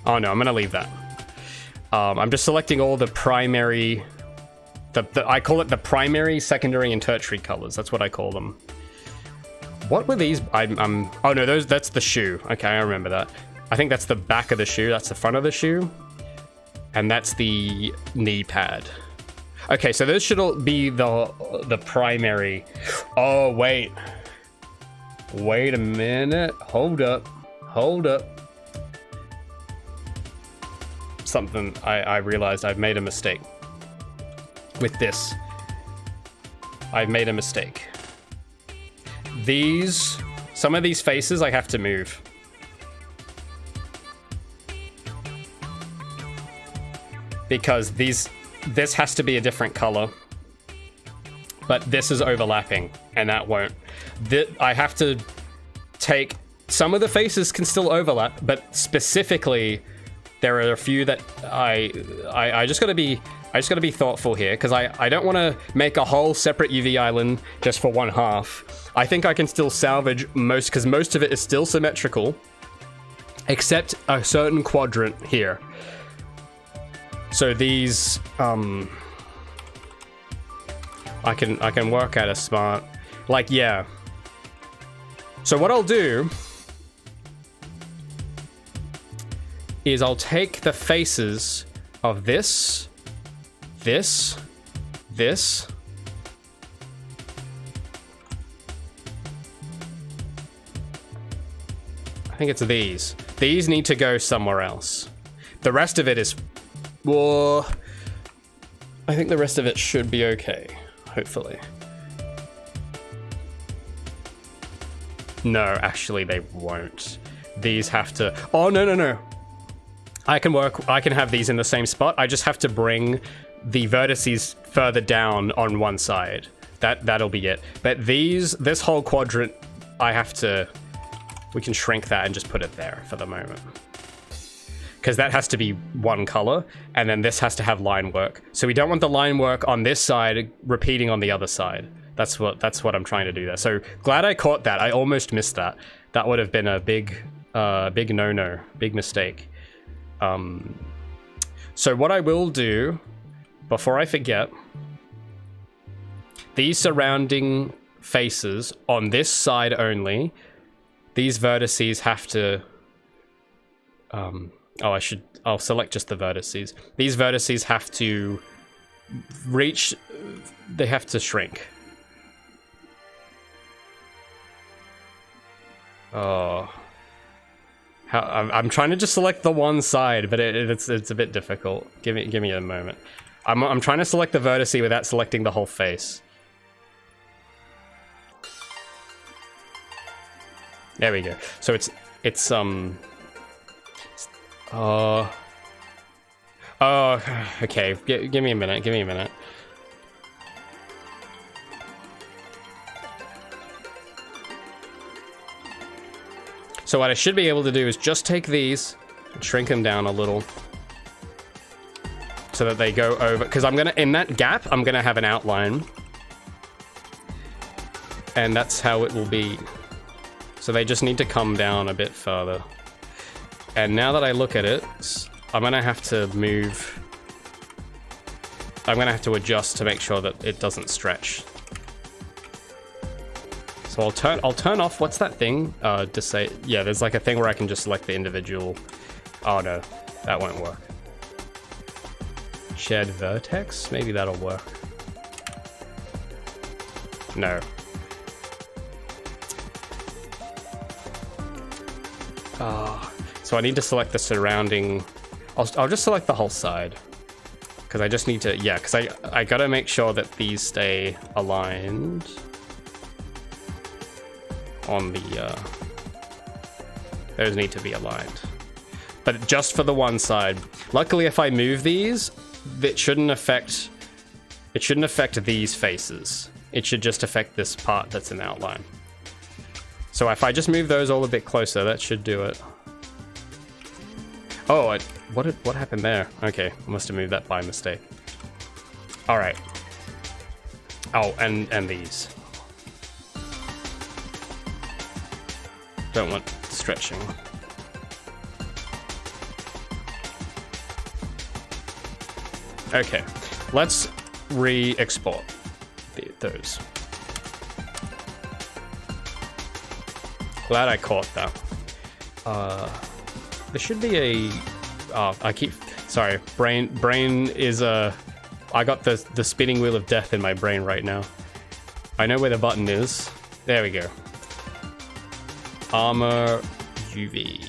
A: Oh no, I'm gonna leave that. I'm just selecting all the primary, I call it the primary, secondary, and tertiary colors. That's what I call them. What were these? Oh no, that's the shoe. Okay, I remember that. I think that's the back of the shoe. That's the front of the shoe. And that's the knee pad. Okay, so those should all be the primary. Oh, wait. Wait a minute. Hold up. Something, I realized I've made a mistake. With this. I've made a mistake. Some of these faces I have to move. Because this has to be a different color. But this is overlapping, and that won't. I have to take, some of the faces can still overlap, but specifically There are a few that I just gotta be thoughtful here, because I don't want to make a whole separate UV island just for one half. I think I can still salvage most, because most of it is still symmetrical, except a certain quadrant here. So these, I can work out a smart, like, yeah. So what I'll do is I'll take the faces of this, this. I think it's these. These need to go somewhere else. The rest of it is, well, I think the rest of it should be okay, hopefully. No, actually they won't. These have to, oh, no. I can have these in the same spot. I just have to bring the vertices further down on one side. That'll be it. But this whole quadrant, we can shrink that and just put it there for the moment. Because that has to be one color, and then this has to have line work. So we don't want the line work on this side repeating on the other side. That's what I'm trying to do there. So glad I caught that. I almost missed that. That would have been a big no-no, big mistake. So what I will do, before I forget, these surrounding faces on this side only, these vertices have to, I'll select just the vertices. These vertices have to reach, they have to shrink. Oh. I'm trying to just select the one side, but it's a bit difficult. Give me a moment. I'm trying to select the vertice without selecting the whole face. There we go. So it's okay. Give me a minute. So what I should be able to do is just take these and shrink them down a little so that they go over, because in that gap, I'm gonna have an outline, and that's how it will be. So they just need to come down a bit further. And now that I look at it, I'm gonna have to adjust to make sure that it doesn't stretch. So I'll turn off, what's that thing? Yeah, there's like a thing where I can just select the individual. Oh no, that won't work. Shared vertex? Maybe that'll work. No. So I need to select the surrounding, I'll just select the whole side. Because I just need to, yeah, because I gotta make sure that these stay aligned on the, those need to be aligned. But just for the one side. Luckily, if I move these, it shouldn't affect these faces. It should just affect this part that's an outline. So if I just move those all a bit closer, that should do it. Oh, what happened there? Okay, I must have moved that by mistake. All right. Oh, and these. Don't want stretching. Okay, let's re-export those. Glad I caught that. There should be a... Oh, sorry, brain is a... I got the spinning wheel of death in my brain right now. I know where the button is. There we go. Armor UV.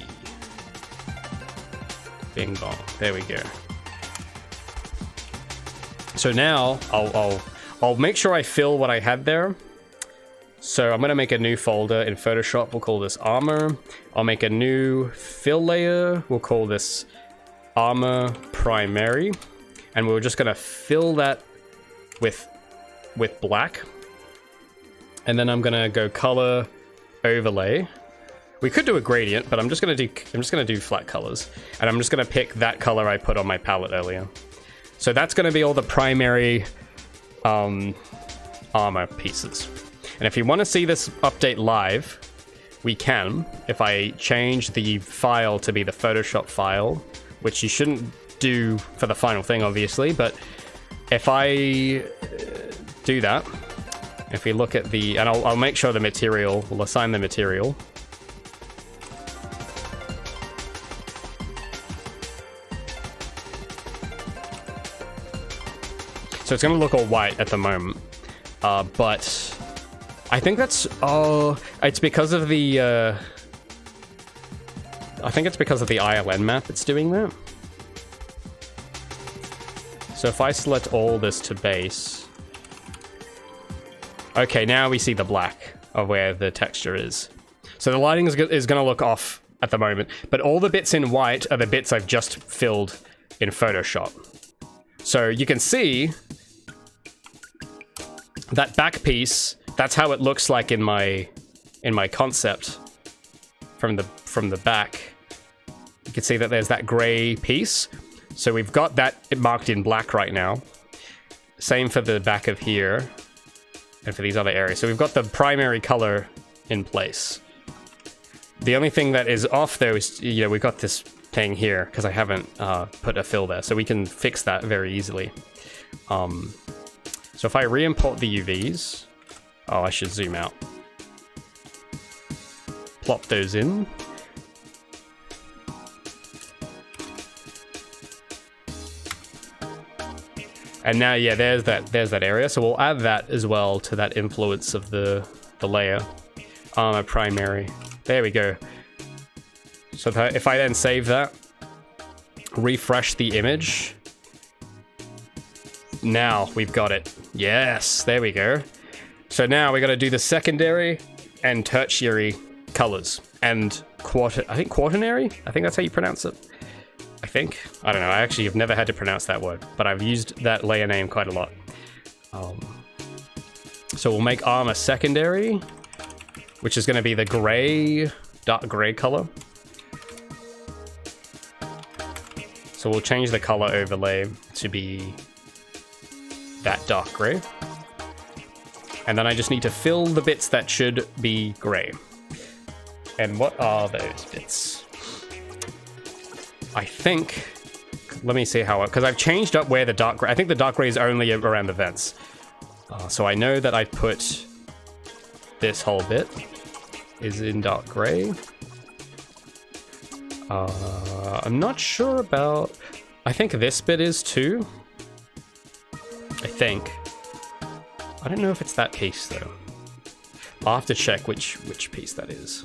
A: Bing bong. There we go. So now I'll make sure I fill what I had there. So I'm gonna make a new folder in Photoshop. We'll call this armor. I'll make a new fill layer. We'll call this armor primary, and we're just gonna fill that with black. And then I'm gonna go color overlay. We could do a gradient, but I'm just gonna do flat colors, and I'm just gonna pick that color I put on my palette earlier. So that's gonna be all the primary armor pieces. And if you want to see this update live, we can. If I change the file to be the Photoshop file, which you shouldn't do for the final thing, obviously, but if I do that, if we look at the, and I'll make sure the material, we'll assign the material. So it's going to look all white at the moment, but I think that's, it's because of the, I think it's because of the ILN map it's doing that. So if I select all this to base, okay, now we see the black of where the texture is. So the lighting is going to look off at the moment, but all the bits in white are the bits I've just filled in Photoshop. So you can see that back piece, that's how it looks like in my concept from the back. You can see that there's that gray piece. So we've got that marked in black right now. Same for the back of here and for these other areas. So we've got the primary color in place. The only thing that is off though is, you know, we've got this thing here because I haven't put a fill there. So we can fix that very easily. So if I re-import the UVs, oh, I should zoom out. Plop those in. And now, yeah, there's that area. So we'll add that as well to that influence of the layer. Armor primary. There we go. So that if I then save that, refresh the image, now we've got it. Yes, there we go. So now we got to do the secondary and tertiary colors and quaternary. I think that's how you pronounce it. I don't know. I actually have never had to pronounce that word, but I've used that layer name quite a lot. So we'll make armor secondary, which is going to be the gray, dark gray color. So we'll change the color overlay to be that dark gray. And then I just need to fill the bits that should be gray. And what are those bits? I think, let me see how, because I've changed up where the dark gray, I think the dark gray is only around the vents. So I know that I put this whole bit is in dark gray. I'm not sure about, I think this bit is too. I think. I don't know if it's that piece though. I'll have to check which piece that is.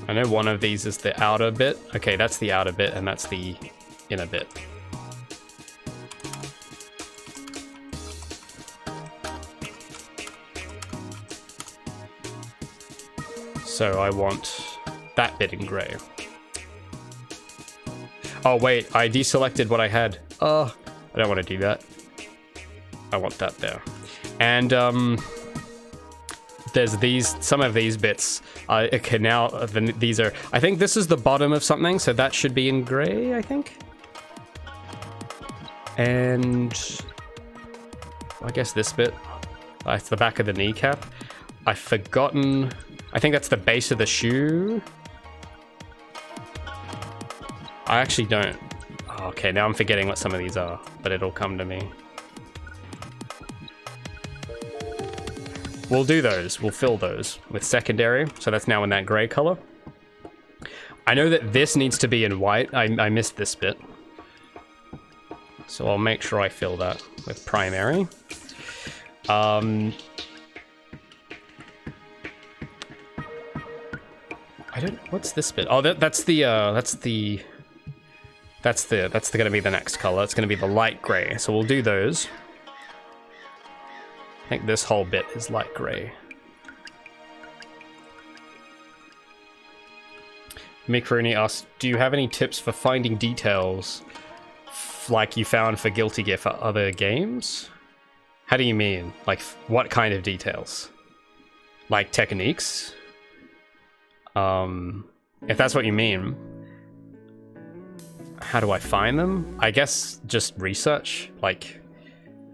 A: I know one of these is the outer bit. Okay, that's the outer bit and that's the inner bit. So I want that bit in gray. Oh wait, I deselected what I had. Oh, I don't want to do that. I want that there. And there's some of these bits. Okay, now these are, I think this is the bottom of something, so that should be in gray, I think. And I guess this bit, it's the back of the kneecap. I've forgotten, I think that's the base of the shoe. I actually don't. Oh, okay, now I'm forgetting what some of these are, but it'll come to me. We'll do those. We'll fill those with secondary. So that's now in that gray color. I know that this needs to be in white. I missed this bit. So I'll make sure I fill that with primary. I don't, what's this bit? Oh, that's gonna be the next color. It's gonna be the light gray. So we'll do those. I think this whole bit is light gray. Mick Rooney asks, do you have any tips for finding details like you found for Guilty Gear for other games? How do you mean? Like, what kind of details? like techniques. If that's what you mean, how do I find them? I guess just research, like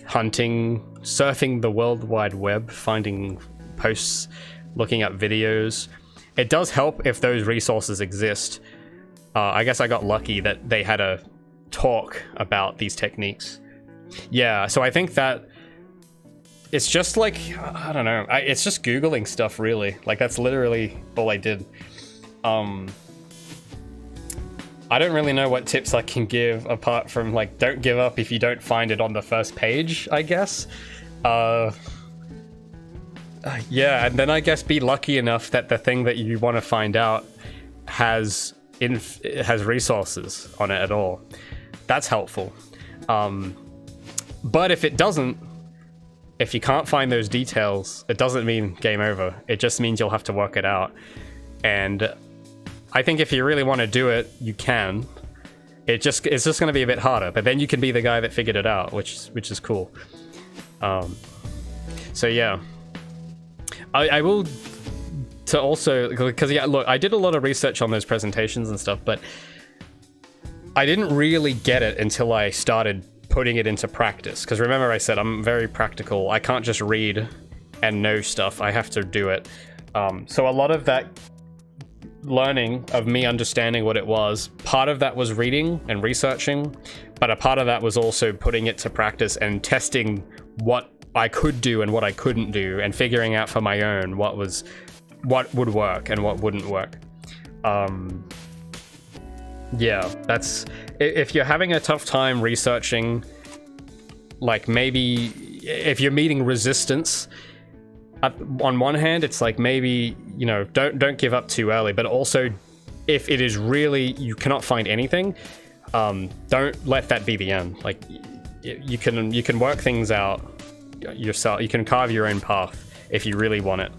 A: hunting, surfing the World Wide Web, finding posts, looking up videos. It does help if those resources exist. I guess I got lucky that they had a talk about these techniques. Yeah, so I think that it's just like, I don't know, it's just Googling stuff, really. Like, that's literally all I did. I don't really know what tips I can give apart from, like, don't give up if you don't find it on the first page, I guess. Yeah, and then I guess be lucky enough that the thing that you want to find out has resources on it at all. That's helpful. But if it doesn't, if you can't find those details, it doesn't mean game over. It just means you'll have to work it out. And I think if you really want to do it, you can. It's just going to be a bit harder, but then you can be the guy that figured it out, which is cool. So yeah, I will to also, because yeah, look, I did a lot of research on those presentations and stuff, but I didn't really get it until I started putting it into practice. Because remember, I said I'm very practical. I can't just read and know stuff. I have to do it. So a lot of that learning of me understanding what it was, part of that was reading and researching, but a part of that was also putting it to practice and testing what I could do and what I couldn't do, and figuring out for my own what would work and what wouldn't work. Yeah, that's, if you're having a tough time researching, like maybe if you're meeting resistance, on one hand, it's like maybe, you know, don't give up too early, but also if it is really, you cannot find anything, don't let that be the end. Like you can work things out yourself. You can carve your own path if you really want it.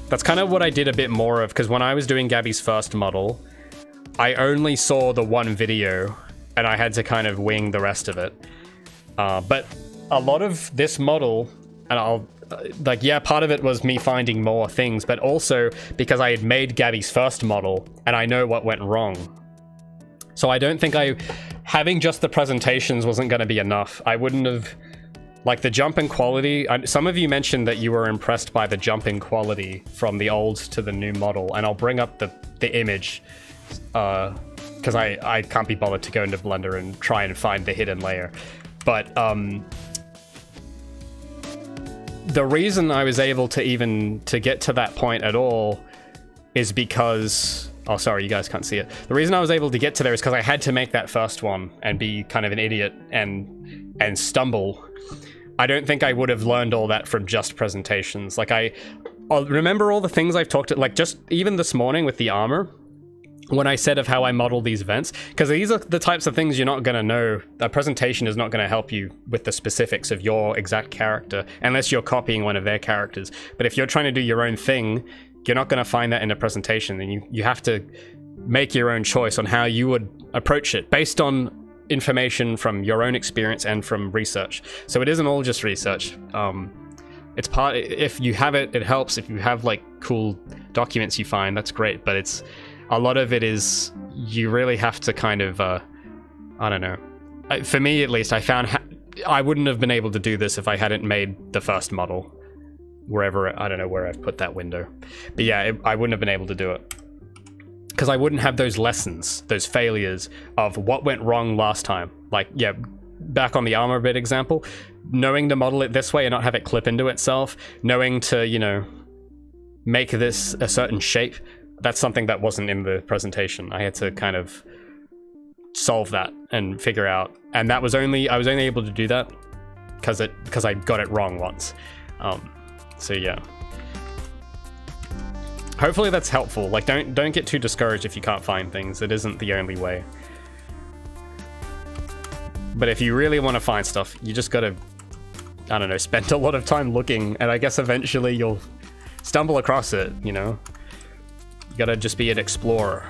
A: That's kind of what I did a bit more of, because when I was doing Gabi's first model, I only saw the one video and I had to kind of wing the rest of it. But a lot of this model, and yeah, part of it was me finding more things, but also because I had made Gabi's first model and I know what went wrong. So I don't think having just the presentations wasn't going to be enough. I wouldn't have, like the jump in quality, some of you mentioned that you were impressed by the jump in quality from the old to the new model, and I'll bring up the image, because I can't be bothered to go into Blender and try and find the hidden layer. But the reason I was able to get to that point at all is because, oh sorry, you guys can't see it. The reason I was able to get to there is because I had to make that first one and be kind of an idiot and stumble. I don't think I would have learned all that from just presentations. Like I'll remember all the things I've talked, like just even this morning with the armor, when I said of how I model these vents, because these are the types of things you're not going to know. A presentation is not going to help you with the specifics of your exact character unless you're copying one of their characters. But if you're trying to do your own thing, you're not going to find that in a presentation, and you have to make your own choice on how you would approach it based on information from your own experience and from research. So it isn't all just research. It's part, if you have it, it helps. If you have like cool documents you find, that's great, but it's, a lot of it is, you really have to kind of, I don't know. For me, at least, I found I wouldn't have been able to do this if I hadn't made the first model. Wherever, I don't know where I've put that window. But yeah, I wouldn't have been able to do it. Because I wouldn't have those lessons, those failures of what went wrong last time. Like, yeah, back on the armor bit example, knowing to model it this way and not have it clip into itself, knowing to, you know, make this a certain shape, that's something that wasn't in the presentation. I had to kind of solve that and figure out, and that was I was only able to do that because I got it wrong once. So yeah. Hopefully that's helpful. Like, don't get too discouraged if you can't find things. It isn't the only way. But if you really want to find stuff, you just gotta, I don't know, spend a lot of time looking, and I guess eventually you'll stumble across it, you know? You gotta just be an explorer.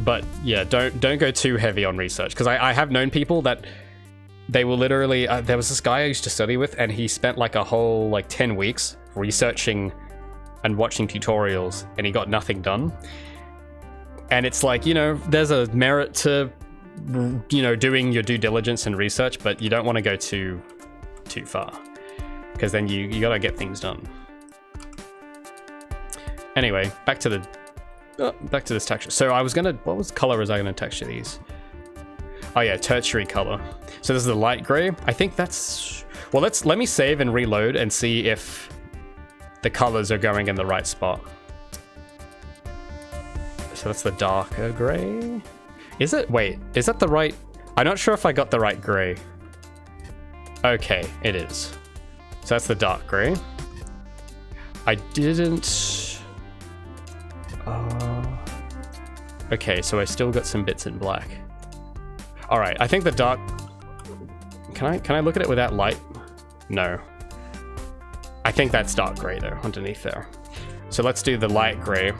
A: But yeah, don't go too heavy on research, because I have known people that they will literally, there was this guy I used to study with, and he spent like a whole like 10 weeks researching and watching tutorials, and he got nothing done. And it's like, you know, there's a merit to, you know, doing your due diligence and research, but you don't want to go too far, because then you gotta get things done. Anyway, back to this texture. So I was gonna, what color was I gonna texture these? Oh yeah, tertiary color. So this is the light gray. I think that's, well, let me save and reload and see if the colors are going in the right spot. So that's the darker gray. Is it? Wait, is that the right? I'm not sure if I got the right gray. Okay, it is. So that's the dark gray. I didn't. Okay, so I still got some bits in black. All right, I think the dark. Can I look at it without light? No. I think that's dark gray though, underneath there. So let's do the light gray.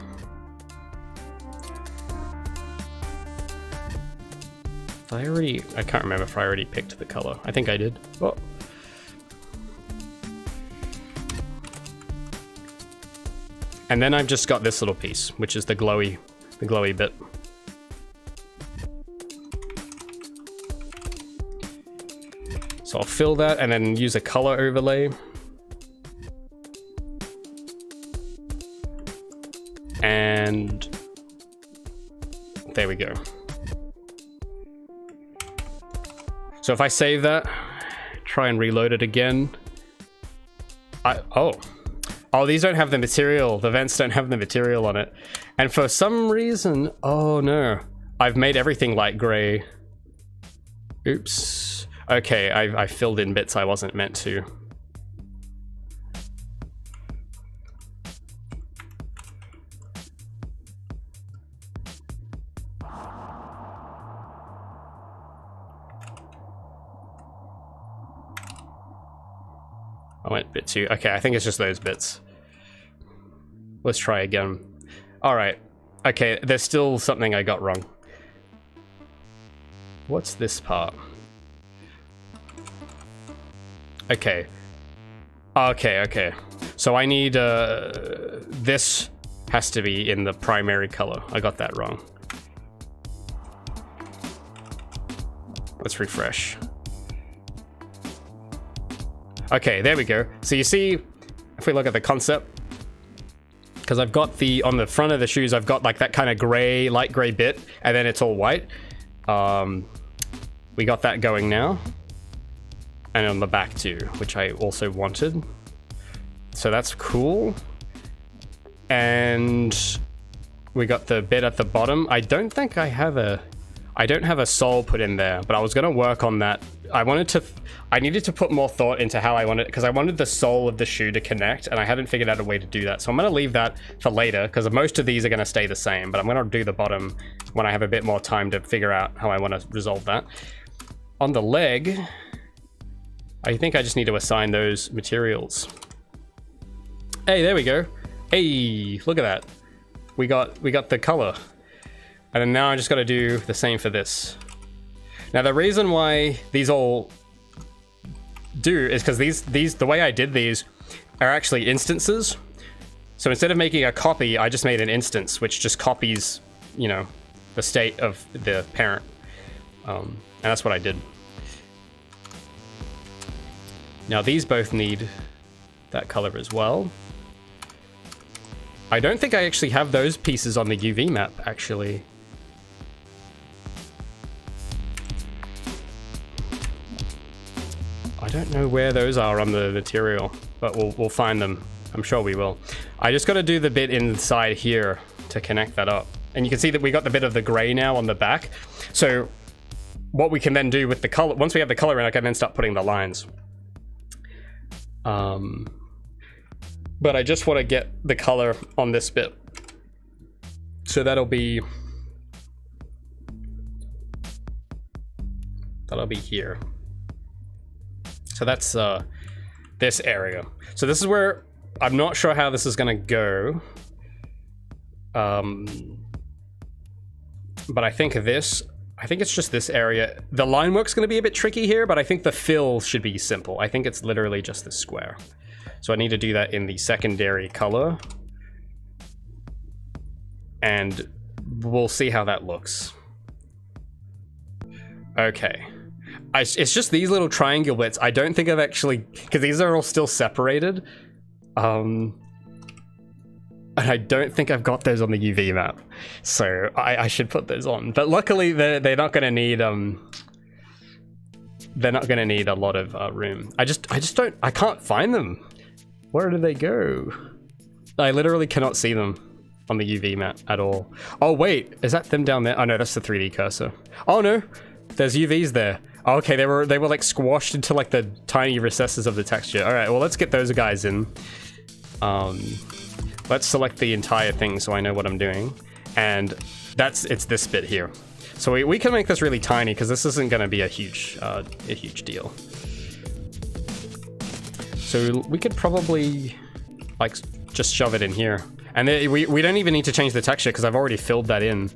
A: I can't remember if I already picked the color. I think I did. Oh. And then I've just got this little piece, which is the glowy bit. So I'll fill that and then use a color overlay. And there we go. So if I save that, try and reload it again. Oh, these don't have the material. The vents don't have the material on it. And for some reason, oh no, I've made everything light gray. Oops. Okay, I filled in bits I wasn't meant to. I went a bit too. Okay, I think it's just those bits. Let's try again. All right. Okay, there's still something I got wrong. What's this part? Okay. Okay. So I need, this has to be in the primary color. I got that wrong. Let's refresh. Okay, there we go. So you see, if we look at the concept, because I've got on the front of the shoes, I've got like that kind of gray, light gray bit, and then it's all white. We got that going now. And on the back too, which I also wanted. So that's cool. And we got the bit at the bottom. I don't think I have I don't have a sole put in there, but I was gonna work on that. I needed to put more thought into how I wanted, because I wanted the sole of the shoe to connect, and I hadn't figured out a way to do that. So I'm gonna leave that for later, because most of these are gonna stay the same, but I'm gonna do the bottom when I have a bit more time to figure out how I wanna resolve that. On the leg, I think I just need to assign those materials. Hey, there we go. Hey, look at that. We got the color. And then now I just got to do the same for this. Now the reason why these all do is because these the way I did these are actually instances. So instead of making a copy, I just made an instance which just copies, you know, the state of the parent. And that's what I did. Now these both need that color as well. I don't think I actually have those pieces on the UV map, actually. I don't know where those are on the material, but we'll find them. I'm sure we will. I just got to do the bit inside here to connect that up. And you can see that we got the bit of the gray now on the back. So what we can then do with the color, once we have the color in, I can then start putting the lines. But I just want to get the color on this bit. So that'll be here. So that's this area. So this is where I'm not sure how this is gonna go. But I think this, I think it's just this area. The line work's going to be a bit tricky here, but I think the fill should be simple. I think it's literally just this square. So I need to do that in the secondary color. And we'll see how that looks. Okay. It's just these little triangle bits. I don't think I've actually... Because these are all still separated. And I don't think I've got those on the UV map. So I should put those on. But luckily, they're not going to need... They're not going to need a lot of room. I can't find them. Where do they go? I literally cannot see them on the UV map at all. Oh, wait. Is that them down there? Oh, no, that's the 3D cursor. Oh, no. There's UVs there. Oh, okay, they were like squashed into like the tiny recesses of the texture. All right, well, let's get those guys in. Let's select the entire thing so I know what I'm doing. And it's this bit here. So we can make this really tiny because this isn't going to be a huge deal. So we could probably like just shove it in here. And we don't even need to change the texture because I've already filled that in.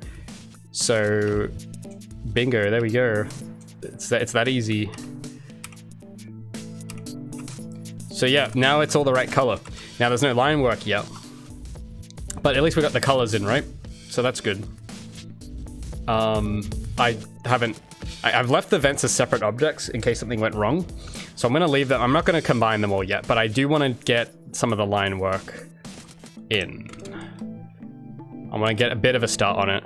A: So bingo, there we go. It's that easy. So yeah, now it's all the right color. Now there's no line work yet. But at least we got the colors in, right? So that's good. I've left the vents as separate objects in case something went wrong. So I'm gonna leave them. I'm not gonna combine them all yet, but I do wanna get some of the line work in. I wanna get a bit of a start on it.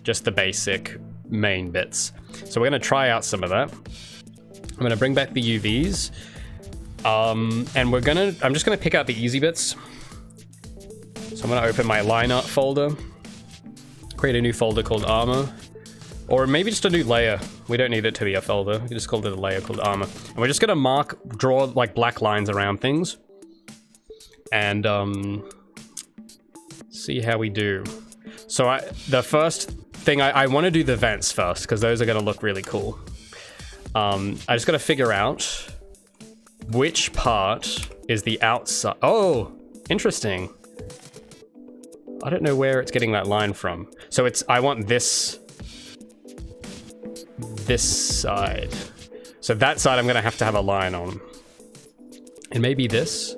A: Just the basic main bits. So we're gonna try out some of that. I'm gonna bring back the UVs. And I'm just gonna pick out the easy bits. So I'm gonna open my line art folder, create a new folder called armor, or maybe just a new layer. We don't need it to be a folder. We just call it a layer called armor. And we're just gonna draw like black lines around things and see how we do. So the first thing, I want to do the vents first because those are going to look really cool. I just got to figure out which part is the outside. Oh, interesting. I don't know where it's getting that line from. So I want this side. So that side I'm going to have a line on. And maybe this.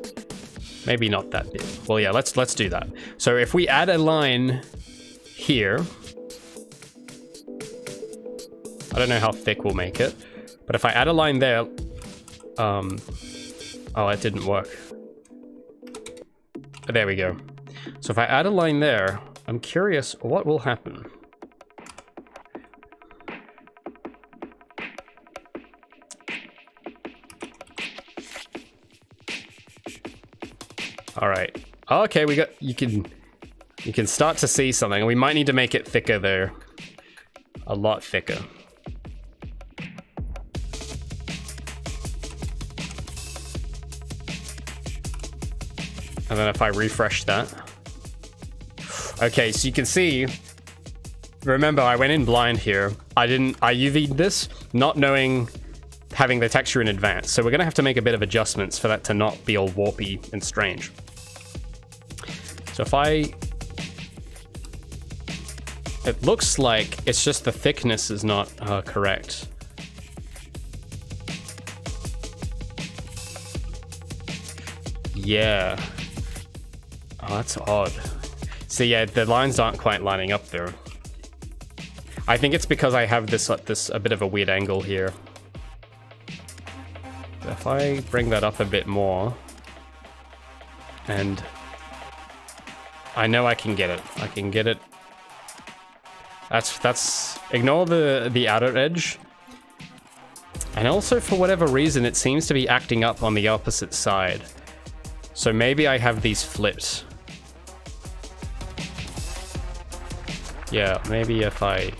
A: Maybe not that big. Well, yeah, let's do that. So if we add a line here, I don't know how thick we'll make it, but if I add a line there, oh, it didn't work. There we go. So if I add a line there, I'm curious what will happen. All right. Okay, you can start to see something. We might need to make it thicker there. A lot thicker. And then if I refresh that. Okay, so you can see, remember I went in blind here. I UV'd this, not knowing, having the texture in advance. So we're gonna have to make a bit of adjustments for that to not be all warpy and strange. So it looks like it's just the thickness is not correct. Yeah. Oh, that's odd. So yeah, the lines aren't quite lining up there. I think it's because I have this a bit of a weird angle here. If I bring that up a bit more, and I know I can get it. I can get it. That's ignore the outer edge. And also for whatever reason, it seems to be acting up on the opposite side. So maybe I have these flipped. Yeah, maybe if I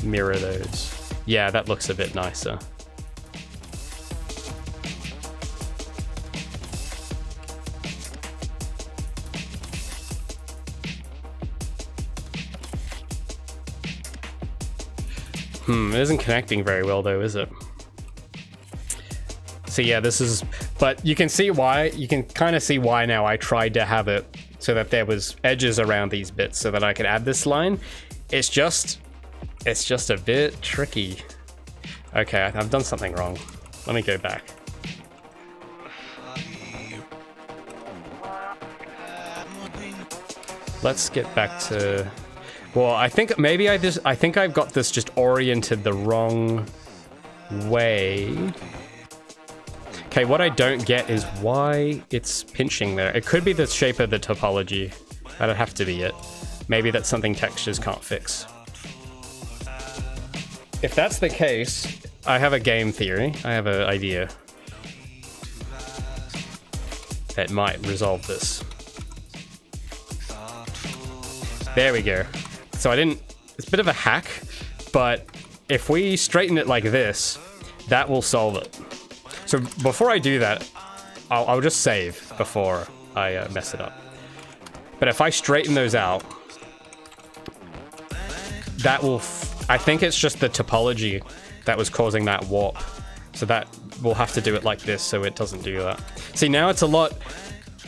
A: mirror those. Yeah, that looks a bit nicer. It isn't connecting very well though, is it? So yeah, this is, but you can see why, you can kind of see why now I tried to have it so that there was edges around these bits so that I could add this line. It's just a bit tricky. Okay, I've done something wrong. Let me go back. Let's get back to... Well, I think maybe I think I've got this just oriented the wrong way. Okay, what I don't get is why it's pinching there. It could be the shape of the topology. That'd have to be it. Maybe that's something textures can't fix. If that's the case, I have a game theory. I have an idea that might resolve this. There we go. So I didn't... It's a bit of a hack, but if we straighten it like this, that will solve it. So before I do that, I'll just save before I mess it up. But if I straighten those out, that will... I think it's just the topology that was causing that warp. So that we'll have to do it like this so it doesn't do that. See, now it's a lot...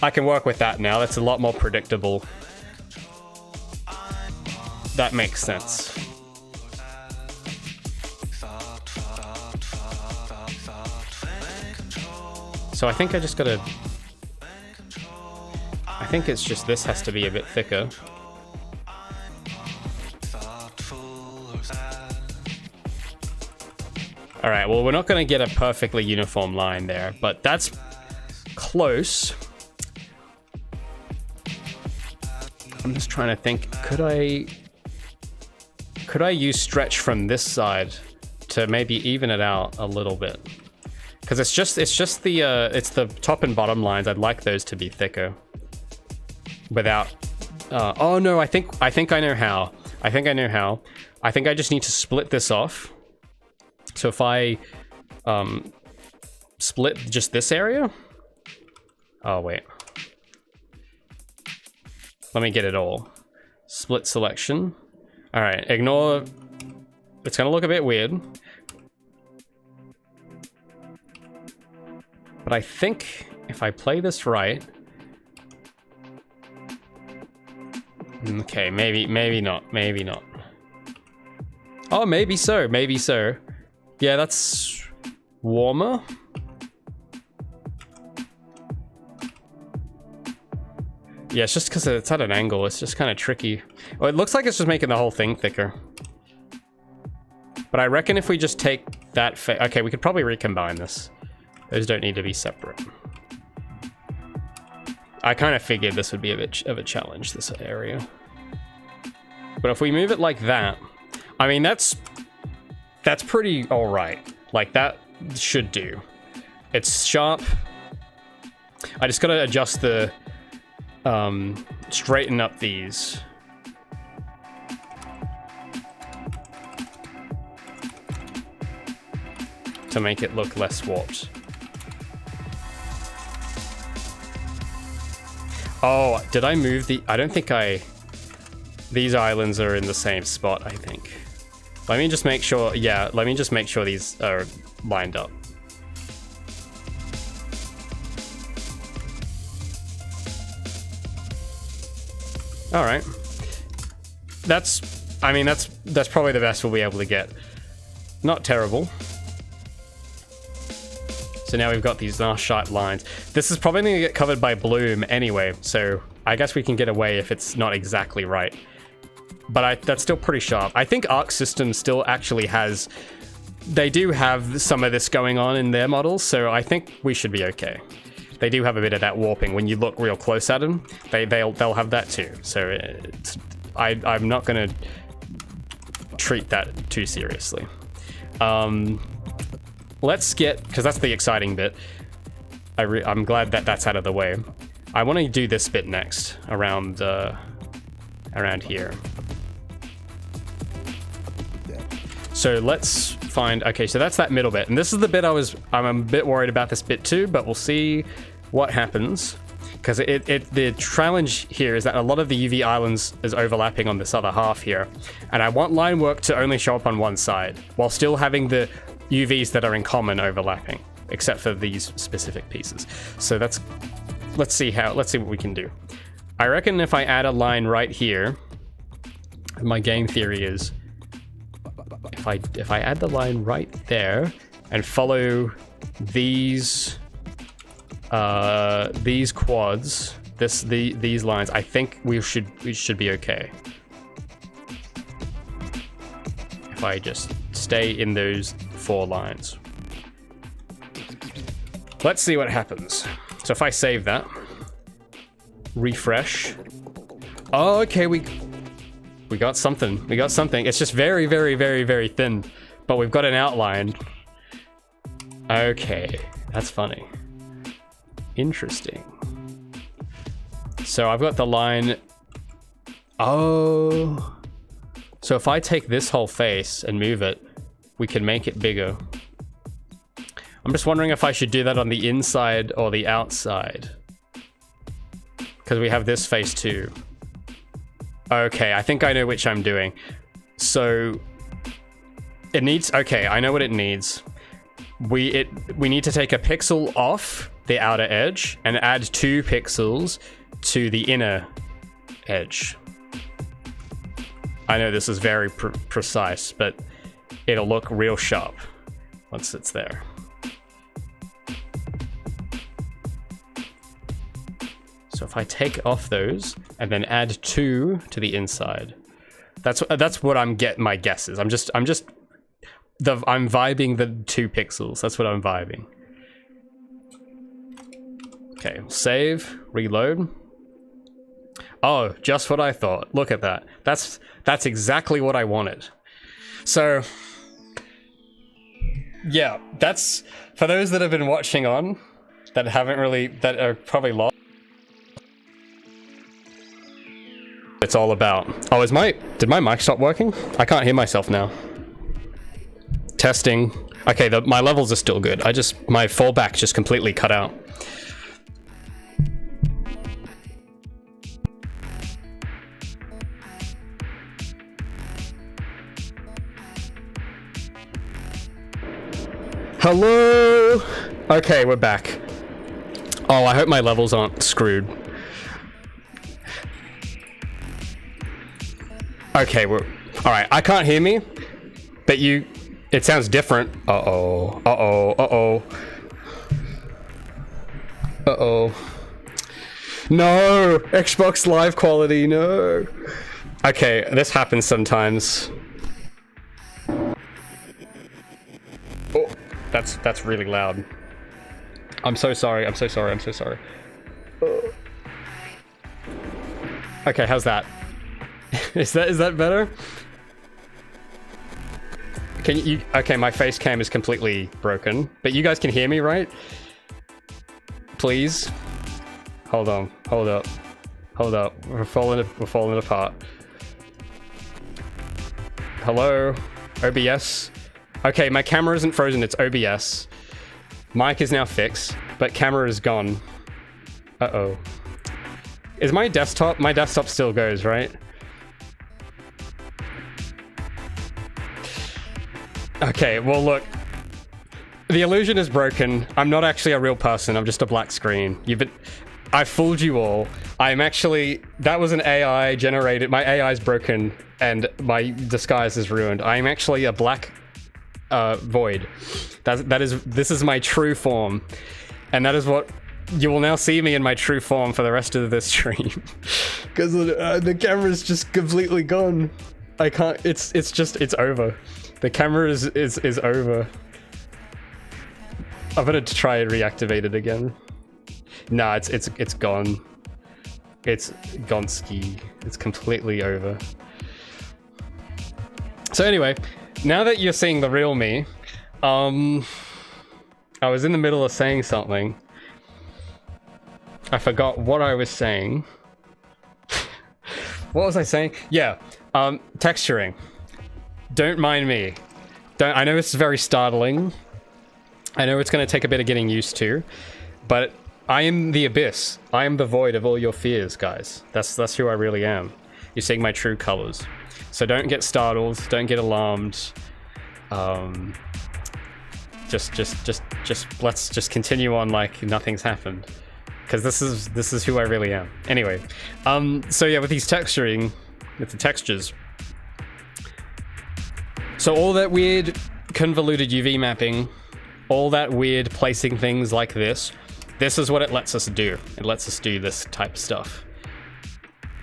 A: I can work with that now. That's a lot more predictable. That makes sense. So I think I just gotta... I think it's just this has to be a bit thicker. Alright, well, we're not gonna get a perfectly uniform line there, but that's close. I'm just trying to think, could I use stretch from this side to maybe even it out a little bit? Because it's just the top and bottom lines. I'd like those to be thicker. Without, oh no, I think I know how. I think I just need to split this off. So if I split just this area. Oh wait. Let me get it all. Split selection. All right, ignore. It's gonna look a bit weird. But I think if I play this right. Okay, maybe not. Oh, maybe so. Yeah, that's warmer. Yeah, it's just because it's at an angle. It's just kind of tricky. Well, it looks like it's just making the whole thing thicker. But I reckon if we just take that... Okay, we could probably recombine this. Those don't need to be separate. I kind of figured this would be a bit of a challenge, this area. But if we move it like that... I mean, that's pretty alright. Like, that should do. It's sharp. I just gotta adjust the... straighten up these. To make it look less warped. Oh, did I move the... I don't think I... These islands are in the same spot, I think. Let me just make sure... Yeah, let me just make sure these are lined up. All right. That's... I mean, that's probably the best we'll be able to get. Not terrible. So now we've got these nice sharp lines. This is probably going to get covered by bloom anyway, so I guess we can get away if it's not exactly right. But that's still pretty sharp. I think Arc Systems still actually has... They do have some of this going on in their models, so I think we should be okay. They do have a bit of that warping. When you look real close at them, they'll have that too. So I'm not going to treat that too seriously. Let's get, because that's the exciting bit. I'm glad that that's out of the way. I want to do this bit next, around here. So let's find, okay, so that's that middle bit. And this is the bit I'm a bit worried about this bit too, but we'll see what happens. Because the challenge here is that a lot of the UV islands is overlapping on this other half here. And I want line work to only show up on one side, while still having the UVs that are in common overlapping, except for these specific pieces. So let's see what we can do. I reckon if I add a line right here, My game theory is if I add the line right there and follow these quads, these lines, I think we should be okay. If I just stay in those 4 lines. Let's see what happens. So if I save that, refresh. Oh, okay, we got something. We got something. It's just very, very, very, very thin, but we've got an outline. Okay, that's funny. Interesting. So I've got the line. Oh. So if I take this whole face and move it, we can make it bigger. I'm just wondering if I should do that on the inside or the outside. Because we have this face too. Okay, I think I know which I'm doing. So it needs, okay, I know what it needs. We need to take a pixel off the outer edge and add 2 pixels to the inner edge. I know this is very precise, but it'll look real sharp once it's there. So if I take off those and then add 2 to the inside, that's what my guess is. I'm vibing the 2 pixels. That's what I'm vibing. Okay, save, reload. Oh, just what I thought. Look at that. That's exactly what I wanted. So yeah, that's for those that have been watching on that are probably lost. It's all about. Oh, did my mic stop working? I can't hear myself now. Testing. Okay, my levels are still good. My fallback just completely cut out. Hello? Okay, we're back. Oh, I hope my levels aren't screwed. Okay, all right, I can't hear me, but it sounds different. Uh-oh, uh-oh, uh-oh. Uh-oh. No, Xbox Live quality, no. Okay, this happens sometimes. Oh, that's really loud. I'm so sorry, I'm so sorry, I'm so sorry. Okay, how's that? Is that better? Okay, my face cam is completely broken, but you guys can hear me, right? Please? Hold on, hold up. Hold up, we're falling apart. Hello? OBS? Okay, my camera isn't frozen, it's OBS. Mic is now fixed, but camera is gone. Uh-oh. Is my desktop still goes, right? Okay, well look, the illusion is broken. I'm not actually a real person, I'm just a black screen. I fooled you all. That was an AI generated, my AI is broken and my disguise is ruined. I'm actually a black void. This is my true form. And that is what, you will now see me in my true form for the rest of this stream. Because the camera's just completely gone. I can't, it's over. The camera is over. I'm gonna try and reactivate it again. Nah, it's gone. It's gonski. It's completely over. So anyway, now that you're seeing the real me, I was in the middle of saying something. I forgot what I was saying. What was I saying? Yeah, texturing. Don't mind me. I know this is very startling. I know it's going to take a bit of getting used to, but I am the abyss. I am the void of all your fears, guys. That's who I really am. You're seeing my true colors. So don't get startled. Don't get alarmed. Let's just continue on like nothing's happened, because this is who I really am. Anyway, so yeah, with these texturing, with the textures, So all that weird convoluted UV mapping, all that weird placing things like this is what it lets us do. It lets us do this type of stuff.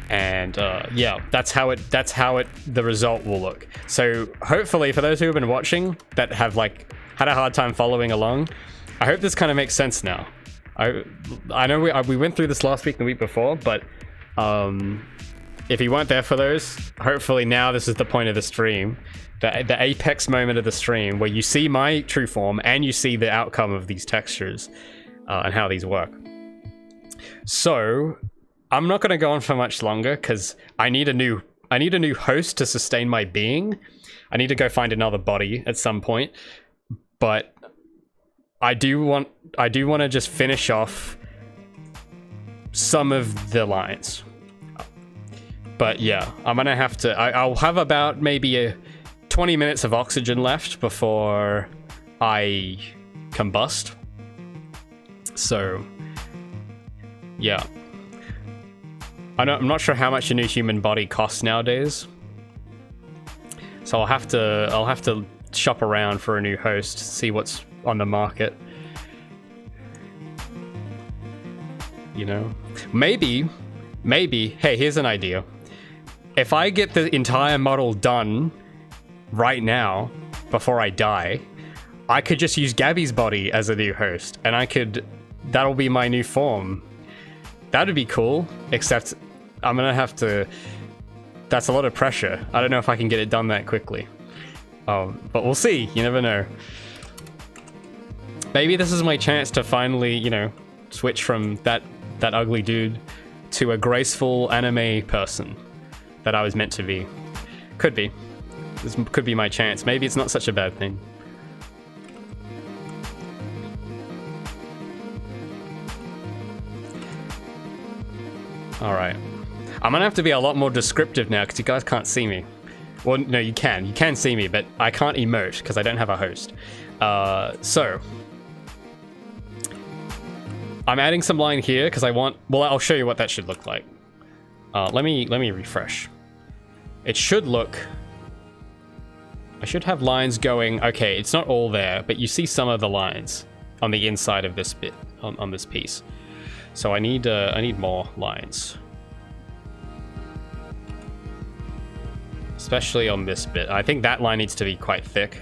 A: And yeah, that's how the result will look. So hopefully for those who have been watching that have like had a hard time following along, I hope this kind of makes sense now. I know we went through this last week and the week before, but if you weren't there for those, hopefully now this is the point of the stream, the apex moment of the stream where you see my true form and you see the outcome of these textures and how these work. So I'm not going to go on for much longer because I need a new host to sustain my being. I need to go find another body at some point, but I do want to just finish off some of the lines. But yeah, I'm gonna have to. I'll have about maybe 20 minutes of oxygen left before I combust. So yeah, I'm not sure how much a new human body costs nowadays. So I'll have to shop around for a new host, see what's on the market. You know, maybe, hey, here's an idea. If I get the entire model done right now, before I die, I could just use Gabi's body as a new host, and that'll be my new form. That'd be cool, except I'm gonna have to, that's a lot of pressure. I don't know if I can get it done that quickly. But we'll see, you never know. Maybe this is my chance to finally, you know, switch from that ugly dude to a graceful anime person that I was meant to be. Could be. This could be my chance. Maybe it's not such a bad thing. Alright. I'm gonna have to be a lot more descriptive now because you guys can't see me. Well, no, you can. You can see me, but I can't emote because I don't have a host. So I'm adding some line here because I want... Well, I'll show you what that should look like. Let me refresh. It should look... I should have lines going... Okay, it's not all there, but you see some of the lines on the inside of this bit, on this piece. So I need more lines. Especially on this bit. I think that line needs to be quite thick.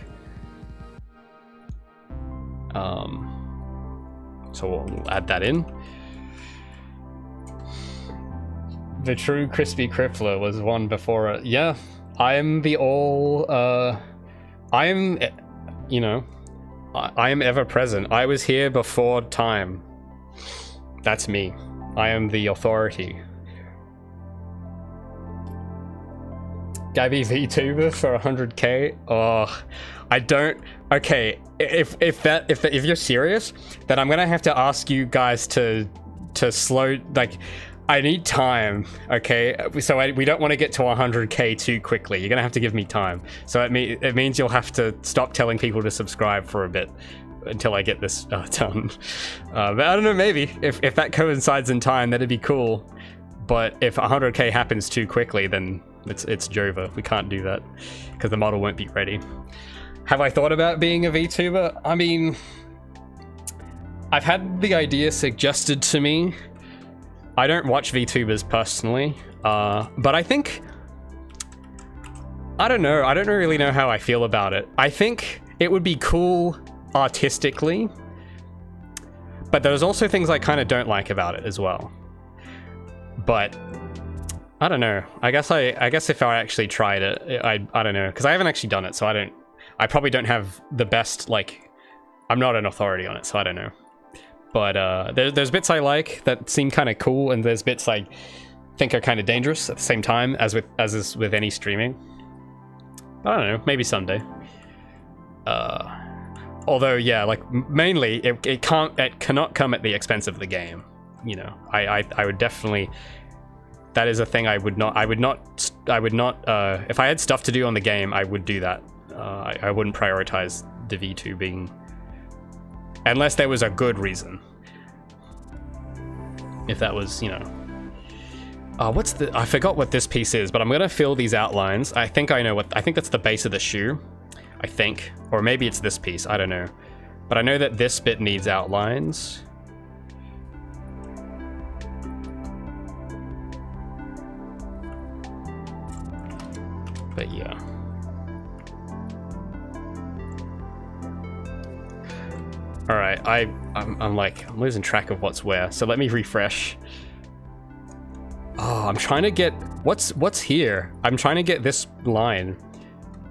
A: So we'll add that in. The true crispy crippler was one before it. Yeah, I am the all, I am, you know, I am ever present. I was here before time. That's me. I am the authority. Gabi VTuber for 100k? Oh, I don't. Okay, if you're serious, then I'm gonna have to ask you guys to slow. Like, I need time. Okay, so we don't want to get to 100k too quickly. You're gonna have to give me time. So it means you'll have to stop telling people to subscribe for a bit until I get this done. But I don't know. Maybe if that coincides in time, that'd be cool. But if 100k happens too quickly, then it's Jova. We can't do that because the model won't be ready. Have I thought about being a VTuber? I mean, I've had the idea suggested to me. I don't watch VTubers personally, but I think, I don't know. I don't really know how I feel about it. I think it would be cool artistically, but there's also things I kind of don't like about it as well. But I don't know. I guess if I actually tried it, I don't know, because I haven't actually done it, so I probably don't have the best, like, I'm not an authority on it, so I don't know. But there's bits I like that seem kind of cool, and there's bits I think are kind of dangerous at the same time, as is with any streaming. I don't know, maybe someday. Although, yeah, like, mainly it cannot come at the expense of the game. You know, I would definitely. That is a thing I would not. If I had stuff to do on the game, I would do that. I wouldn't prioritize the VTubing unless there was a good reason. If that was, you know. I forgot what this piece is, but I'm gonna fill these outlines. I think I know what. I think that's the base of the shoe. I think. Or maybe it's this piece, I don't know. But I know that this bit needs outlines. But yeah. Alright, I'm losing track of what's where, so let me refresh. Oh, I'm trying to get... What's here? I'm trying to get this line.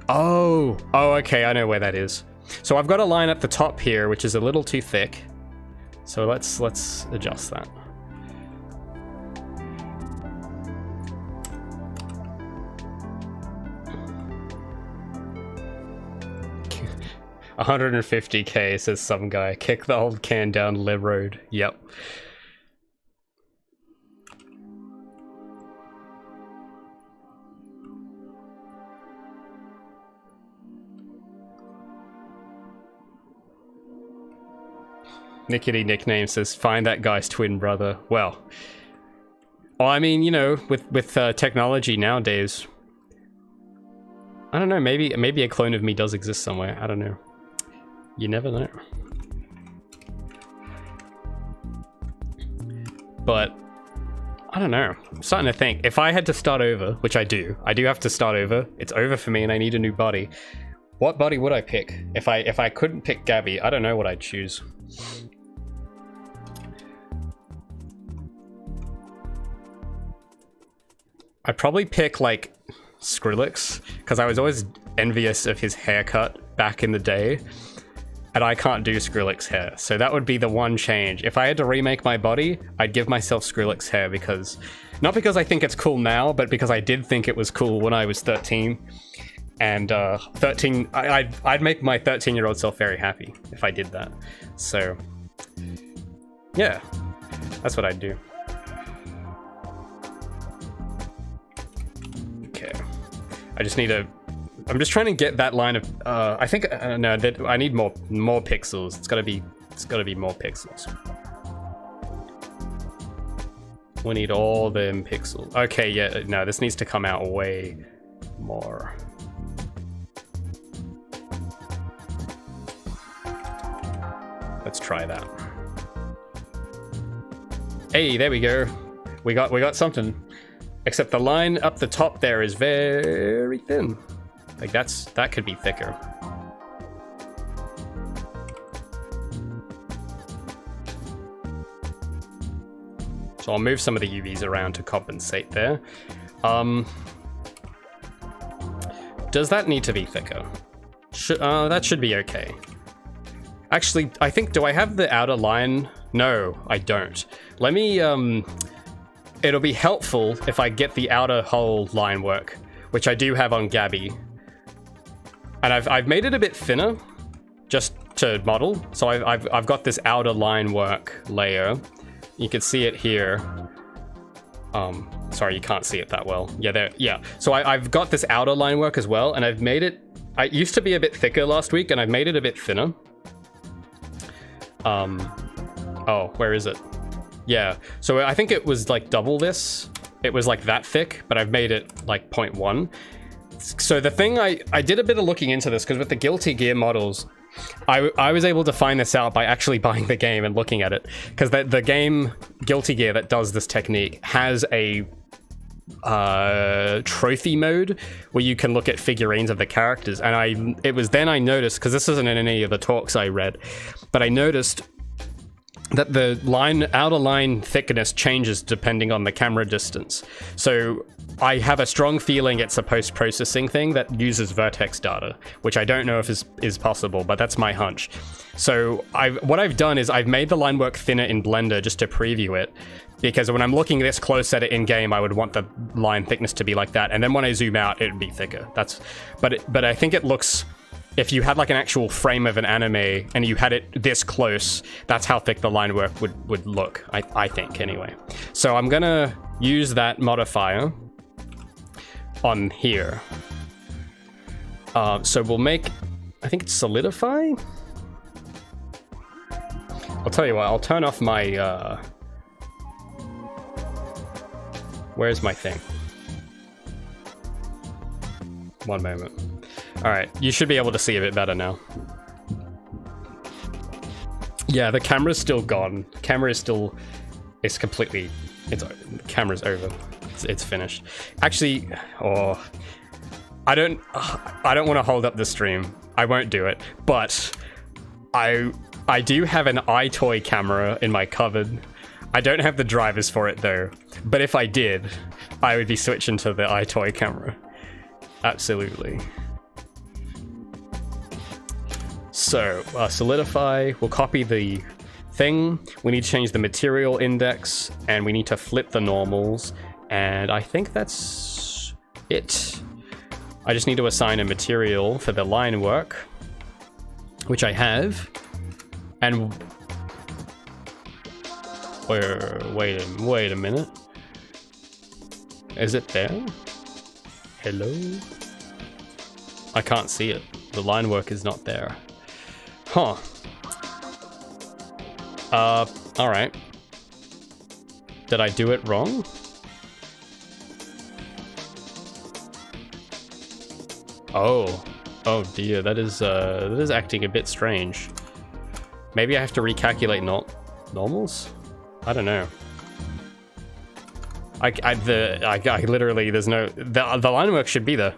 A: Oh, okay, I know where that is. So I've got a line at the top here, which is a little too thick. So let's adjust that. $150K, says some guy. Kick the old can down Lib Road. Yep. Nickety Nickname says, find that guy's twin brother. Well, I mean, you know, with technology nowadays, I don't know, maybe a clone of me does exist somewhere. I don't know. You never know. But I don't know. I'm starting to think, if I had to start over, which I do have to start over. It's over for me and I need a new body. What body would I pick? If I couldn't pick Gabi, I don't know what I'd choose. I'd probably pick like Skrillex, because I was always envious of his haircut back in the day. And I can't do Skrillex hair, so that would be the one change. If I had to remake my body, I'd give myself Skrillex hair because... Not because I think it's cool now, but because I did think it was cool when I was 13. And 13... I'd make my 13-year-old self very happy if I did that. So... yeah. That's what I'd do. Okay. I just need a... I'm just trying to get that line of. I think no, that I need more pixels. It's gotta be more pixels. We need all them pixels. Okay, yeah, no, this needs to come out way more. Let's try that. Hey, there we go. We got something. Except the line up the top there is very thin. Like that could be thicker. So I'll move some of the UVs around to compensate there. Does that need to be thicker? That should be okay. Actually, I think, do I have the outer line? No, I don't. Let me, it'll be helpful if I get the outer whole line work, which I do have on Gabi. And I've made it a bit thinner, just to model. So I've got this outer line work layer. You can see it here. Sorry, you can't see it that well. Yeah, there. Yeah. So I've got this outer line work as well, and I've made it. It used to be a bit thicker last week, and I've made it a bit thinner. Oh, where is it? Yeah. So I think it was like double this. It was like that thick, but I've made it like 0.1. So the thing, I did a bit of looking into this, because with the Guilty Gear models, I was able to find this out by actually buying the game and looking at it. Because the game Guilty Gear that does this technique has a trophy mode where you can look at figurines of the characters. And it was then I noticed, because this isn't in any of the talks I read, but I noticed that the outer line thickness changes depending on the camera distance. So I have a strong feeling it's a post-processing thing that uses vertex data, which I don't know if is possible, but that's my hunch. So what I've done is I've made the line work thinner in Blender just to preview it, because when I'm looking this close at it in game, I would want the line thickness to be like that, and then when I zoom out, it would be thicker. But I think it looks. If you had like an actual frame of an anime and you had it this close, that's how thick the line work would look, I think, anyway. So I'm gonna use that modifier on here. So we'll make, I think it's solidify? I'll tell you what, I'll turn off my, where's my thing? One moment. Alright, you should be able to see a bit better now. Yeah, the camera's still gone. Camera is still... It's completely... The camera's over. It's finished. Actually, I don't want to hold up the stream. I won't do it. But I do have an iToy camera in my cupboard. I don't have the drivers for it though. But if I did, I would be switching to the iToy camera. Absolutely. So, solidify, we'll copy the thing, we need to change the material index, and we need to flip the normals, and I think that's it. I just need to assign a material for the line work, which I have, and... Wait a minute. Is it there? Hello? I can't see it. The line work is not there. Huh. Alright. Did I do it wrong? Oh. Oh dear, that is acting a bit strange. Maybe I have to recalculate normals? I don't know. I literally, there's no... The line work should be there.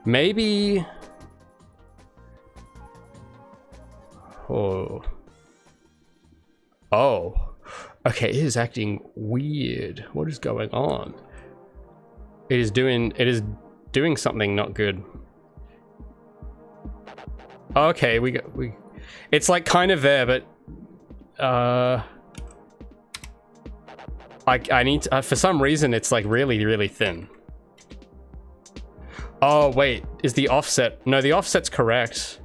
A: Maybe... Oh. Okay, it is acting weird. What is going on? It is doing something not good. Okay, it's like kind of there, but I need to, for some reason it's like really thin. Oh wait, is the offset? No, the offset's correct.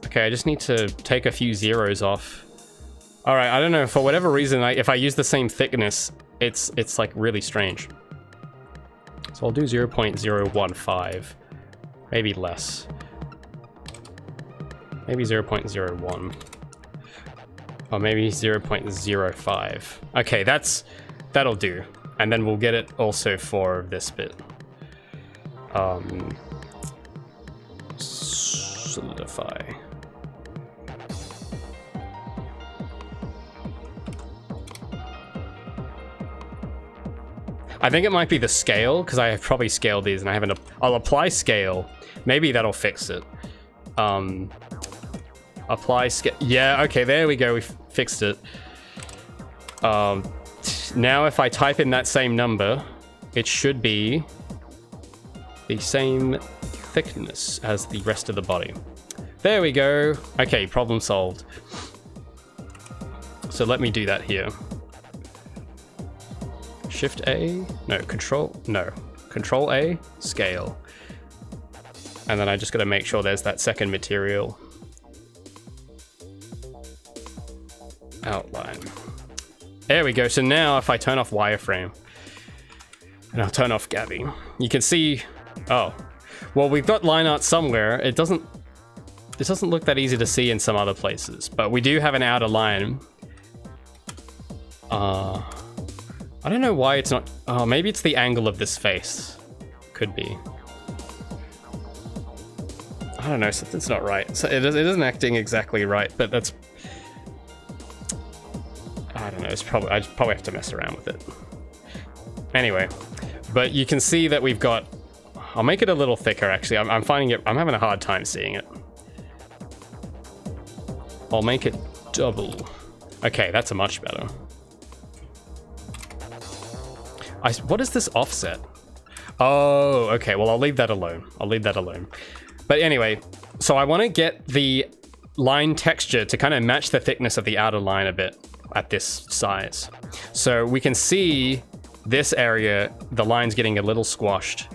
A: Okay, I just need to take a few zeros off. All right, I don't know, for whatever reason, if I use the same thickness, it's like really strange. So I'll do 0.015, maybe less. Maybe 0.01. Or maybe 0.05. Okay, that'll do. And then we'll get it also for this bit. Solidify. I think it might be the scale, because I have probably scaled these and I haven't... I'll apply scale. Maybe that'll fix it. Apply scale. Yeah, okay, there we go. We fixed it. Now if I type in that same number, it should be the same thickness as the rest of the body. There we go. Okay, problem solved. So let me do that here. Shift A, no, Control A, scale. And then I just gotta make sure there's that second material. Outline. There we go. So now if I turn off wireframe and I'll turn off Gabi, you can see, oh, well, we've got line art somewhere. It doesn't look that easy to see in some other places, but we do have an outer line. I don't know why it's not, oh, maybe it's the angle of this face. Could be. I don't know, something's not right. So it isn't acting exactly right, but that's, I don't know, I probably have to mess around with it. Anyway, but you can see that we've got, I'll make it a little thicker actually. I'm finding it, I'm having a hard time seeing it. I'll make it double. Okay, that's a much better. What is this offset? Oh, okay, well I'll leave that alone. I'll leave that alone. But anyway, so I want to get the line texture to kind of match the thickness of the outer line a bit at this size. So we can see this area, the line's getting a little squashed.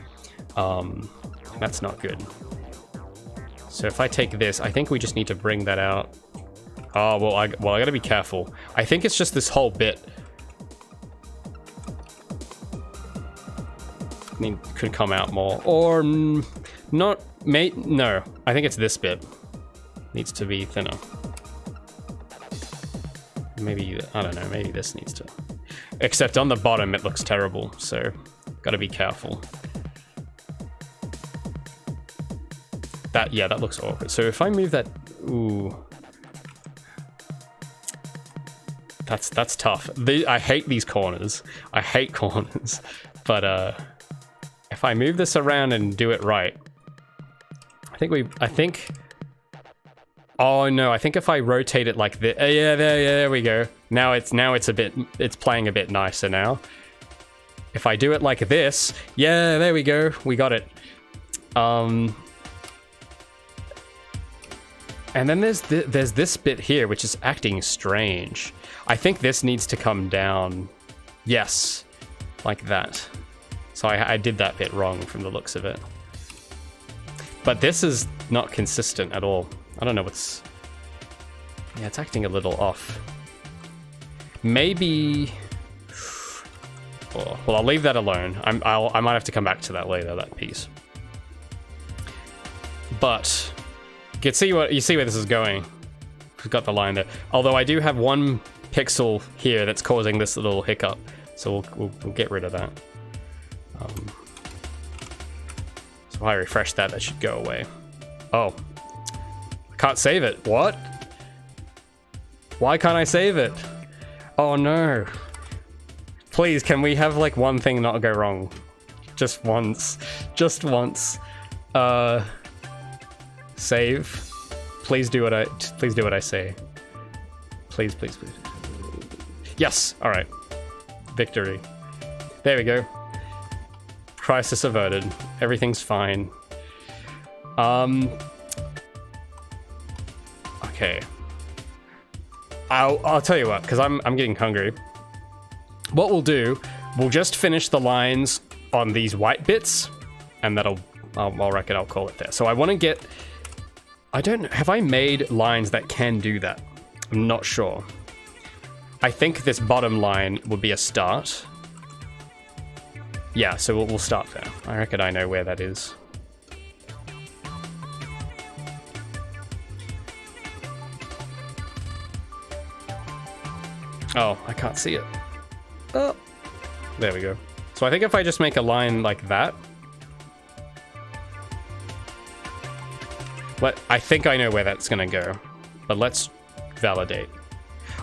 A: That's not good. So if I take this, I think we just need to bring that out. Oh, well, I gotta be careful. I think it's just this whole bit. I mean, could come out more, or not, no, I think it's this bit. Needs to be thinner. Maybe, I don't know, maybe this needs to. Except on the bottom, it looks terrible, so gotta be careful. Yeah, that looks awkward. So if I move that, ooh, that's tough. I hate these corners. I hate corners. But if I move this around and do it right, I think. Oh no, I think if I rotate it like this, yeah, there we go. Now it's it's playing a bit nicer now. If I do it like this, yeah, there we go. We got it. And then there's this bit here, which is acting strange. I think this needs to come down. Yes, like that. So I did that bit wrong from the looks of it. But this is not consistent at all. I don't know what's... Yeah, it's acting a little off. Maybe... Oh, well, I'll leave that alone. I might have to come back to that later, that piece. But... You see where this is going. We've got the line there. Although I do have one pixel here that's causing this little hiccup. So we'll get rid of that. So if I refresh that, that should go away. Oh. I can't save it. What? Why can't I save it? Oh no. Please, can we have like one thing not go wrong? Just once. Just once. Save. Please do what I say. Please, please, please. Yes! Alright. Victory. There we go. Crisis averted. Everything's fine. Okay. I'll tell you what, because I'm getting hungry. What we'll do, we'll just finish the lines on these white bits, and I'll reckon I'll call it there. So I want to get... I don't know, have I made lines that can do that? I'm not sure. I think this bottom line would be a start. Yeah, so we'll start there. I reckon I know where that is. Oh, I can't see it. Oh, there we go. So I think if I just make a line like that. I think I know where that's gonna go, but let's validate.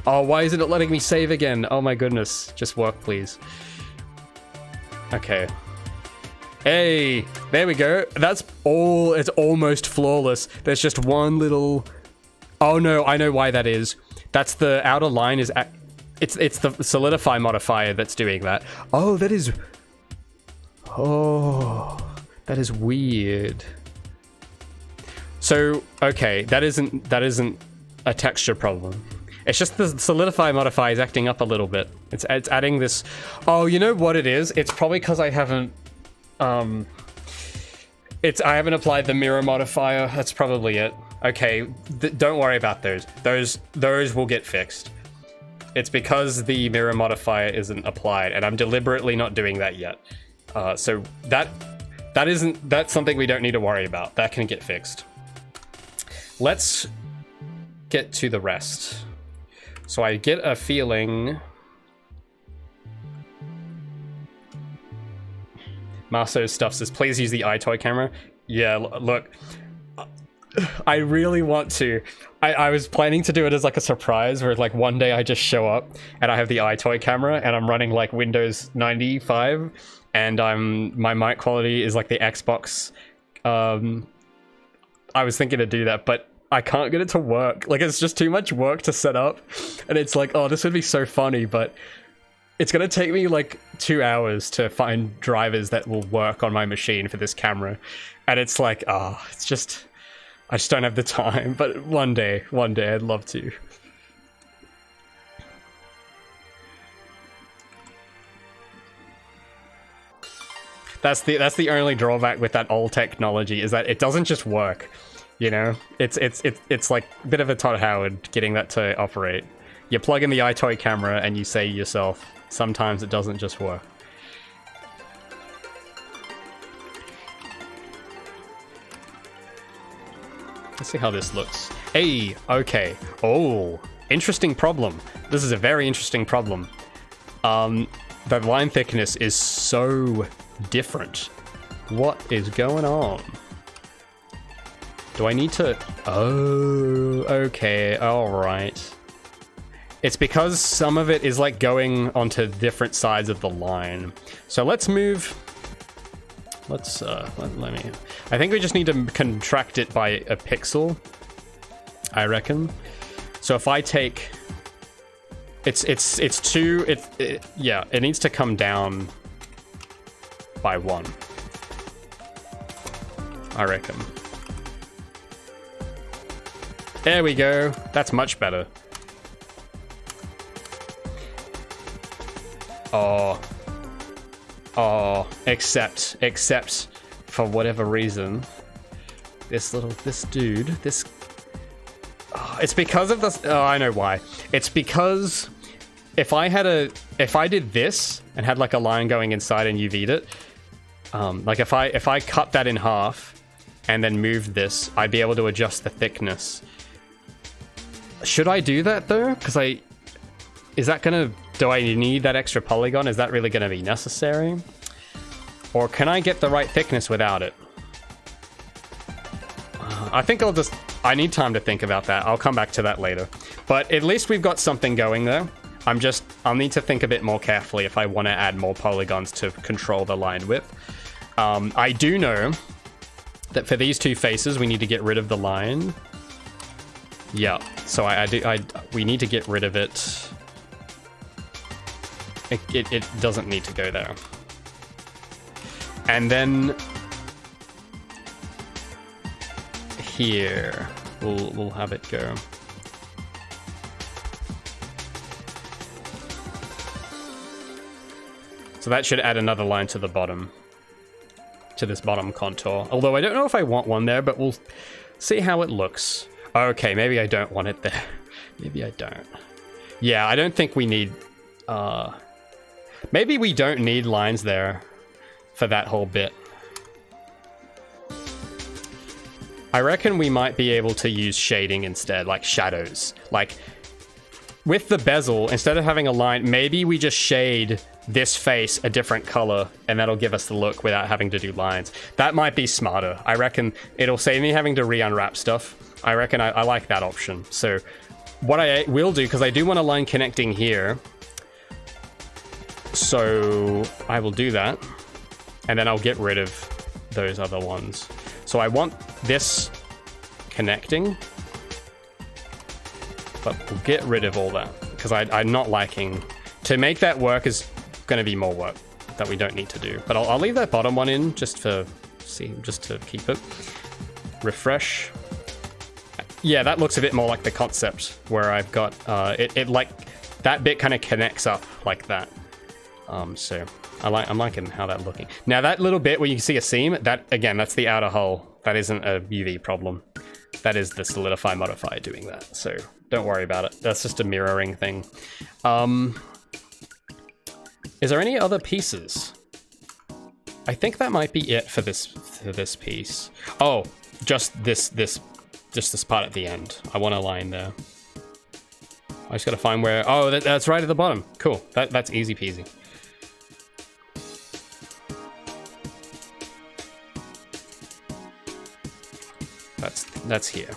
A: Oh, why isn't it letting me save again? Oh my goodness, just work please. Okay. Hey, there we go. That's all, it's almost flawless. There's just one little... Oh no, I know why that is. That's the outer line is... It's the solidify modifier that's doing that. Oh, that is... Oh, that is weird. So, okay, that isn't a texture problem. It's just the solidify modifier is acting up a little bit. It's adding this... Oh, you know what it is? It's probably because I haven't... I haven't applied the mirror modifier. That's probably it. Okay, don't worry about those. Those will get fixed. It's because the mirror modifier isn't applied, and I'm deliberately not doing that yet. So that's something we don't need to worry about. That can get fixed. Let's get to the rest. So I get a feeling... Marceau stuff says, please use the iToy camera. Yeah, look, I really want to. I was planning to do it as like a surprise where like one day I just show up and I have the iToy camera and I'm running like Windows 95 and my mic quality is like the Xbox. I was thinking to do that, but I can't get it to work. Like it's just too much work to set up and it's like, oh, this would be so funny, but it's gonna take me like 2 hours to find drivers that will work on my machine for this camera. And it's like, it's just, I just don't have the time, but one day I'd love to. That's the only drawback with that old technology is that it doesn't just work, you know? It's like a bit of a Todd Howard getting that to operate. You plug in the iToy camera and you say yourself, sometimes it doesn't just work. Let's see how this looks. Hey, okay. Oh, interesting problem. This is a very interesting problem. The line thickness is so different. What is going on? Do I need to... Oh, okay, alright. It's because some of it is like going onto different sides of the line. So let's move... Let's, let me... I think we just need to contract it by a pixel, I reckon. So if I take... It's two... Yeah, it needs to come down by 1. I reckon. There we go. That's much better. Oh. Oh, except for whatever reason, this dude, oh, it's because of this. Oh, I know why. It's because if I did this and had like a line going inside and UV'd it, like if I cut that in half and then moved this, I'd be able to adjust the thickness. Should I do that though? Because do I need that extra polygon? Is that really going to be necessary? Or can I get the right thickness without it? I think I need time to think about that. I'll come back to that later. But at least we've got something going there. I'll need to think a bit more carefully if I want to add more polygons to control the line width. I do know that for these two faces, we need to get rid of the line. Yeah, so we need to get rid of it. It doesn't need to go there. And then here we'll have it go. So that should add another line to the bottom, to this bottom contour. Although I don't know if I want one there, but we'll see how it looks. Okay, maybe I don't want it there. Maybe I don't. Yeah, I don't think we need... maybe we don't need lines there for that whole bit. I reckon we might be able to use shading instead, like shadows. Like, with the bezel, instead of having a line, maybe we just shade this face a different color, and that'll give us the look without having to do lines. That might be smarter. I reckon it'll save me having to re-unwrap stuff. I reckon I like that option. So what I will do, because I do want a line connecting here, so I will do that, and then I'll get rid of those other ones. So I want this connecting, but we'll get rid of all that, because I'm not liking... To make that work is going to be more work that we don't need to do. But I'll leave that bottom one in just to keep it. Refresh. Yeah, that looks a bit more like the concept where I've got it like that bit kind of connects up like that. So I'm liking how that's looking. Now that little bit where you can see a seam, that's the outer hull. That isn't a UV problem. That is the solidify modify doing that. So don't worry about it. That's just a mirroring thing. Is there any other pieces? I think that might be it for this piece. Oh, just this part at the end. I want a line there. I just gotta find where... Oh, that's right at the bottom. Cool. That's easy peasy. That's here.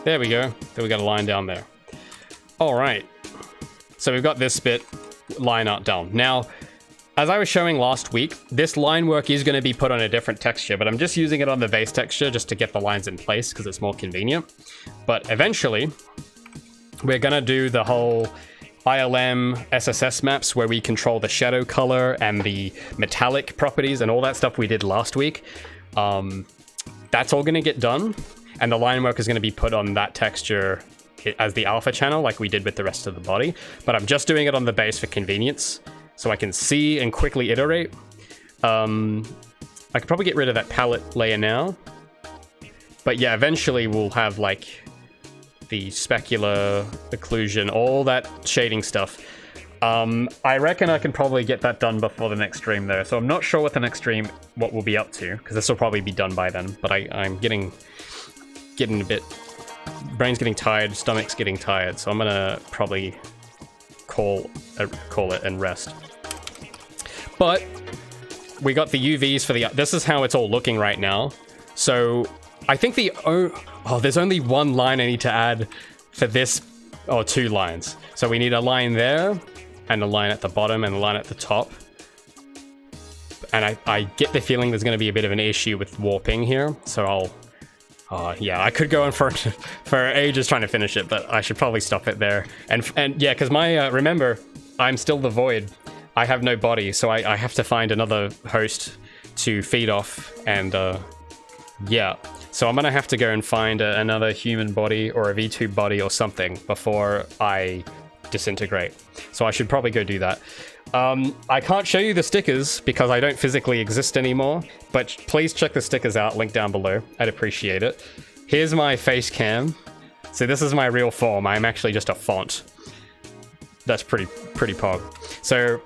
A: There we go. Then we got a line down there. All right. So we've got this bit line art done. Now, as I was showing last week, this line work is going to be put on a different texture, but I'm just using it on the base texture just to get the lines in place because it's more convenient. But eventually, we're going to do the whole ILM SSS maps where we control the shadow color and the metallic properties and all that stuff we did last week. That's all going to get done. And the line work is going to be put on that texture as the alpha channel like we did with the rest of the body. But I'm just doing it on the base for convenience so I can see and quickly iterate. I could probably get rid of that palette layer now. But yeah, eventually we'll have like the specular occlusion, all that shading stuff. I reckon I can probably get that done before the next stream though. So I'm not sure what the next stream, what we'll be up to, because this will probably be done by then. But I'm getting a bit, brain's getting tired, stomach's getting tired, so I'm gonna probably call it and rest. But we got the UVs for the... This is how it's all looking right now. So I think there's only one line I need to add for this, or 2 lines. So we need a line there, and a line at the bottom, and a line at the top. And I get the feeling there's going to be a bit of an issue with warping here, so I'll... yeah, I could go on for ages trying to finish it, but I should probably stop it there. And yeah, because my... remember, I'm still the void. I have no body, so I have to find another host to feed off, and yeah. So I'm going to have to go and find another human body, or a V2 body, or something, before I disintegrate. So I should probably go do that. I can't show you the stickers because I don't physically exist anymore, but please check the stickers out, link down below. I'd appreciate it. Here's my face cam. So this is my real form. I'm actually just a font. That's pretty pog. So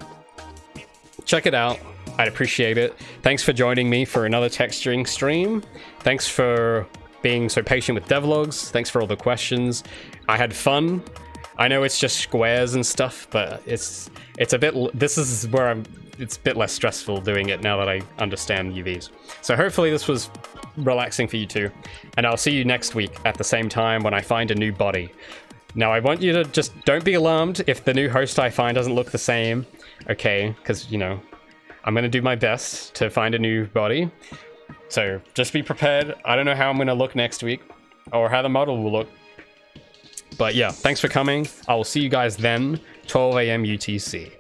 A: check it out. I'd appreciate it. Thanks for joining me for another texturing stream. Thanks for being so patient with devlogs. Thanks for all the questions. I had fun. I know it's just squares and stuff, but it's a bit... This is where it's a bit less stressful doing it now that I understand UVs. So hopefully this was relaxing for you too. And I'll see you next week at the same time when I find a new body. Now I want you to just... Don't be alarmed if the new host I find doesn't look the same. Okay, because, you know, I'm going to do my best to find a new body. So just be prepared. I don't know how I'm going to look next week, or how the model will look. But yeah, thanks for coming. I will see you guys then, 12 AM UTC.